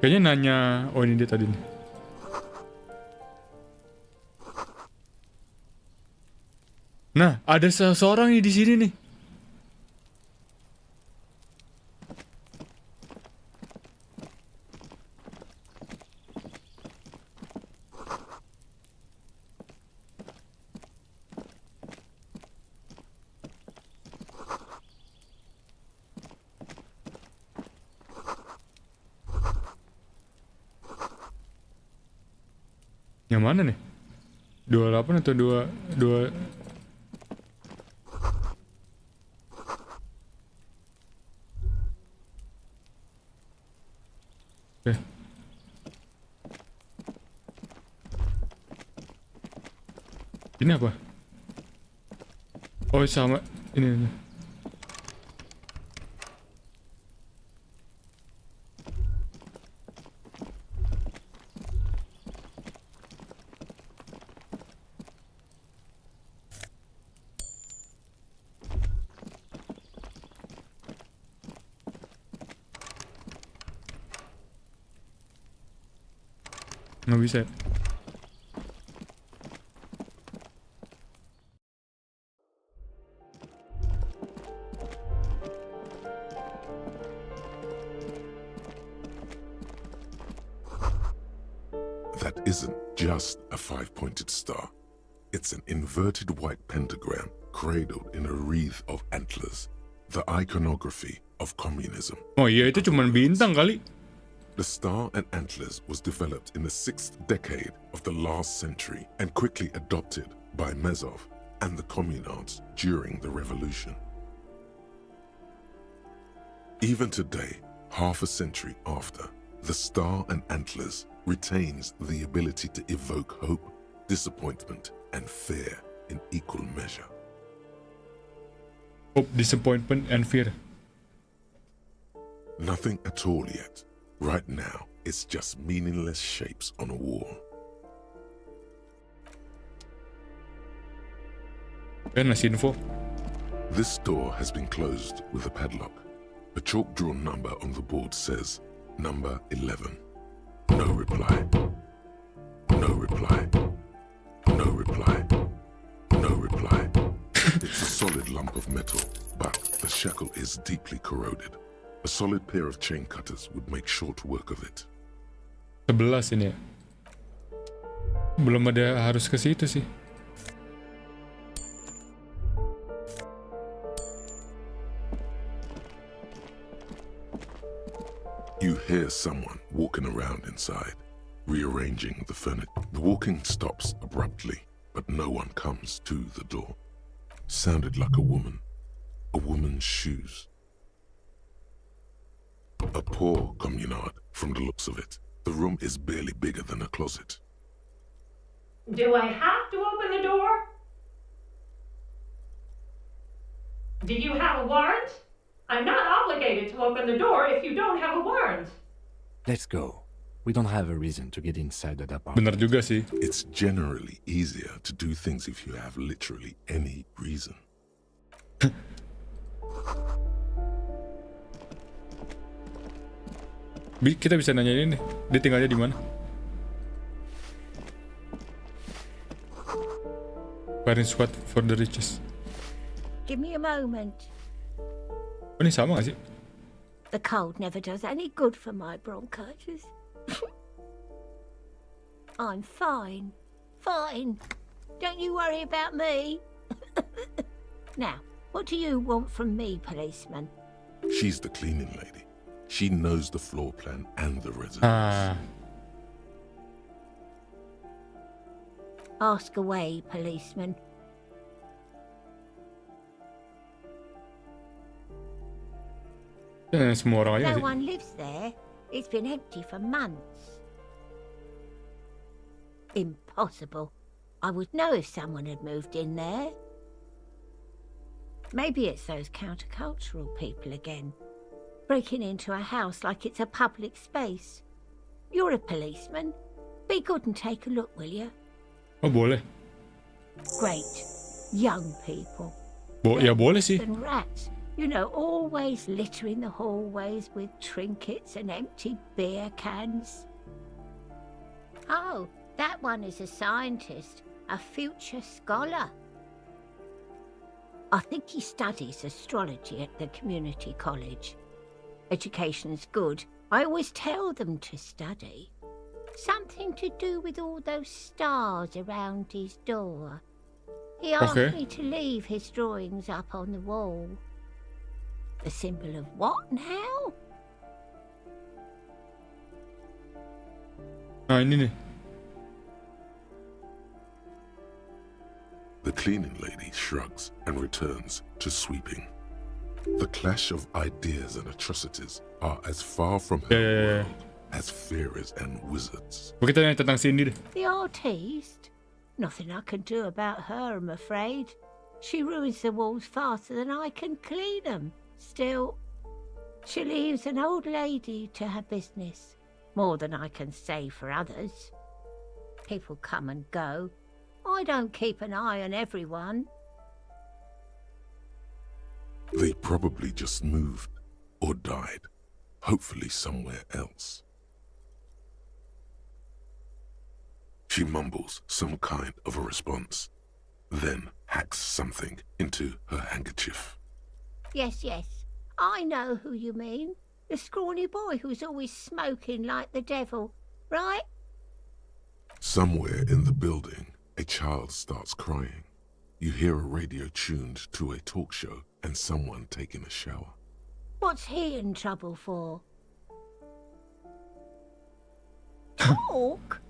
Kayaknya nanya, oh ini dia tadi nih. Nah, ada seseorang nih di sini nih. Yang mana nih? 28 atau 2 Oke. Ini apa? Oh sama ini. Nggak bisa. That isn't just a five-pointed star. It's an inverted white pentagram cradled in a wreath of antlers, the iconography of communism. Oh iya, itu cuma bintang kali. The star and antlers was developed in the 6th decade of the last century and quickly adopted by Mezov and the communards during the revolution. Even today, half a century after, the star and antlers retains the ability to evoke hope, disappointment, and fear in equal measure. Hope, disappointment, and fear. Nothing at all yet. Right now, it's just meaningless shapes on a wall. Ngasih info. This door has been closed with a padlock. A chalk-drawn number on the board says, number 11. No reply. No reply. No reply. No reply. It's a solid lump of metal, but the shackle is deeply corroded. A solid pair of chain cutters would make short work of it. 11 ini. Belum ada harus ke situ sih. You hear someone walking around inside, rearranging the furniture. The walking stops abruptly, but no one comes to the door. Sounded like a woman. A woman's shoes. A poor communard, from the looks of it. The room is barely bigger than a closet. Do I have to open the door? Do you have a warrant? I'm not obligated to open the door if you don't have a warrant. Let's go. We don't have a reason to get inside that apartment. Benar juga sih. It's generally easier to do things if you have literally any reason. Kita bisa nanya ini nih, dia tinggalnya di mana? Firing squad for the riches. Give me a moment. Oh, ini sama gak sih? The cold never does any good for my bronchitis. I'm fine. Fine. Don't you worry about me. Now, what do you want from me, policeman? She's the cleaning lady. She knows the floor plan and the residence. Ask away, policeman. Semua orang aja No sih. one lives there. It's been empty for months. Impossible. I would know if someone had moved in there. Maybe it's those countercultural people again. Breaking into a house like it's a public space. You're a policeman. Be good and take a look, will you? Oh, boleh. Great. Young people. Ya boleh sih. And rats. You know, always littering the hallways with trinkets and empty beer cans. Oh, that one is a scientist, a future scholar. I think he studies astrology at the community college. Education's good. I always tell them to study. Something to do with all those stars around his door. He asked me to leave his drawings up on the wall. The symbol of what now? Ini nih. The cleaning lady shrugs and returns to sweeping. The clash of ideas and atrocities are as far from her world as fairies and wizards. Kita nanya tentang Cindy deh. The artiste? Nothing I can do about her, I'm afraid. She ruins the walls faster than I can clean them. Still, she leaves an old lady to her business. More than I can say for others. People come and go. I don't keep an eye on everyone. They probably just moved or died, hopefully somewhere else. She mumbles some kind of a response, then hacks something into her handkerchief. Yes, I know who you mean. The scrawny boy who's always smoking like the devil, right? Somewhere in the building, a child starts crying. You hear a radio tuned to a talk show and someone taking a shower. What's he in trouble for? Talk?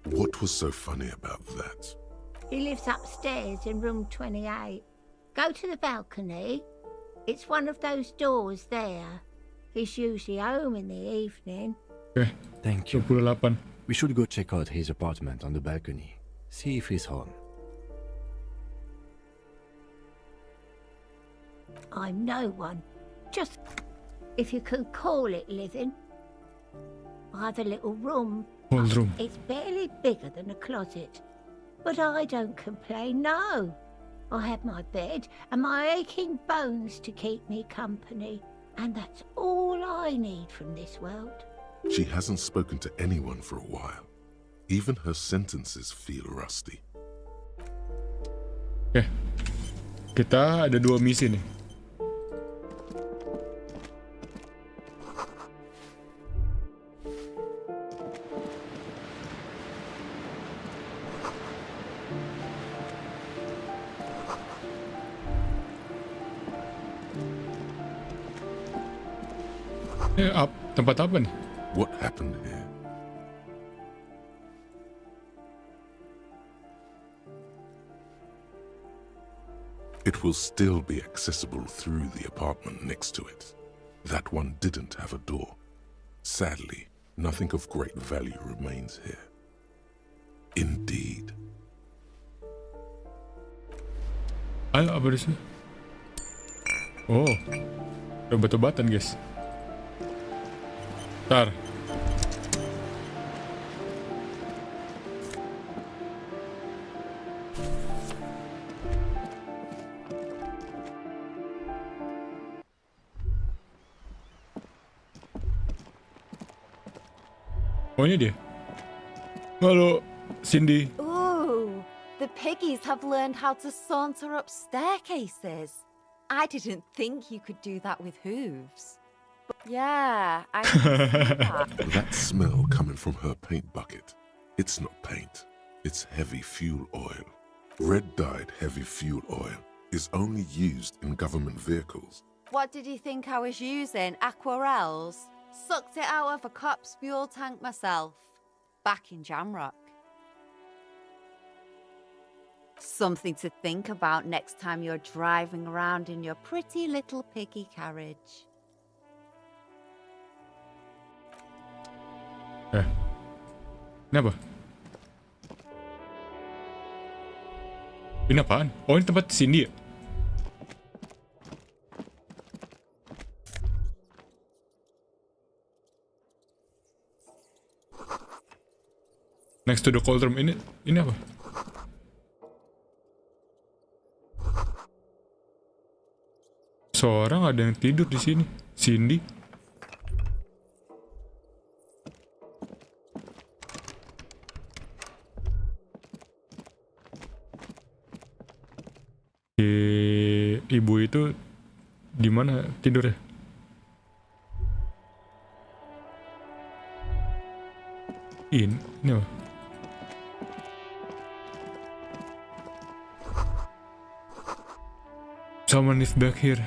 What was so funny about that? He lives upstairs in room 28. Go to the balcony. It's one of those doors there. He's usually home in the evening. Okay. Thank you. 28. We should go check out his apartment on the balcony. See if he's home. I'm no one. Just, if you can call it living. I have a little room. Old room. It's barely bigger than a closet. But I don't complain, no. I have my bed and my aching bones to keep me company. And that's all I need from this world. She hasn't spoken to anyone for a while. Even her sentences feel rusty. Oke. Kita ada 2 misi nih. Tempat apa nih? What happened here? It will still be accessible through the apartment next to it. That one didn't have a door. Sadly, nothing of great value remains here. Indeed. Ayo, apa di sini? Oh, ada obat-obatan guys. Ntar. Oh, ini dia. Halo, Cindy. Ooh, the piggies have learned how to saunter up staircases. I didn't think you could do that with hooves. Yeah, I can see that. That smell coming from her paint bucket. It's not paint. It's heavy fuel oil. Red-dyed heavy fuel oil is only used in government vehicles. What did you think I was using? Aquarels? Sucked it out of a cop's fuel tank myself. Back in Jamrock. Something to think about next time you're driving around in your pretty little piggy carriage. Ini apa? Ini apaan? Oh, ini tempat Cindy ya? Next to the cold room. Ini apa? Seorang ada yang tidur di sini. Cindy. Ibu itu di mana tidurnya? Ini apa? Someone is back here.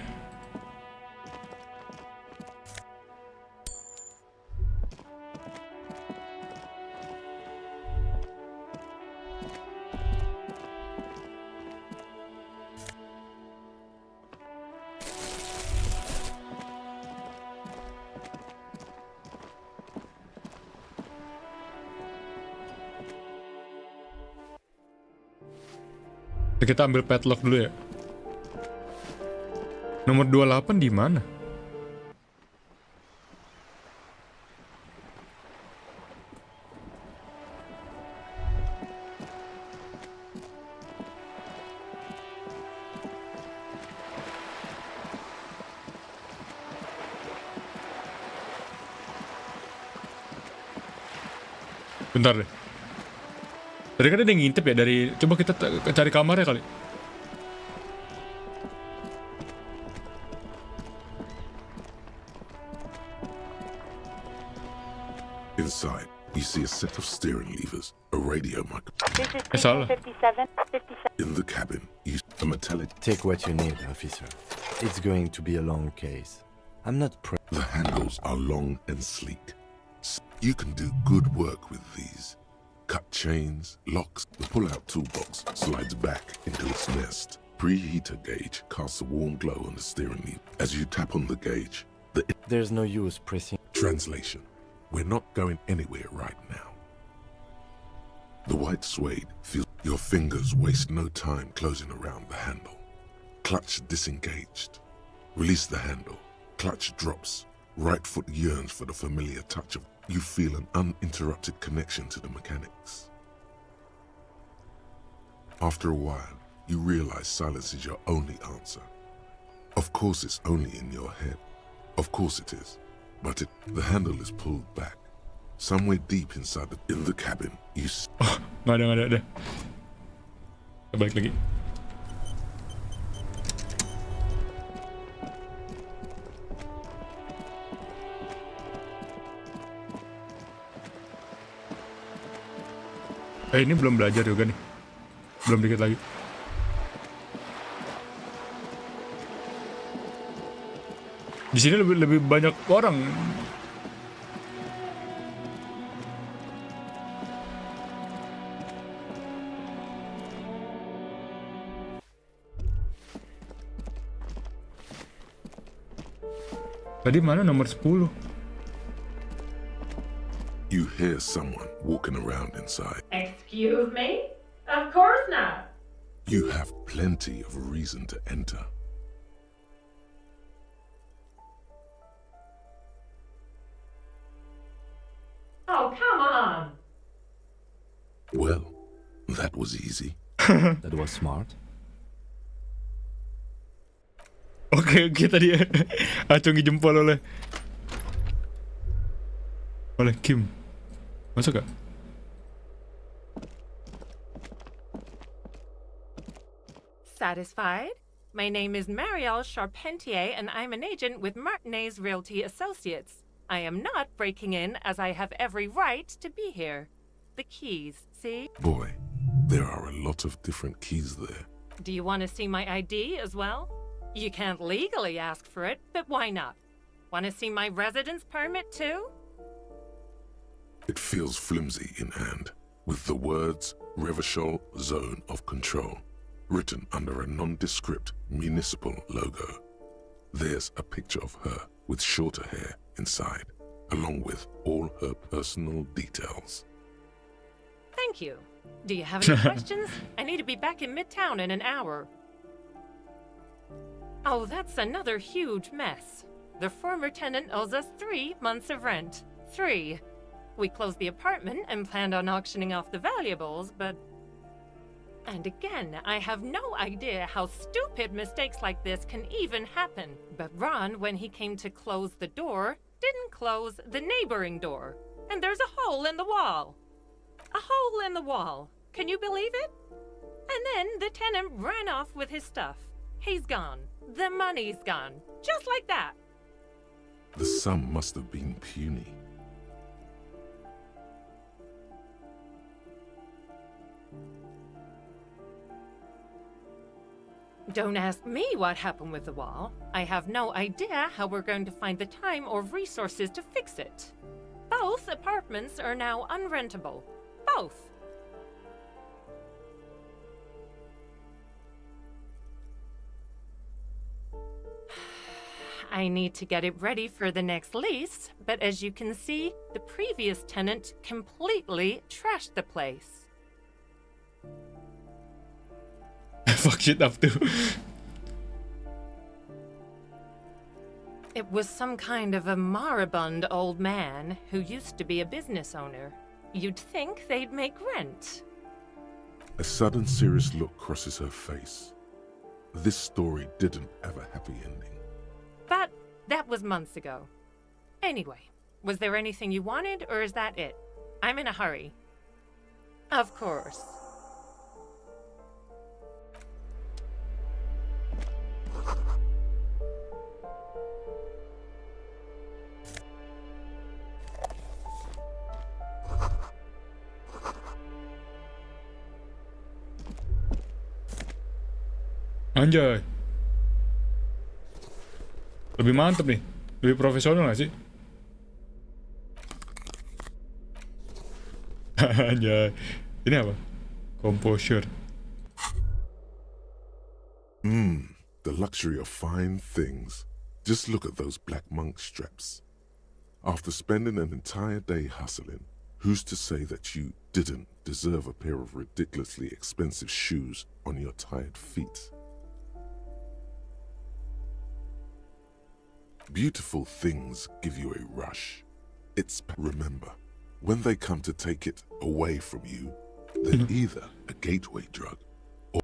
Kita ambil padlock dulu ya. Nomor 28 di mana? Bentar deh. Tadi kan ada yang ngintip ya dari... Coba kita cari kamarnya kali. Inside, you see a set of steering levers, a radio mic. This is 57. In the cabin, you see a metallic... Take what you need, officer. It's going to be a long case. I'm not The handles are long and sleek. You can do good work with these. Cut chains, locks, the pull-out toolbox slides back into its nest. Preheater gauge casts a warm glow on the steering wheel. As you tap on the gauge, There's no use pressing... Translation. We're not going anywhere right now. The white suede feels... Your fingers waste no time closing around the handle. Clutch disengaged. Release the handle. Clutch drops. Right foot yearns for the familiar touch of... You feel an uninterrupted connection to the mechanics. After a while, you realize silence is your only answer. Of course it's only in your head. Of course it is. But the handle is pulled back. Somewhere deep inside in the cabin, you... Nggak ada. Kita balik lagi. Ini belum belajar juga nih. Belum dikit lagi. Di sini lebih banyak orang. Tadi mana nomor 10? You hear someone walking around inside. Excuse me? Of course not. You have plenty of reason to enter. Oh, come on. Well, that was easy. That was smart. Oke, tadi acungi jempol oleh Kim. Masuk gak? Satisfied? My name is Marielle Charpentier, and I'm an agent with Martinez Realty Associates. I am not breaking in, as I have every right to be here. The keys, see? Boy, there are a lot of different keys there. Do you want to see my ID as well? You can't legally ask for it, but why not? Want to see my residence permit too? It feels flimsy in hand, with the words Revachol Zone of Control written under a nondescript municipal logo. There's a picture of her with shorter hair inside, along with all her personal details. Thank you. Do you have any questions? I need to be back in Midtown in an hour. Oh, that's another huge mess. The former tenant owes us 3 months of rent. 3. We closed the apartment and planned on auctioning off the valuables, but... And again, I have no idea how stupid mistakes like this can even happen. But Ron, when he came to close the door, didn't close the neighboring door. And there's a hole in the wall. A hole in the wall. Can you believe it? And then the tenant ran off with his stuff. He's gone. The money's gone. Just like that. The sum must have been puny. Don't ask me what happened with the wall. I have no idea how we're going to find the time or resources to fix it. Both apartments are now unrentable. Both. I need to get it ready for the next lease, but as you can see, the previous tenant completely trashed the place. fuck shit up to? It was some kind of a moribund old man who used to be a business owner. You'd think they'd make rent. A sudden serious look crosses her face. This story didn't have a happy ending. But that was months ago. Anyway, was there anything you wanted, or is that it? I'm in a hurry. Of course. Anjay. Lebih mantep nih. Lebih profesional gak sih? Anjay. Ini apa? Composure. The luxury of fine things. Just look at those black monk straps. After spending an entire day hustling, who's to say that you didn't deserve a pair of ridiculously expensive shoes on your tired feet? Beautiful things give you a rush. Remember, when they come to take it away from you, they're either a gateway drug or...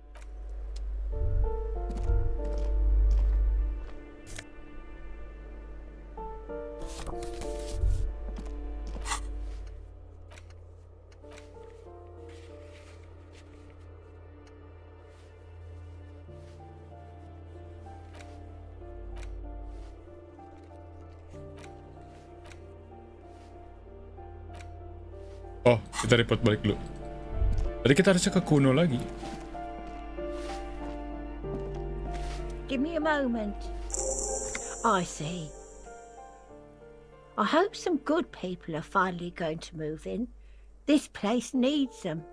Oh, kita report balik dulu. Tadi kita harusnya ke kuno lagi. Give me a moment. I see. I hope some good people are finally going to move in. This place needs them.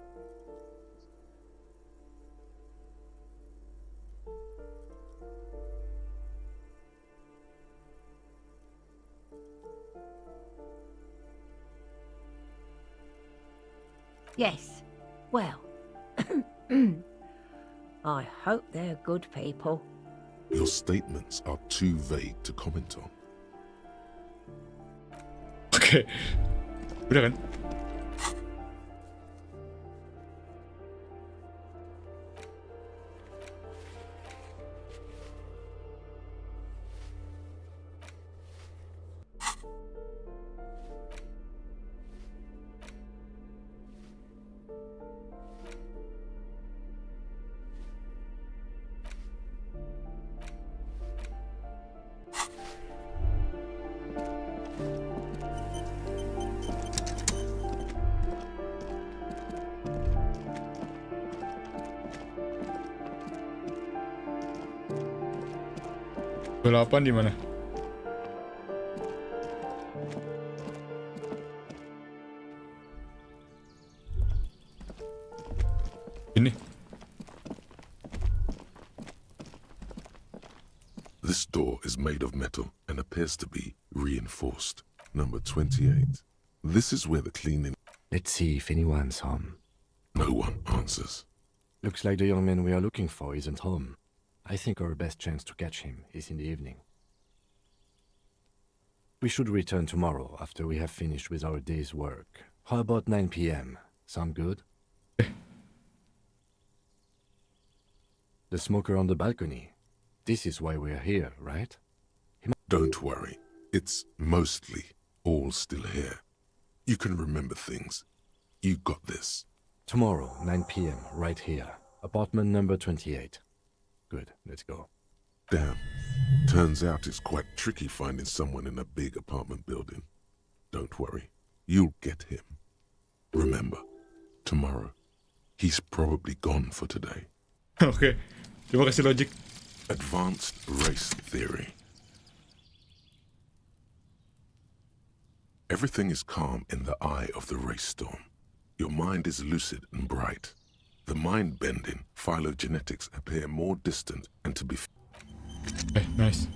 Yes, well, I hope they're good people. Your statements are too vague to comment on. Oke. Udah kan? Balapan di mana? Ini. This door is made of metal and appears to be reinforced. Number 28. This is where the cleaning... Let's see if anyone's home. No one answers. Looks like the young man we are looking for isn't home. I think our best chance to catch him is in the evening. We should return tomorrow after we have finished with our day's work. How about 9 p.m.? Sound good? The smoker on the balcony. This is why we're here, right? Don't worry. It's mostly all still here. You can remember things. You got this. Tomorrow, 9 p.m., right here. Apartment number 28. Good, let's go. Damn. Turns out it's quite tricky finding someone in a big apartment building. Don't worry. You'll get him. Remember, tomorrow, he's probably gone for today. Oke. Terima kasih logic. Advanced race theory. Everything is calm in the eye of the race storm. Your mind is lucid and bright. The mind-bending phylogenetics appear more distant and to be... Nice.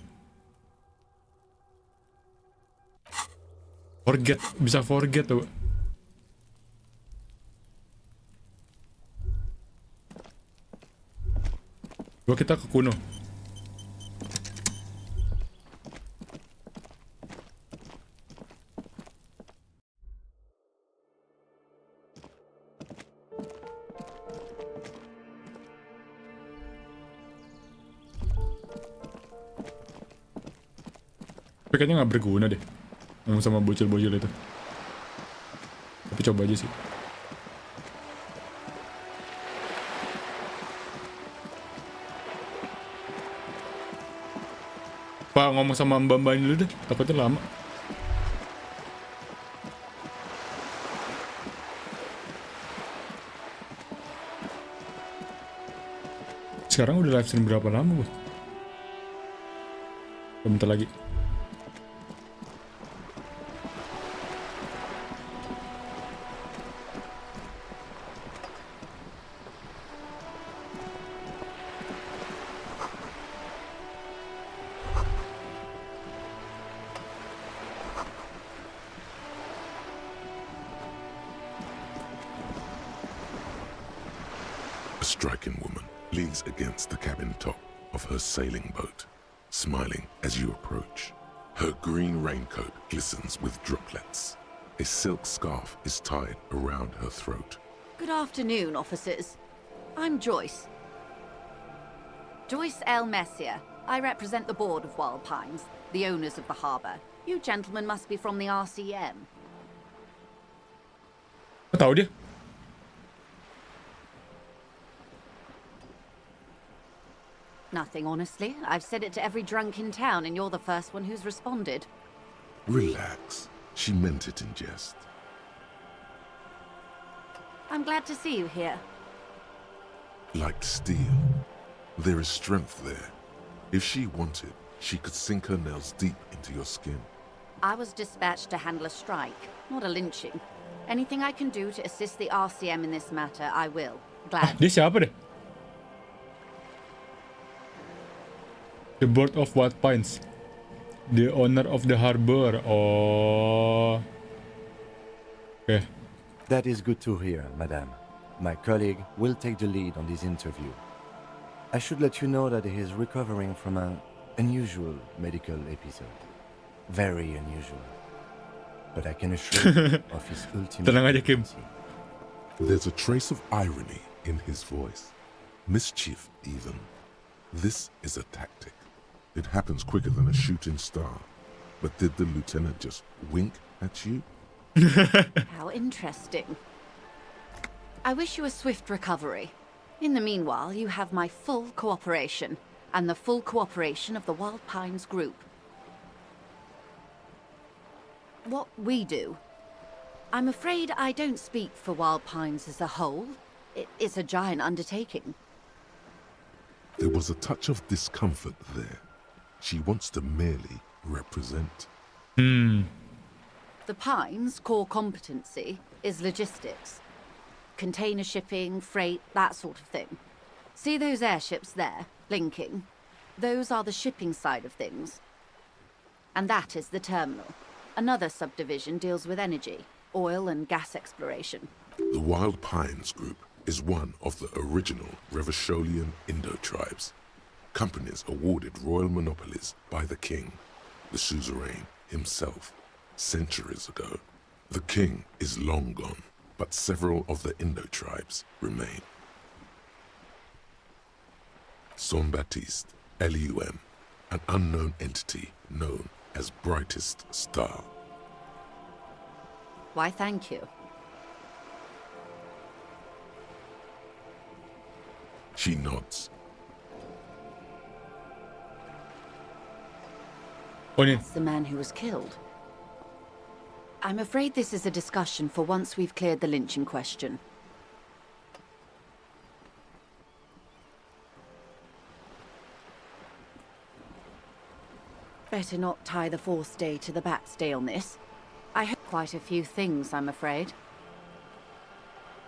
Bisa forget tuh. Coba kita ke kuno. Tapi kayaknya nggak berguna deh ngomong sama bocil-bocil itu. Tapi coba aja sih. Pak, ngomong sama mbak-mbak ini dulu deh, takutnya lama. Sekarang udah live stream berapa lama, Bos? Bentar lagi. A striking woman leans against the cabin top of her sailing boat, smiling as you approach. Her green raincoat glistens with droplets. A silk scarf is tied around her throat. Good afternoon, officers. I'm Joyce. Joyce L. Messier. I represent the board of Wild Pines, the owners of the harbour. You gentlemen must be from the RCM. Tahu dia? Nothing, honestly. I've said it to every drunk in town, and you're the first one who's responded. Relax. She meant it in jest. I'm glad to see you here. Like steel, there is strength there. If she wanted, she could sink her nails deep into your skin. I was dispatched to handle a strike, not a lynching. Anything I can do to assist the RCM in this matter, I will. Glad. Dia siapa deh? The Board of Wild Pines. The owner of the harbor. Oh. Okay. That is good to hear, madame. My colleague will take the lead on this interview. I should let you know that he is recovering from an unusual medical episode. Very unusual. But I can assure you of his ultimate Tenang aja, Kim. There's a trace of irony in his voice. Mischief, even. This is a tactic. It happens quicker than a shooting star. But did the lieutenant just wink at you? How interesting. I wish you a swift recovery. In the meanwhile, you have my full cooperation, and the full cooperation of the Wild Pines group. What we do. I'm afraid I don't speak for Wild Pines as a whole. It's a giant undertaking. There was a touch of discomfort there. She wants to merely represent. The Pines' core competency is logistics. Container shipping, freight, that sort of thing. See those airships there, blinking? Those are the shipping side of things. And that is the terminal. Another subdivision deals with energy, oil and gas exploration. The Wild Pines Group is one of the original Revacholian Indo-tribes. Companies awarded royal monopolies by the king, the suzerain himself, centuries ago. The king is long gone, but several of the Indo-tribes remain. Saint-Baptiste, Elysium, an unknown entity known as Brightest Star. Why, thank you. She nods. That's the man who was killed. I'm afraid this is a discussion for once we've cleared the lynching question. Better not tie the fourth day to the bat's day on this. I have quite a few things, I'm afraid.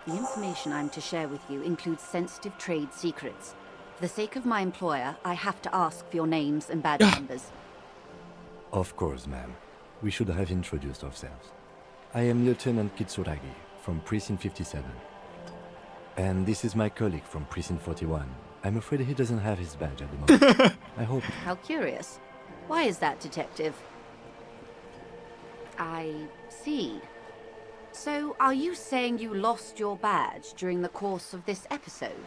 The information I'm to share with you includes sensitive trade secrets. For the sake of my employer, I have to ask for your names and badge numbers. Of course, ma'am. We should have introduced ourselves. I am Lieutenant Kitsuragi from Precinct 57. And this is my colleague from Precinct 41, I'm afraid he doesn't have his badge at the moment. I hope. How curious. Why is that, Detective? I see. So, are you saying you lost your badge during the course of this episode?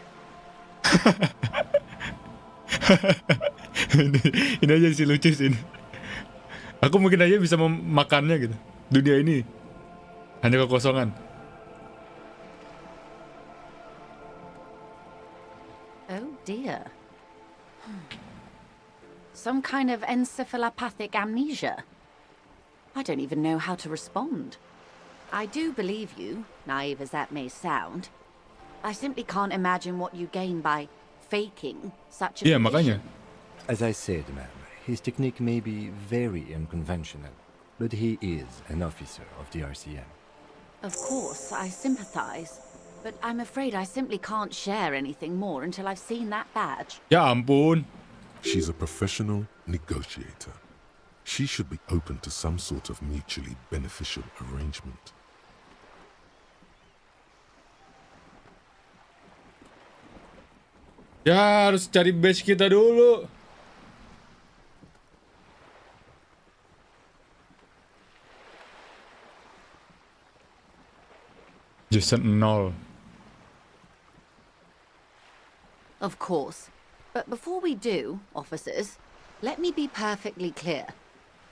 Ini aja sih lucu sih ini. Aku mungkin aja bisa memakannya gitu. Dunia ini hanya kekosongan. Oh dear. Some kind of encephalopathic amnesia. I don't even know how to respond. I do believe you, naive as that may sound. I simply can't imagine what you gain by faking such a makanya. As I said, ma'am, his technique may be very unconventional, but he is an officer of the RCM. Of course, I sympathize, but I'm afraid I simply can't share anything more until I've seen that badge. Ya ampun. She's a professional negotiator. She should be open to some sort of mutually beneficial arrangement. Ya, harus cari badge kita dulu. Jason 0. Of course. But before we do, officers, let me be perfectly clear.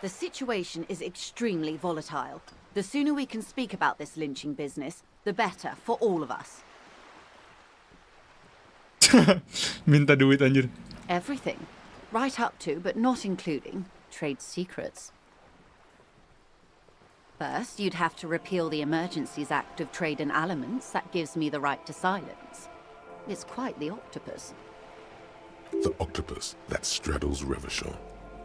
The situation is extremely volatile. The sooner we can speak about this lynching business, the better for all of us. Minta duit anjir. Everything. Right up to, but not including, trade secrets. First, you'd have to repeal the Emergencies Act of Trade in Aliments that gives me the right to silence. It's quite the octopus. The octopus that straddles Revachol,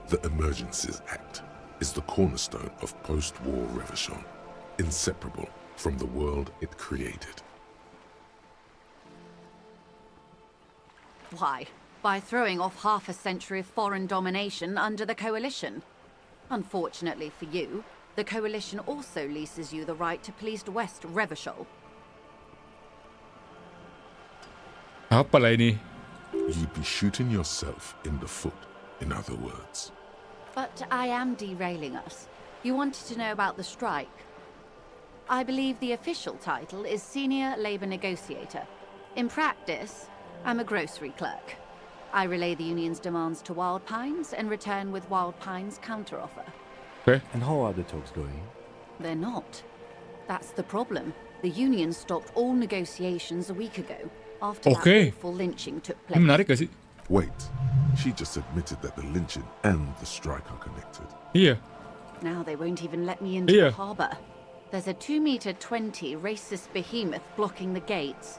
the Emergencies Act, is the cornerstone of post-war Revachol, inseparable from the world it created. Why? By throwing off half a century of foreign domination under the Coalition. Unfortunately for you, the Coalition also leases you the right to police West Revachol. Apalah ini? You'd be shooting yourself in the foot, in other words. But I am derailing us. You wanted to know about the strike. I believe the official title is Senior Labour Negotiator. In practice, I'm a grocery clerk. I relay the union's demands to Wild Pines and return with Wild Pines' counteroffer. Okay. And how are the talks going? They're not. That's the problem. The union stopped all negotiations a week ago after that awful lynching took place. Menarik gak sih? Wait, she just admitted that the lynching and the strike are connected. Iya. Now they won't even let me into the harbour. There's a 2-meter 20 racist behemoth blocking the gates.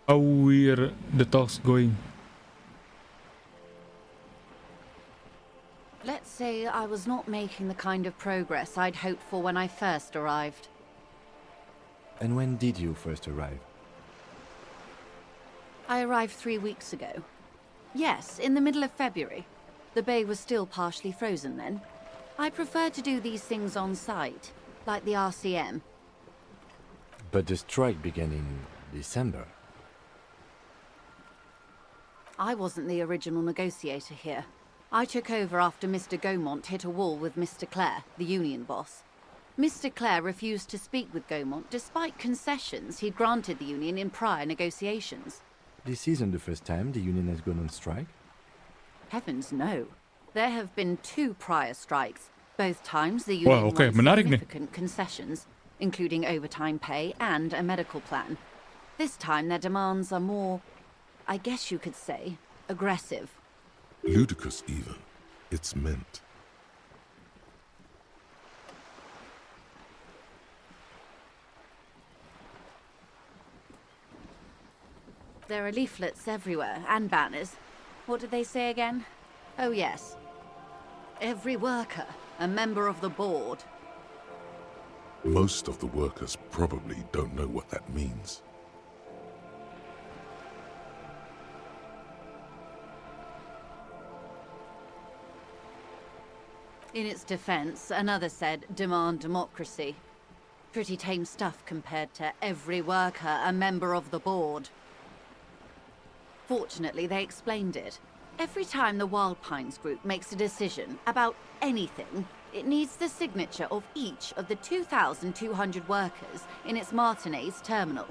How are the talks going? Let's say I was not making the kind of progress I'd hoped for when I first arrived. And when did you first arrive? I arrived 3 weeks ago. Yes, in the middle of February. The bay was still partially frozen then. I prefer to do these things on site, like the RCM. But the strike began in December. I wasn't the original negotiator here. I took over after Mr. Gaumont hit a wall with Mr. Clare, the union boss. Mr. Clare refused to speak with Gaumont despite concessions he'd granted the union in prior negotiations. This isn't the first time the union has gone on strike? Heavens no. There have been 2 prior strikes. Both times the union won significant concessions, including overtime pay and a medical plan. This time their demands are more, I guess you could say, aggressive. Ludicrous even. It's meant. There are leaflets everywhere, and banners. What did they say again? Oh yes. Every worker, a member of the board. Most of the workers probably don't know what that means. In its defense, another said, demand democracy. Pretty tame stuff compared to every worker a member of the board. Fortunately, they explained it. Every time the Wild Pines group makes a decision about anything, it needs the signature of each of the 2,200 workers in its Martinez terminal.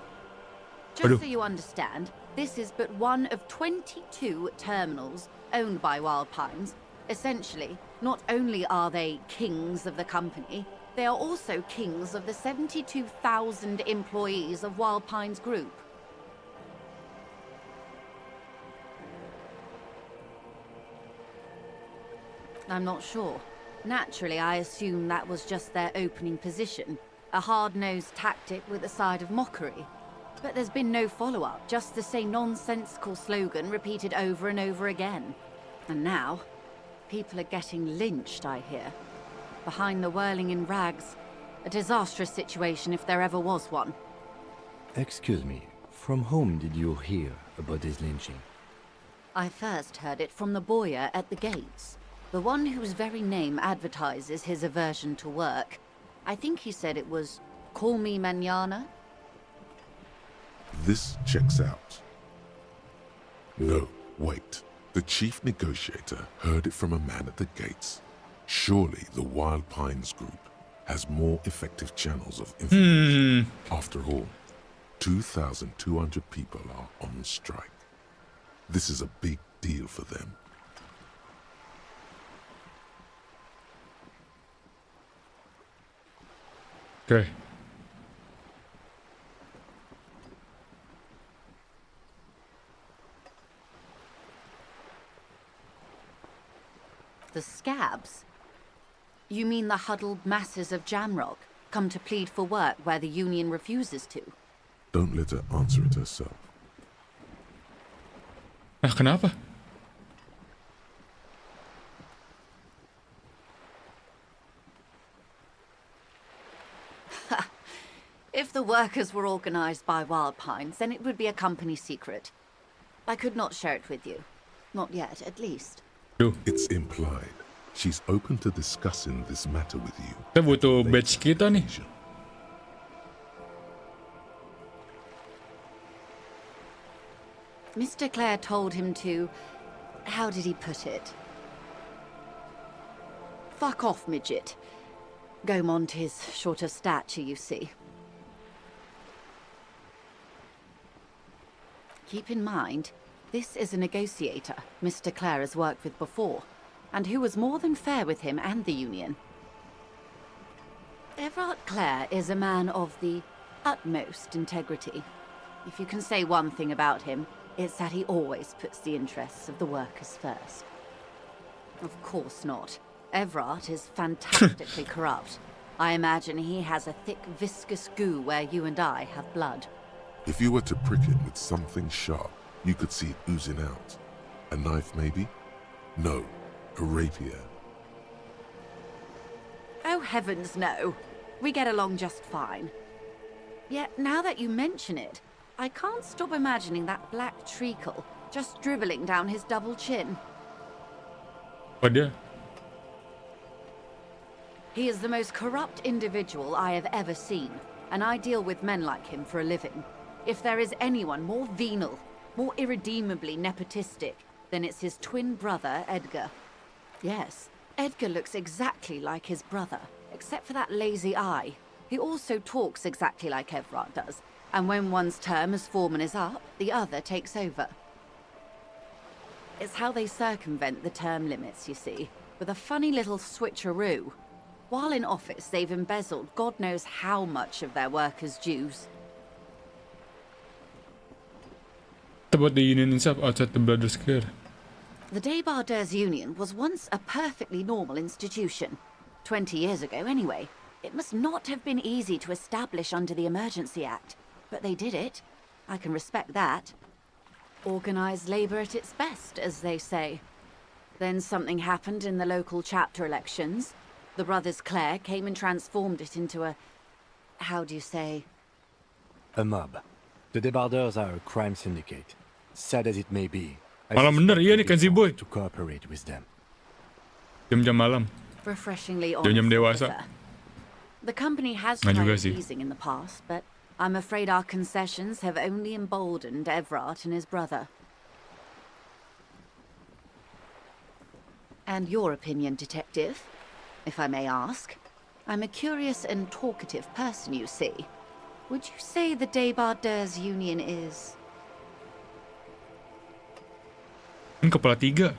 Just so you understand, this is but one of 22 terminals owned by Wild Pines. Essentially, not only are they kings of the company, they are also kings of the 72,000 employees of Wild Pines Group. I'm not sure. Naturally, I assume that was just their opening position, a hard-nosed tactic with a side of mockery. But there's been no follow-up, just the same nonsensical slogan repeated over and over again. And now, people are getting lynched, I hear. Behind the whirling in rags. A disastrous situation if there ever was one. Excuse me, from whom did you hear about this lynching? I first heard it from the boyar at the gates. The one whose very name advertises his aversion to work. I think he said it was, "Call me mañana." This checks out. No, wait. The chief negotiator heard it from a man at the gates. Surely the Wild Pines Group has more effective channels of information. After all, 2,200 people are on strike. This is a big deal for them. Okay. The scabs? You mean the huddled masses of Jamrock come to plead for work where the union refuses to? Don't let her answer it herself. Kenapa? If the workers were organized by Wild Pines, then it would be a company secret. I could not share it with you. Not yet, at least. It's implied. She's open to discussing this matter with you. Kita butuh badge kita nih. Mr. Clare told him to... How did he put it? Fuck off, midget. Gaumont is short of stature, you see. Keep in mind, this is a negotiator Mr. Clare has worked with before, and who was more than fair with him and the union. Everard Clare is a man of the utmost integrity. If you can say one thing about him, it's that he always puts the interests of the workers first. Of course not. Everard is fantastically corrupt. I imagine he has a thick, viscous goo where you and I have blood. If you were to prick it with something sharp, you could see it oozing out. A knife, maybe? No, a rapier. Oh, heavens, no. We get along just fine. Yet, now that you mention it, I can't stop imagining that black treacle just dribbling down his double chin. Oh, dia. He is the most corrupt individual I have ever seen, and I deal with men like him for a living. If there is anyone more venal, more irredeemably nepotistic, then it's his twin brother, Edgar. Yes, Edgar looks exactly like his brother, except for that lazy eye. He also talks exactly like Everard does, and when one's term as foreman is up, the other takes over. It's how they circumvent the term limits, you see, with a funny little switcheroo. While in office, they've embezzled God knows how much of their workers' dues. About the union itself outside the Brothers Square. The Débardeurs Union was once a perfectly normal institution. 20 years ago, anyway. It must not have been easy to establish under the Emergency Act, but they did it. I can respect that. Organised labour at its best, as they say. Then something happened in the local chapter elections. The brothers Clare came and transformed it into a... how do you say? A mob. The Débardeurs are a crime syndicate. Sad as it may be, I Malam bener, iya nih kan si boy. to cooperate with them. Jam-jam malam. Refreshingly Jam-jam honest, dewasa. officer. The company has Nggak tried juga sih. appeasing in the past, but I'm afraid our concessions have only emboldened Everard and his brother. And your opinion, Detective, if I may ask? I'm a curious and talkative person, you see. Would you say the Debardeurs Union is... Ini kepala 3.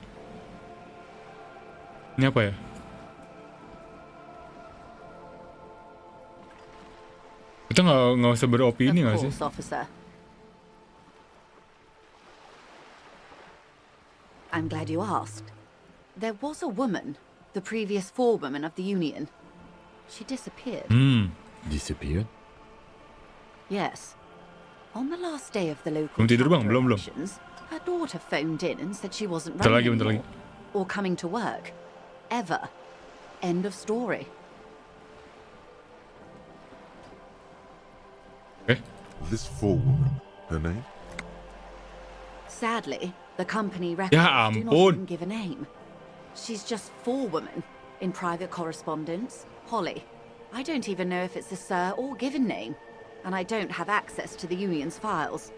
Ini apa ya? Kita nggak usah beropini nggak sih? Of course, officer. I'm glad you asked. There was a woman, the previous forewoman of the Union. She disappeared. Disappeared? Yes. On the last day of the local Belum tidur bang? chapter Belum. elections, her daughter phoned in and said she wasn't Bentar running lagi. anymore, or coming to work. Ever. End of story. This forewoman, her name? Sadly, the company records Ya do not ampun. even give a name. She's just forewoman in private correspondence, Holly. I don't even know if it's a sir or given name, and I don't have access to the Union's files.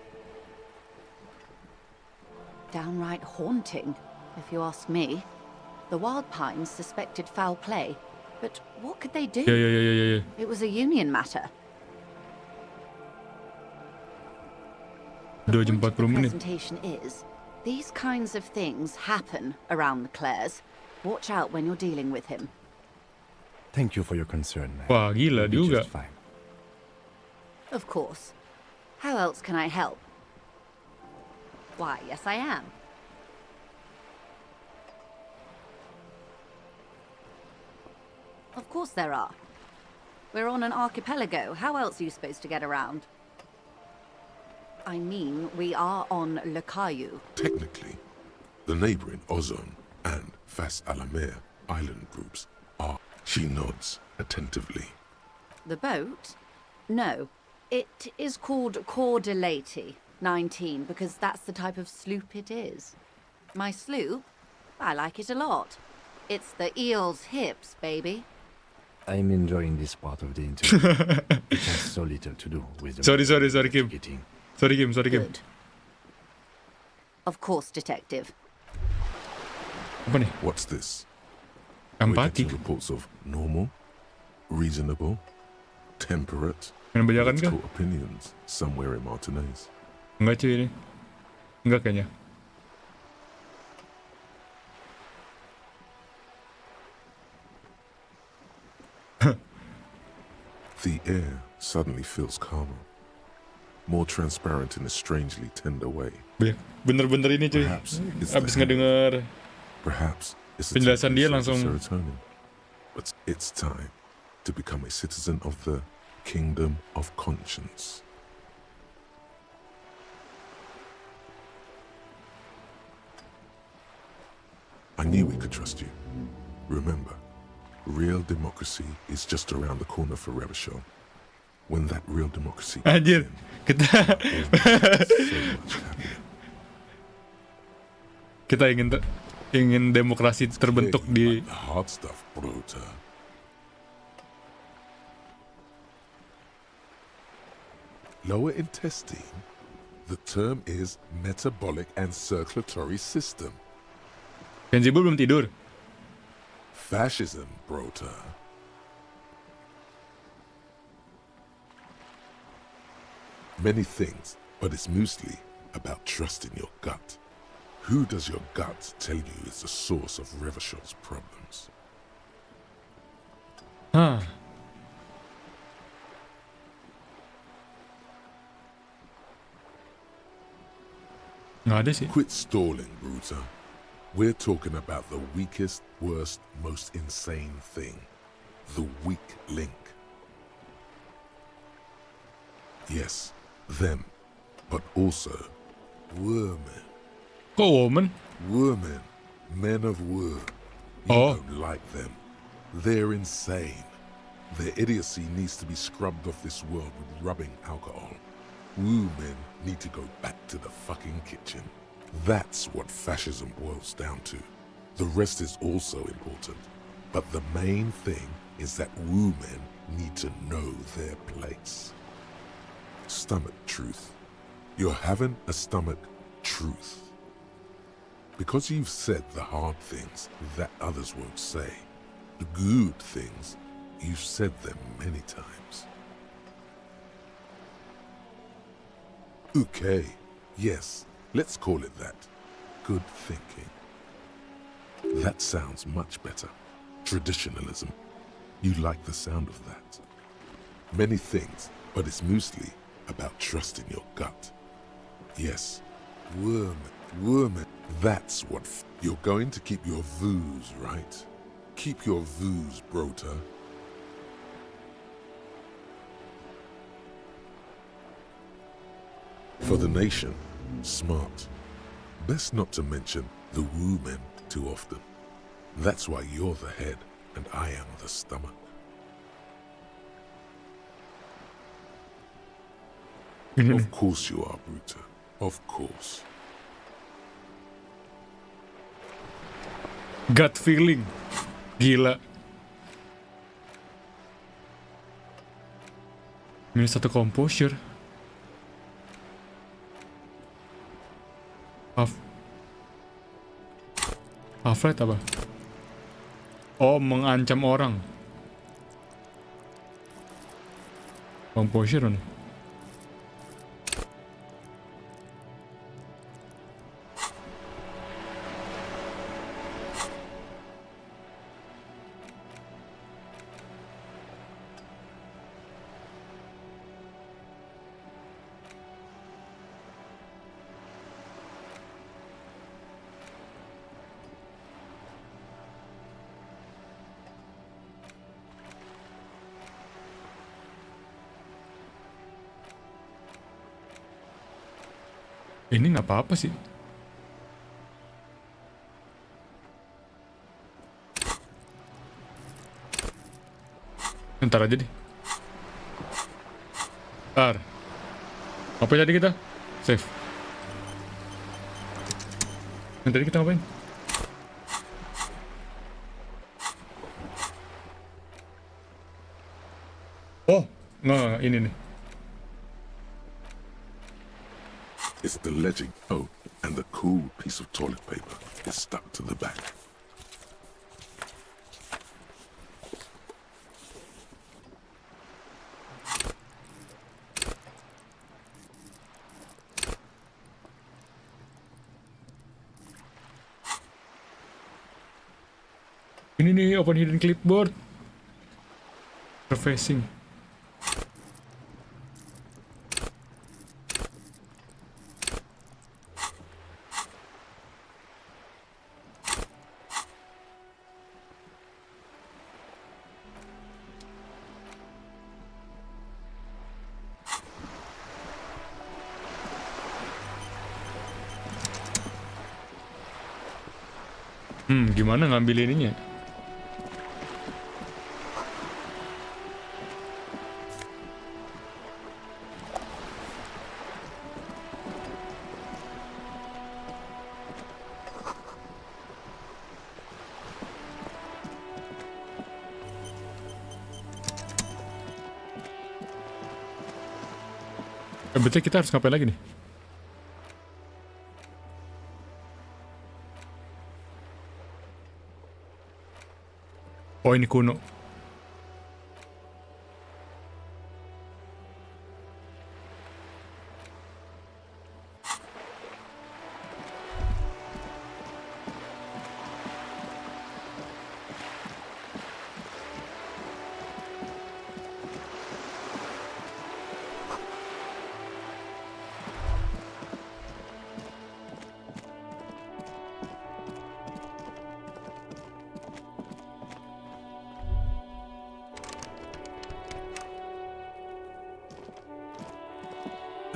Downright haunting, if you ask me. The Wild Pines suspected foul play, but what could they do? Ya. It was a Union matter. 2 jam 40 menit. Presentation is, these kinds of things happen around the Clares. Watch out when you're dealing with him. Thank you for your concern, man. Wah, gila You'll be juga. just fine. Of course. How else can I help? Why, yes I am. Of course there are. We're on an archipelago. How else are you supposed to get around? I mean, we are on Le Caillou. Technically, the neighboring Ozone and Fas Alamer island groups are. She nods attentively. The boat? No. It is called Cordelati 19 because that's the type of sloop it is. My sloop? I like it a lot. It's the eel's hips, baby. I'm enjoying this part of the interview. It has so little to do with the Sorry, Kim. Sorry, Kim. Good. Of course, Detective. Apa nih? What's this? Empati. We're getting reports of normal, reasonable, temperate, Main bajakan kah? political opinions somewhere in Martinez. Enggak cuy ini. Enggak kayaknya. The air suddenly feels calmer, more transparent in a strangely tender way. Bener-bener ini cuy. Perhaps it's Abis the ngedenger Perhaps it's the penjelasan dia temperature of langsung serotonin. But it's time to become a citizen of the kingdom of conscience. I knew we could trust you. Remember, real democracy is just around the corner for Revachol. When that real democracy comes Anjir, in, kita kita ingin demokrasi terbentuk di the hard stuff, Bruta. Lower intestine? The term is metabolic and circulatory system. Kenzibu belum tidur. Fascism, Brota. Many things, but it's mostly about trusting your gut. Who does your gut tell you is the source of Revachol's problems? Hah. Nggak ada sih. Quit stalling, Bruta. We're talking about the weakest, worst, most insane thing. The weak link. Yes, them. But also, women. Kok woman? Women. Men of war. You don't like them. They're insane. Their idiocy needs to be scrubbed off this world with rubbing alcohol. Women need to go back to the fucking kitchen. That's what fascism boils down to. The rest is also important, But the main thing is that women need to know their place. Stomach truth. You're having a stomach truth. Because you've said the hard things that others won't say, the good things, you've said them many times. Okay, yes, let's call it that. Good thinking. That sounds much better. Traditionalism. You like the sound of that. Many things, but it's mostly about trusting your gut. Yes, woman, that's what you're going to keep your vooz, right? Keep your vooz, brota. For the nation, smart. Best not to mention the women too often. That's why you're the head and I am the stomach. Of course you are, Bruta. Of course. Gut feeling. Gila. Minus 1 composure. Half-light apa? Oh, mengancam orang. Composure nih. Ini nggak apa-apa sih. Ntar aja deh. Ntar. Apa jadi kita? Save. Yang tadi kita ngapain? Oh, nggak, ini nih. It's the legend. Oh, and the cool piece of toilet paper is stuck to the back. Ini nih, open hidden clipboard. Surfacing. Gimana ngambil ininya? Berarti kita harus ngapain lagi nih? Oh, ini kuno.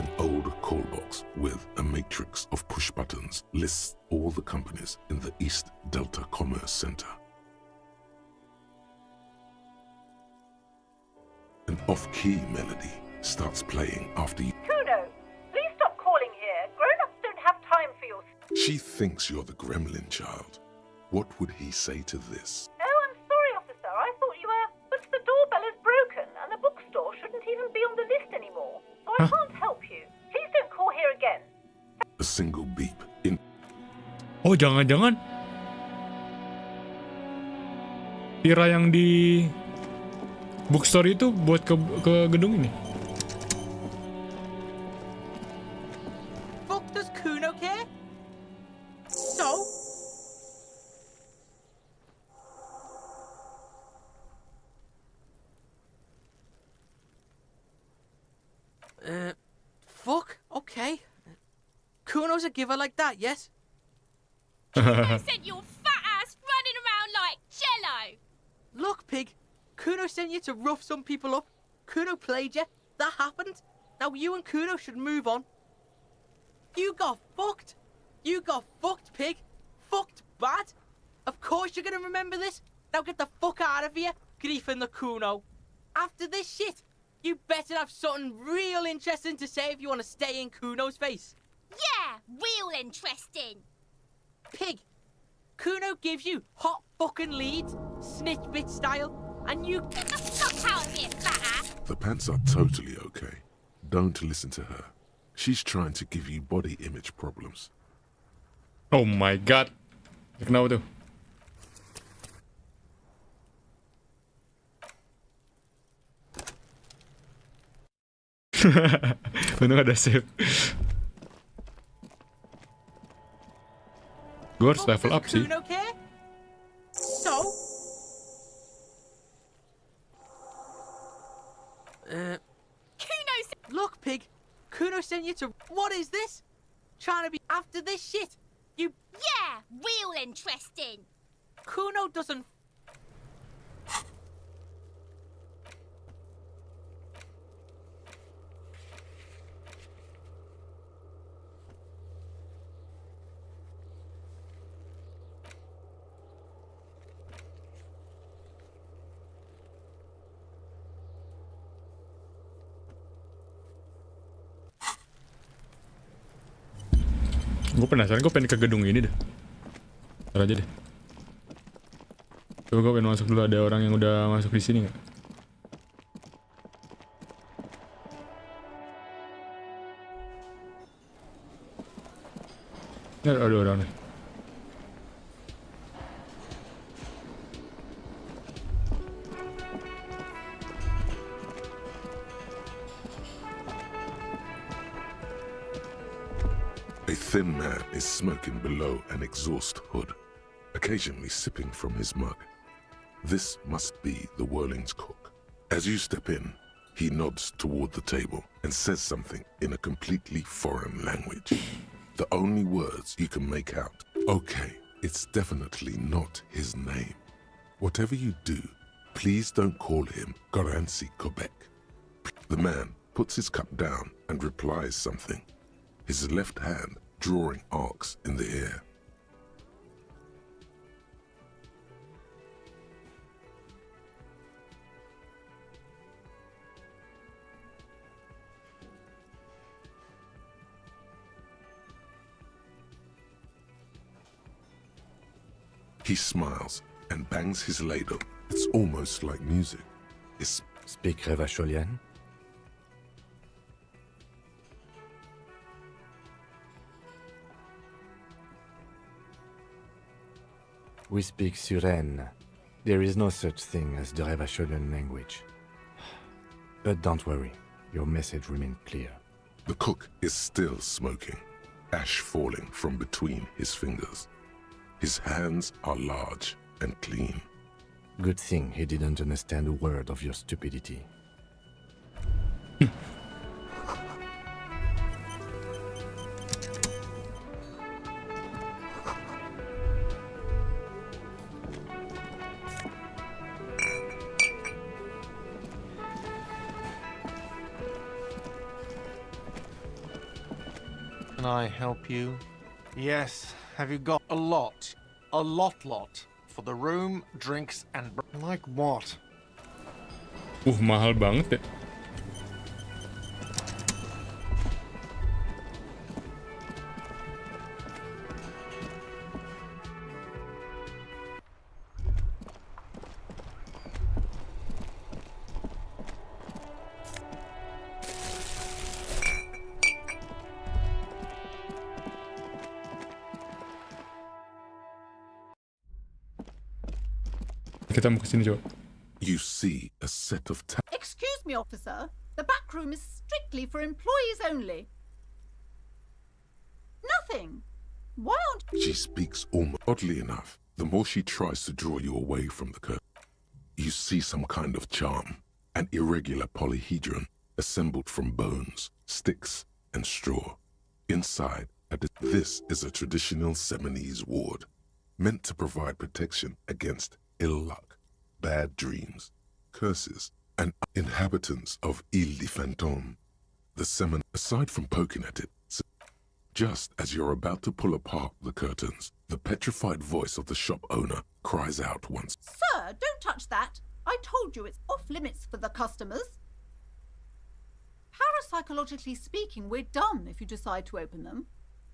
An old call box with a matrix of push buttons lists all the companies in the East Delta Commerce Center. An off-key melody starts playing after you. Kuno, please stop calling here. Grown-ups don't have time for your... She thinks you're the gremlin child. What would he say to this? Oh, I'm sorry, I can't help you. Please don't call here again. A single beep in Oh, jangan-jangan Tira yang di bookstore itu buat ke gedung ini. Fuck does Kuno care? So? Fuck, okay. Kuno's a giver like that, yes? Kuno sent your fat ass running around like jello. Look, pig. Kuno sent you to rough some people up. Kuno played you. That happened. Now you and Kuno should move on. You got fucked. You got fucked, pig. Fucked bad. Of course you're gonna remember this. Now get the fuck out of here, Grief and the Kuno. After this shit, you better have something real interesting to say if you want to stay in Kuno's face. Yeah, real interesting. Pig, Kuno gives you hot fucking leads, snitch bit style, and you get the fuck out of here, fat ass. The pants are totally okay. Don't listen to her. She's trying to give you body image problems. Oh my god. Kenapa tuh? Untung ada save. Gue harus level up sih. Kuno care? So? Kuno Look, pig. Kuno sent you to... What is this? Trying to be after this shit? You... Yeah, real interesting. Kuno doesn't... Gue penasaran, gue pengen ke gedung ini deh. Ntar aja deh. Coba gue pengen masuk dulu, ada orang yang udah masuk di sini nggak? Ada orang nih. A thin man is smoking below an exhaust hood, occasionally sipping from his mug. This must be the Whirling's cook. As you step in, he nods toward the table and says something in a completely foreign language. The only words you can make out. Okay, it's definitely not his name. Whatever you do, please don't call him Garansi Quebec. The man puts his cup down and replies something, his left hand drawing arcs in the air. He smiles and bangs his ladle. It's almost like music. Speak Revacholian? We speak Suren. There is no such thing as the Revacholian language. But don't worry, your message remains clear. The cook is still smoking, ash falling from between his fingers. His hands are large and clean. Good thing he didn't understand a word of your stupidity. Can I help you? Yes. Have you got a lot? A lot. For the room, drinks, and... Like what? Mahal banget ya. Kita mau kesini coba. You see a set of Excuse me, officer. The back room is strictly for employees only. Nothing. Why aren't... She speaks almost oddly enough. The more she tries to draw you away from the curtain, you see some kind of charm, an irregular polyhedron assembled from bones, sticks, and straw. Inside, this is a traditional Seminese ward, meant to provide protection against ill luck, bad dreams, curses, and inhabitants of Ile de Fantôme. The Semin, aside from poking at it, just as you're about to pull apart the curtains, the petrified voice of the shop owner cries out once. Sir, don't touch that. I told you it's off limits for the customers. Parapsychologically speaking, we're done if you decide to open them.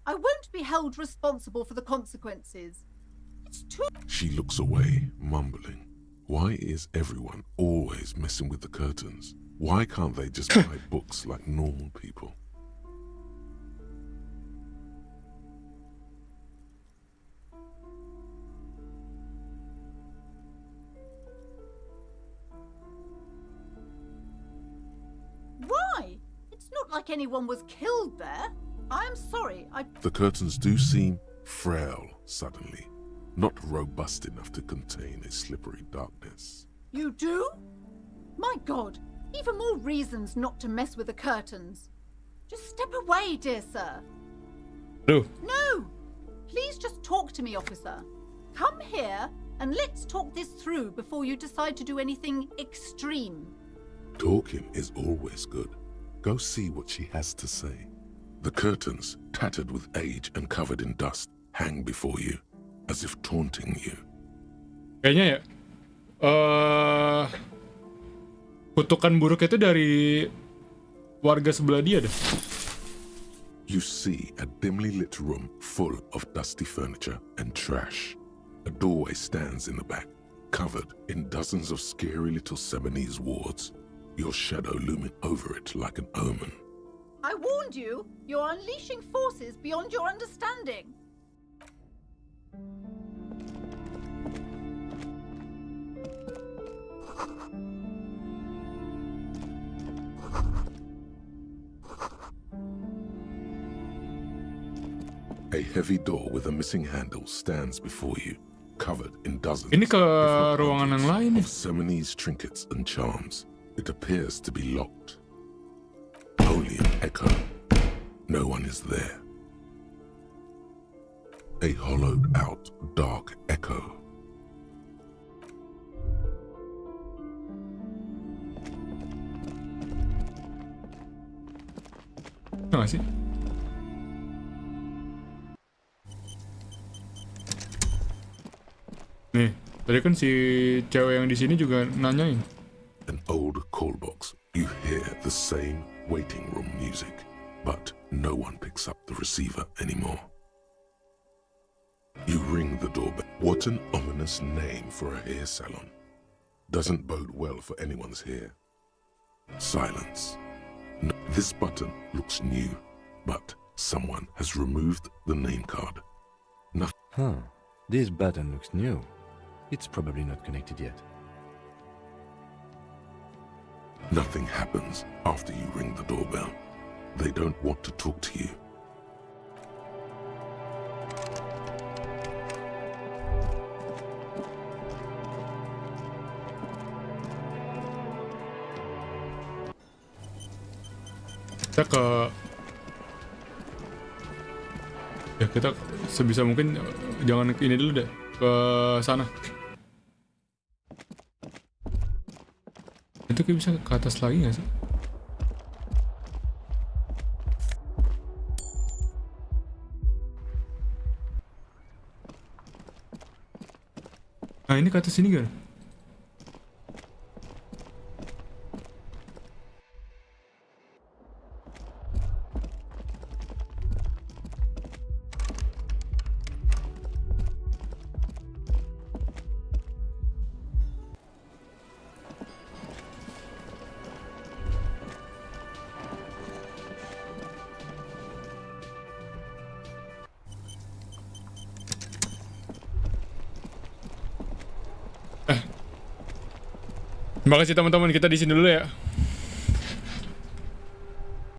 I won't be held responsible for the consequences. It's too... She looks away, mumbling. Why is everyone always messing with the curtains? Why can't they just buy books like normal people? Why? It's not like anyone was killed there. I'm sorry, The curtains do seem frail suddenly, not robust enough to contain a slippery darkness. You do? My God, even more reasons not to mess with the curtains. Just step away, dear sir. No. No! Please just talk to me, officer. Come here and let's talk this through before you decide to do anything extreme. Talking is always good. Go see what she has to say. The curtains, tattered with age and covered in dust, hang before you, as if taunting you. Kayaknya ya, kutukan buruk itu dari warga sebelah dia deh. You see a dimly lit room full of dusty furniture and trash. A doorway stands in the back, covered in dozens of scary little Seminese wards, your shadow looming over it like an omen. I warned you, you're unleashing forces beyond your understanding. A heavy door with a missing handle stands before you, covered in dozens Ini ke if not ruangan yang hundreds, lain ya? of Seminese trinkets and charms. It appears to be locked. Only an echo. No one is there. A hollowed-out, dark echo. Nggak sih? Nih, tadi kan si cewek yang di sini juga nanyain. An old call box. You hear the same waiting room music, but no one picks up the receiver anymore. You ring the doorbell. What an ominous name for a hair salon. Doesn't bode well for anyone's hair. Silence. No, this button looks new, but someone has removed the name card. Huh. This button looks new. It's probably not connected yet. Nothing happens after you ring the doorbell. They don't want to talk to you. Kita ke... Ya kita sebisa mungkin jangan ke ini dulu deh. Ke sana. Itu kayak bisa ke atas lagi gak sih? Nah ini ke atas sini gak? Terima kasih teman-teman, kita di sini dulu ya.